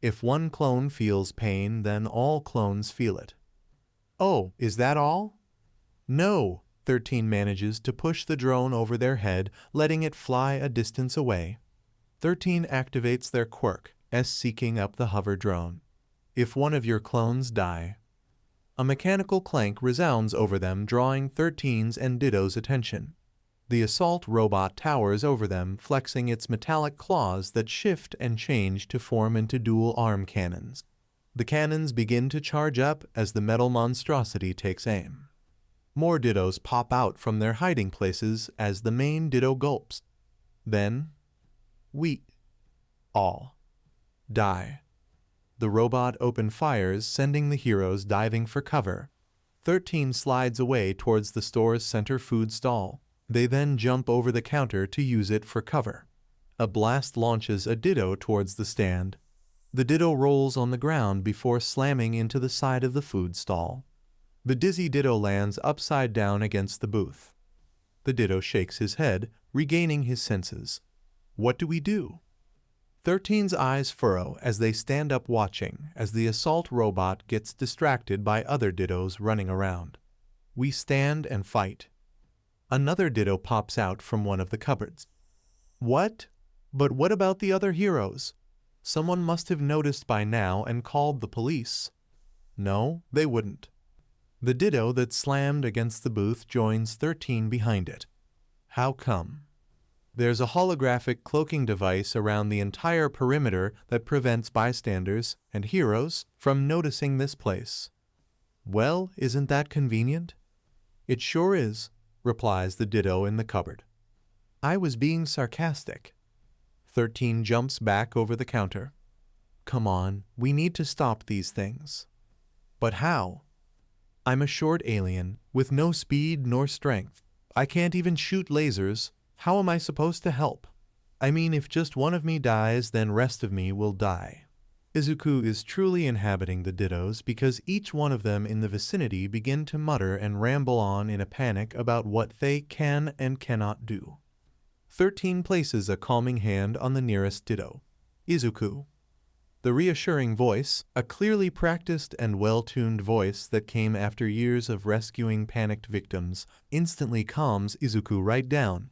If one clone feels pain, then all clones feel it." "Oh, is that all?" "No." 13 manages to push the drone over their head, letting it fly a distance away. 13 activates their quirk, seeking up the hover drone. "If one of your clones die." A mechanical clank resounds over them, drawing 13's and Ditto's attention. The assault robot towers over them, flexing its metallic claws that shift and change to form into dual arm cannons. The cannons begin to charge up as the metal monstrosity takes aim. More Dittos pop out from their hiding places as the main Ditto gulps. Then, we all die. The robot open fires, sending the heroes diving for cover. 13 slides away towards the store's center food stall. They then jump over the counter to use it for cover. A blast launches a Ditto towards the stand. The Ditto rolls on the ground before slamming into the side of the food stall. The dizzy Ditto lands upside down against the booth. The Ditto shakes his head, regaining his senses. "What do we do?" 13's eyes furrow as they stand up, watching as the assault robot gets distracted by other Dittos running around. "We stand and fight." Another Ditto pops out from one of the cupboards. "What? But what about the other heroes? Someone must have noticed by now and called the police." "No, they wouldn't." The Ditto that slammed against the booth joins 13 behind it. How come? There's a holographic cloaking device around the entire perimeter that prevents bystanders and heroes from noticing this place. Well, isn't that convenient? It sure is, replies the Ditto in the cupboard. I was being sarcastic. 13 jumps back over the counter. Come on, we need to stop these things. But how? I'm a short alien, with no speed nor strength. I can't even shoot lasers. How am I supposed to help? I mean, if just one of me dies, then rest of me will die. Izuku is truly inhabiting the Dittos because each one of them in the vicinity begin to mutter and ramble on in a panic about what they can and cannot do. 13 places a calming hand on the nearest Ditto, Izuku. The reassuring voice, a clearly practiced and well-tuned voice that came after years of rescuing panicked victims, instantly calms Izuku right down.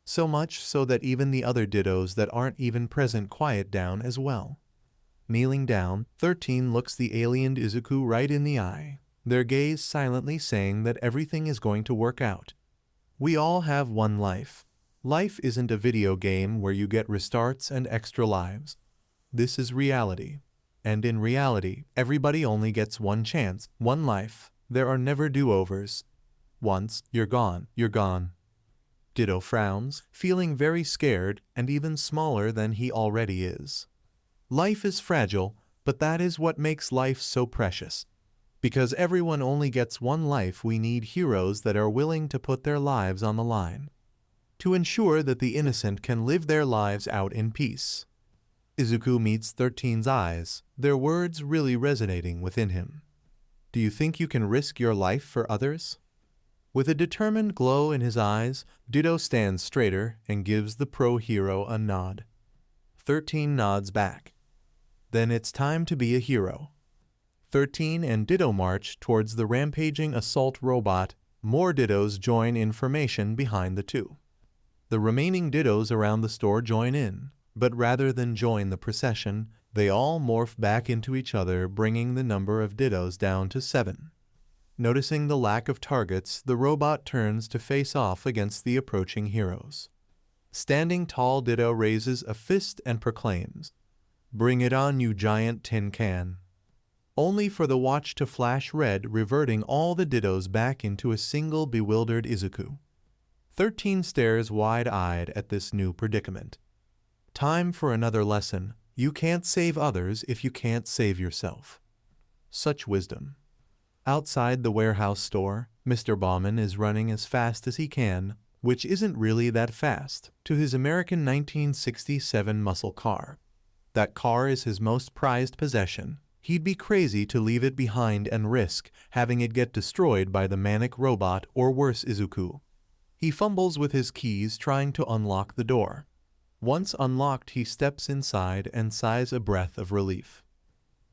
So much so that even the other Dittos that aren't even present quiet down as well. Kneeling down, 13 looks the aliened Izuku right in the eye, their gaze silently saying that everything is going to work out. We all have one life. Life isn't a video game where you get restarts and extra lives. This is reality. And in reality, everybody only gets one chance, one life. There are never do-overs. Once you're gone, you're gone. Ditto frowns, feeling very scared and even smaller than he already is. Life is fragile, but that is what makes life so precious. Because everyone only gets one life, we need heroes that are willing to put their lives on the line, to ensure that the innocent can live their lives out in peace. Izuku meets 13's eyes, their words really resonating within him. Do you think you can risk your life for others? With a determined glow in his eyes, Ditto stands straighter and gives the pro-hero a nod. 13 nods back. Then it's time to be a hero. 13 and Ditto march towards the rampaging assault robot. More Dittos join in formation behind the two. The remaining Dittos around the store join in, but rather than join the procession, they all morph back into each other, bringing the number of Dittos down to 7. Noticing the lack of targets, the robot turns to face off against the approaching heroes. Standing tall, Ditto raises a fist and proclaims, "Bring it on, you giant tin can." Only for the watch to flash red, reverting all the Dittos back into a single bewildered Izuku. 13 stares wide-eyed at this new predicament. Time for another lesson. You can't save others if you can't save yourself. Such wisdom. Outside the warehouse store, Mr. Bauman is running as fast as he can, which isn't really that fast, to his American 1967 muscle car. That car is his most prized possession. He'd be crazy to leave it behind and risk having it get destroyed by the manic robot or worse, Izuku. He fumbles with his keys trying to unlock the door. Once unlocked, he steps inside and sighs a breath of relief.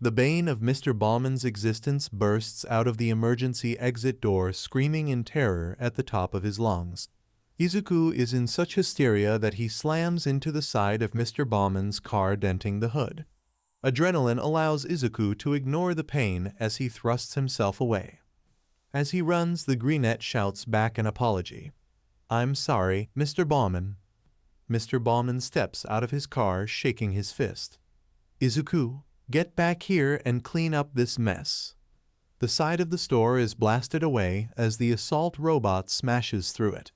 The bane of Mr. Bauman's existence bursts out of the emergency exit door, screaming in terror at the top of his lungs. Izuku is in such hysteria that he slams into the side of Mr. Bauman's car, denting the hood. Adrenaline allows Izuku to ignore the pain as he thrusts himself away. As he runs, the greenette shouts back an apology. "I'm sorry, Mr. Bauman." Mr. Bauman steps out of his car, shaking his fist. "Izuku, get back here and clean up this mess." The side of the store is blasted away as the assault robot smashes through it.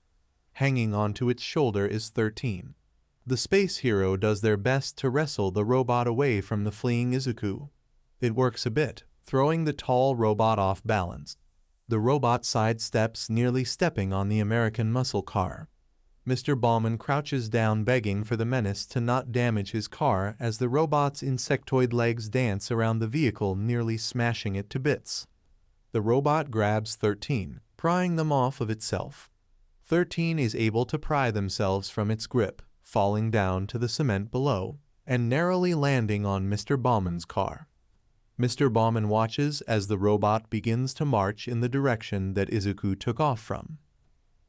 Hanging onto its shoulder is 13. The space hero does their best to wrestle the robot away from the fleeing Izuku. It works a bit, throwing the tall robot off balance. The robot sidesteps, nearly stepping on the American muscle car. Mr. Bauman crouches down, begging for the menace to not damage his car as the robot's insectoid legs dance around the vehicle, nearly smashing it to bits. The robot grabs 13, prying them off of itself. 13 is able to pry themselves from its grip, falling down to the cement below, and narrowly landing on Mr. Bauman's car. Mr. Bauman watches as the robot begins to march in the direction that Izuku took off from.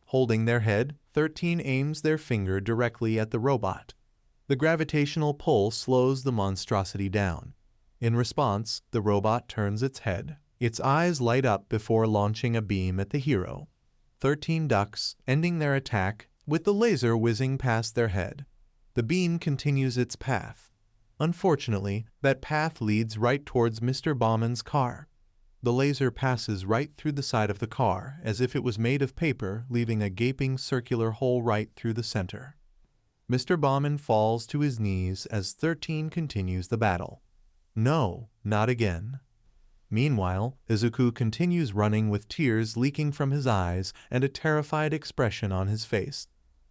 Holding their head, 13 aims their finger directly at the robot. The gravitational pull slows the monstrosity down. In response, the robot turns its head. Its eyes light up before launching a beam at the hero. 13 ducks, ending their attack with the laser whizzing past their head. The beam continues its path. Unfortunately, that path leads right towards Mr. Bauman's car. The laser passes right through the side of the car as if it was made of paper, leaving a gaping circular hole right through the center. Mr. Bauman falls to his knees as 13 continues the battle. No, not again. Meanwhile, Izuku continues running with tears leaking from his eyes and a terrified expression on his face.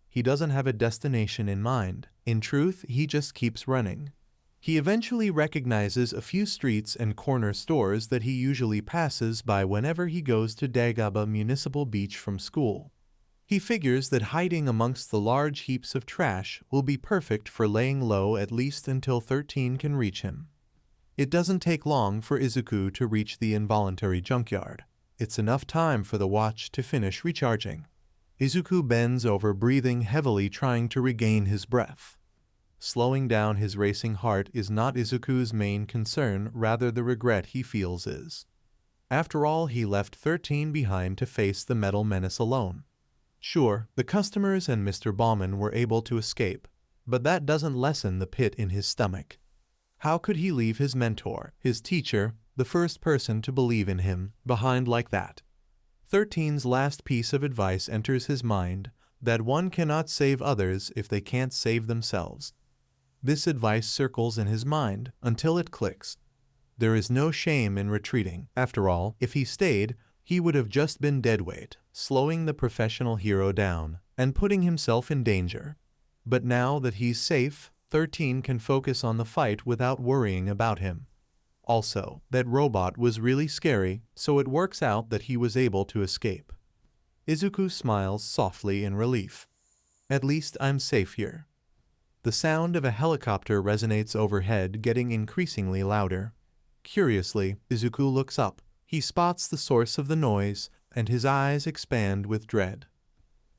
He doesn't have a destination in mind. In truth, he just keeps running. He eventually recognizes a few streets and corner stores that he usually passes by whenever he goes to Dagaba Municipal Beach from school. He figures that hiding amongst the large heaps of trash will be perfect for laying low at least until 13 can reach him. It doesn't take long for Izuku to reach the involuntary junkyard. It's enough time for the watch to finish recharging. Izuku bends over, breathing heavily, trying to regain his breath. Slowing down his racing heart is not Izuku's main concern, rather the regret he feels is. After all, he left 13 behind to face the metal menace alone. Sure, the customers and Mr. Bauman were able to escape, but that doesn't lessen the pit in his stomach. How could he leave his mentor, his teacher, the first person to believe in him, behind like that? 13's last piece of advice enters his mind, that one cannot save others if they can't save themselves. This advice circles in his mind until it clicks. There is no shame in retreating. After all, if he stayed, he would have just been deadweight, slowing the professional hero down and putting himself in danger. But now that he's safe, 13 can focus on the fight without worrying about him. Also, that robot was really scary, so it works out that he was able to escape. Izuku smiles softly in relief. At least I'm safe here. The sound of a helicopter resonates overhead, getting increasingly louder. Curiously, Izuku looks up. He spots the source of the noise, and his eyes expand with dread.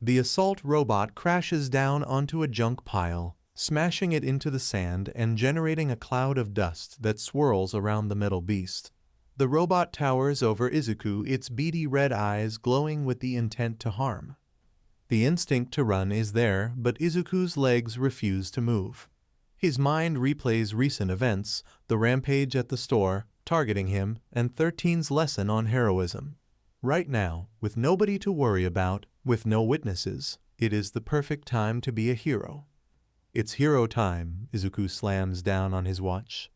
The assault robot crashes down onto a junk pile, smashing it into the sand and generating a cloud of dust that swirls around the metal beast. The robot towers over Izuku, its beady red eyes glowing with the intent to harm. The instinct to run is there, but Izuku's legs refuse to move. His mind replays recent events, the rampage at the store, targeting him, and 13's lesson on heroism. Right now, with nobody to worry about, with no witnesses, it is the perfect time to be a hero. It's hero time, Izuku slams down on his watch.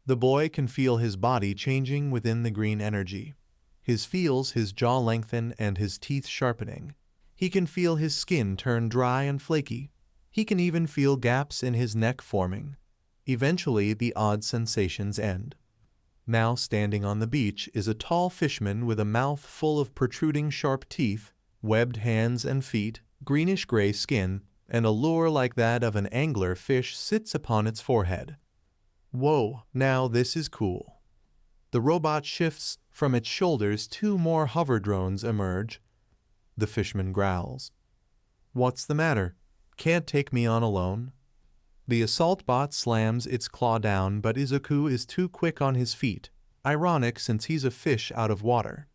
The boy can feel his body changing within the green energy. He feels his jaw lengthen and his teeth sharpening. He can feel his skin turn dry and flaky. He can even feel gaps in his neck forming. Eventually, the odd sensations end. Now standing on the beach is a tall fisherman with a mouth full of protruding sharp teeth, webbed hands and feet, greenish-gray skin, and a lure like that of an angler fish sits upon its forehead. Whoa, now this is cool. The robot shifts. From its shoulders, 2 more hover drones emerge. The fisherman growls. What's the matter? Can't take me on alone? The assault bot slams its claw down, but Izuku is too quick on his feet. Ironic, since he's a fish out of water.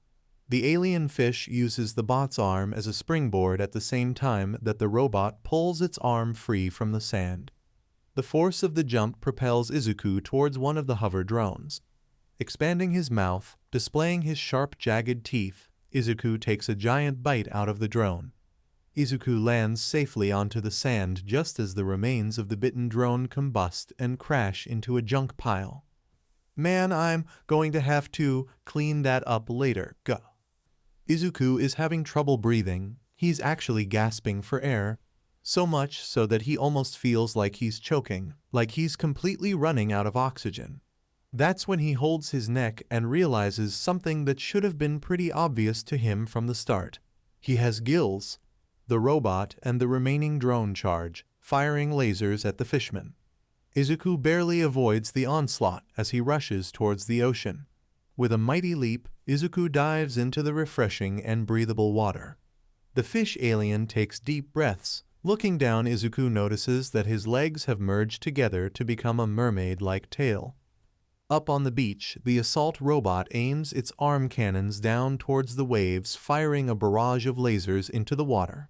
The alien fish uses the bot's arm as a springboard at the same time that the robot pulls its arm free from the sand. The force of the jump propels Izuku towards one of the hover drones. Expanding his mouth, displaying his sharp, jagged teeth, Izuku takes a giant bite out of the drone. Izuku lands safely onto the sand just as the remains of the bitten drone combust and crash into a junk pile. Man, I'm going to have to clean that up later. Gah. Izuku is having trouble breathing. He's actually gasping for air, so much so that he almost feels like he's choking, like he's completely running out of oxygen. That's when he holds his neck and realizes something that should have been pretty obvious to him from the start. He has gills. The robot and the remaining drone charge, firing lasers at the fishman. Izuku barely avoids the onslaught as he rushes towards the ocean. With a mighty leap, Izuku dives into the refreshing and breathable water. The fish alien takes deep breaths. Looking down, Izuku notices that his legs have merged together to become a mermaid-like tail. Up on the beach, the assault robot aims its arm cannons down towards the waves, firing a barrage of lasers into the water.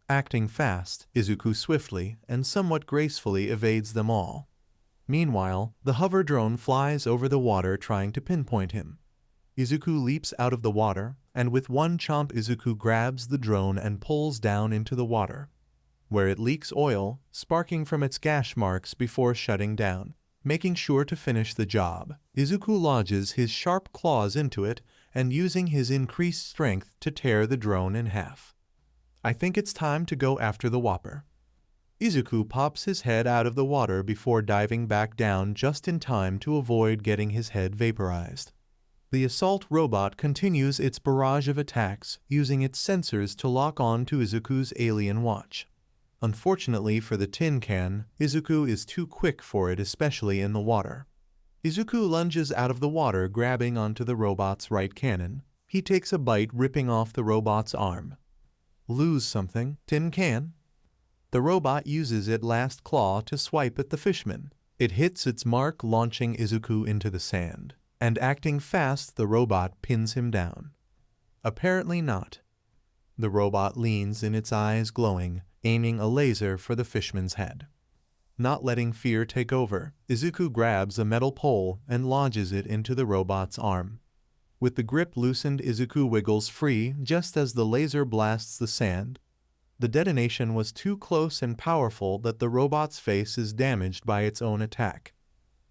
Acting fast, Izuku swiftly and somewhat gracefully evades them all. Meanwhile, the hover drone flies over the water trying to pinpoint him. Izuku leaps out of the water, and with one chomp Izuku grabs the drone and pulls down into the water, where it leaks oil, sparking from its gash marks before shutting down. Making sure to finish the job, Izuku lodges his sharp claws into it and using his increased strength to tear the drone in half. I think it's time to go after the Whopper. Izuku pops his head out of the water before diving back down just in time to avoid getting his head vaporized. The assault robot continues its barrage of attacks, using its sensors to lock on to Izuku's alien watch. Unfortunately for the tin can, Izuku is too quick for it, especially in the water. Izuku lunges out of the water, grabbing onto the robot's right cannon. He takes a bite, ripping off the robot's arm. Lose something, tin can? The robot uses its last claw to swipe at the fishman. It hits its mark, launching Izuku into the sand. And acting fast, the robot pins him down. Apparently not. The robot leans in, its eyes glowing, aiming a laser for the fishman's head. Not letting fear take over, Izuku grabs a metal pole and lodges it into the robot's arm. With the grip loosened, Izuku wiggles free just as the laser blasts the sand. The detonation was too close and powerful that the robot's face is damaged by its own attack.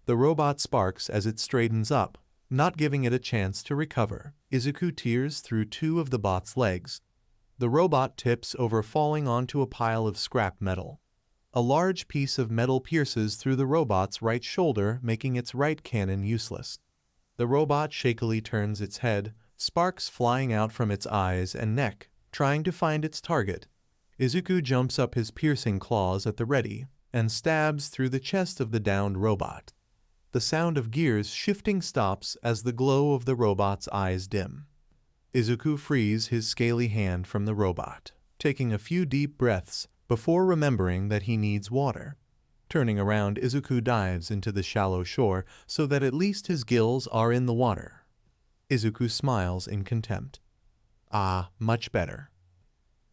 The robot sparks as it straightens up, not giving it a chance to recover. Izuku tears through two of the bot's legs. The robot tips over, falling onto a pile of scrap metal. A large piece of metal pierces through the robot's right shoulder, making its right cannon useless. The robot shakily turns its head, sparks flying out from its eyes and neck, trying to find its target. Izuku jumps up, his piercing claws at the ready, and stabs through the chest of the downed robot. The sound of gears shifting stops as the glow of the robot's eyes dim. Izuku frees his scaly hand from the robot, taking a few deep breaths before remembering that he needs water. Turning around, Izuku dives into the shallow shore so that at least his gills are in the water. Izuku smiles in contempt. Ah, much better.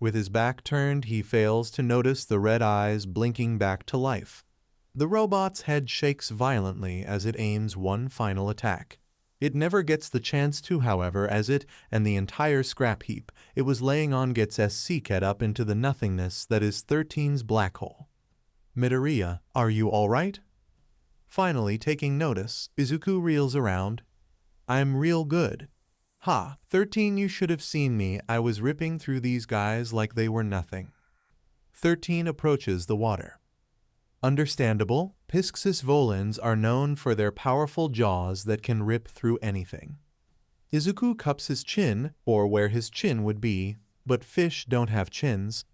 With his back turned, he fails to notice the red eyes blinking back to life. The robot's head shakes violently as it aims one final attack. It never gets the chance to, however, as it and the entire scrap heap it was laying on gets SC'd up into the nothingness that is 13's black hole. Midoriya, are you alright? Finally taking notice, Izuku reels around. I'm real good. Ha, 13, you should have seen me. I was ripping through these guys like they were nothing. 13 approaches the water. Understandable, Pisces volans are known for their powerful jaws that can rip through anything. Izuku cups his chin, or where his chin would be, but fish don't have chins.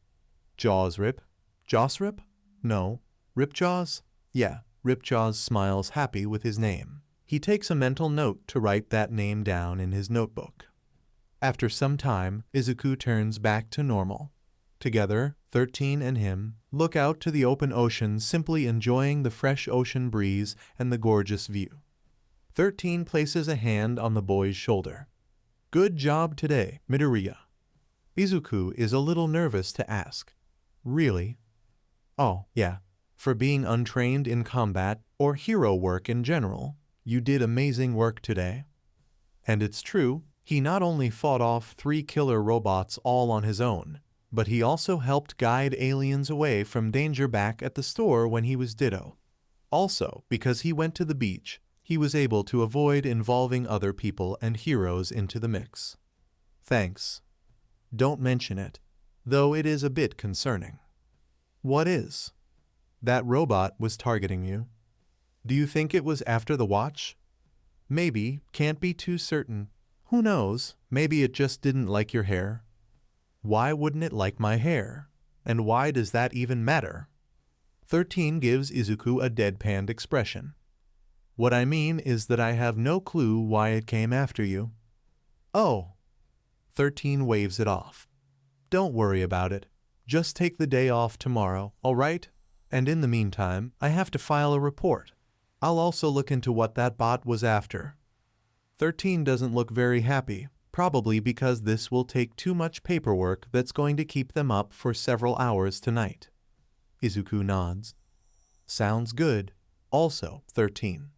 Jaws rip? Jaws rip? No. Ripjaws? Yeah, Ripjaws smiles happy with his name. He takes a mental note to write that name down in his notebook. After some time, Izuku turns back to normal. Together, 13 and him look out to the open ocean, simply enjoying the fresh ocean breeze and the gorgeous view. 13 places a hand on the boy's shoulder. Good job today, Midoriya. Izuku is a little nervous to ask. Really? Oh, yeah. For being untrained in combat or hero work in general, you did amazing work today. And it's true, he not only fought off 3 killer robots all on his own, but he also helped guide aliens away from danger back at the store when he was Ditto. Also, because he went to the beach, he was able to avoid involving other people and heroes into the mix. Thanks. Don't mention it, though it is a bit concerning. What is? That robot was targeting you. Do you think it was after the watch? Maybe, can't be too certain. Who knows, maybe it just didn't like your hair. Why wouldn't it like my hair? And why does that even matter? 13 gives Izuku a deadpanned expression. What I mean is that I have no clue why it came after you. Oh. 13 waves it off. Don't worry about it. Just take the day off tomorrow, all right? And in the meantime, I have to file a report. I'll also look into what that bot was after. 13 doesn't look very happy, probably because this will take too much paperwork that's going to keep them up for several hours tonight. Izuku nods. Sounds good. Also, 13.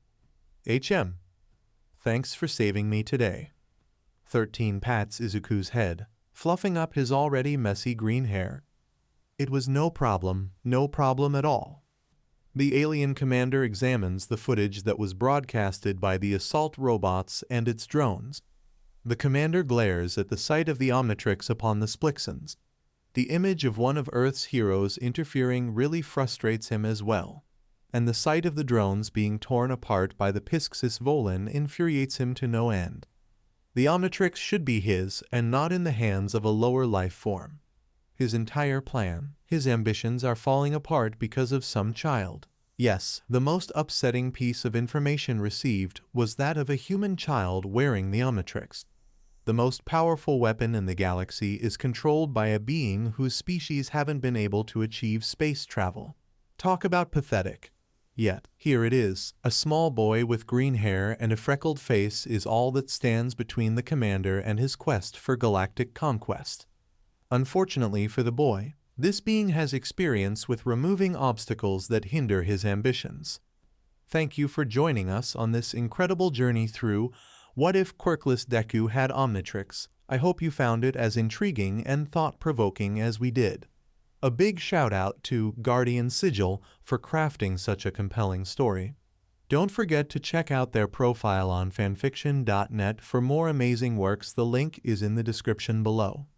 HM. Thanks for saving me today. 13 pats Izuku's head, fluffing up his already messy green hair. It was no problem at all. The alien commander examines the footage that was broadcasted by the assault robots and its drones. The commander glares at the sight of the Omnitrix upon the Splixons. The image of one of Earth's heroes interfering really frustrates him as well, and the sight of the drones being torn apart by the Pisxis Volin infuriates him to no end. The Omnitrix should be his and not in the hands of a lower life form. His entire plan, his ambitions are falling apart because of some child. Yes, the most upsetting piece of information received was that of a human child wearing the Omnitrix. The most powerful weapon in the galaxy is controlled by a being whose species haven't been able to achieve space travel. Talk about pathetic. Yet, here it is. A small boy with green hair and a freckled face is all that stands between the commander and his quest for galactic conquest. Unfortunately for the boy, this being has experience with removing obstacles that hinder his ambitions. Thank you for joining us on this incredible journey through What If Quirkless Deku Had Omnitrix. I hope you found it as intriguing and thought-provoking as we did. A big shout out to Guardian-Sigil for crafting such a compelling story. Don't forget to check out their profile on fanfiction.net for more amazing works. The link is in the description below.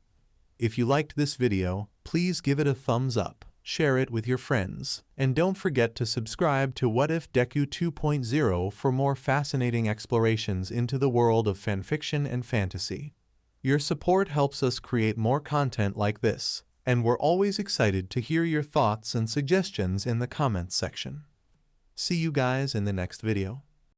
If you liked this video, please give it a thumbs up, share it with your friends, and don't forget to subscribe to What If Deku 2.0 for more fascinating explorations into the world of fanfiction and fantasy. Your support helps us create more content like this, and we're always excited to hear your thoughts and suggestions in the comments section. See you guys in the next video.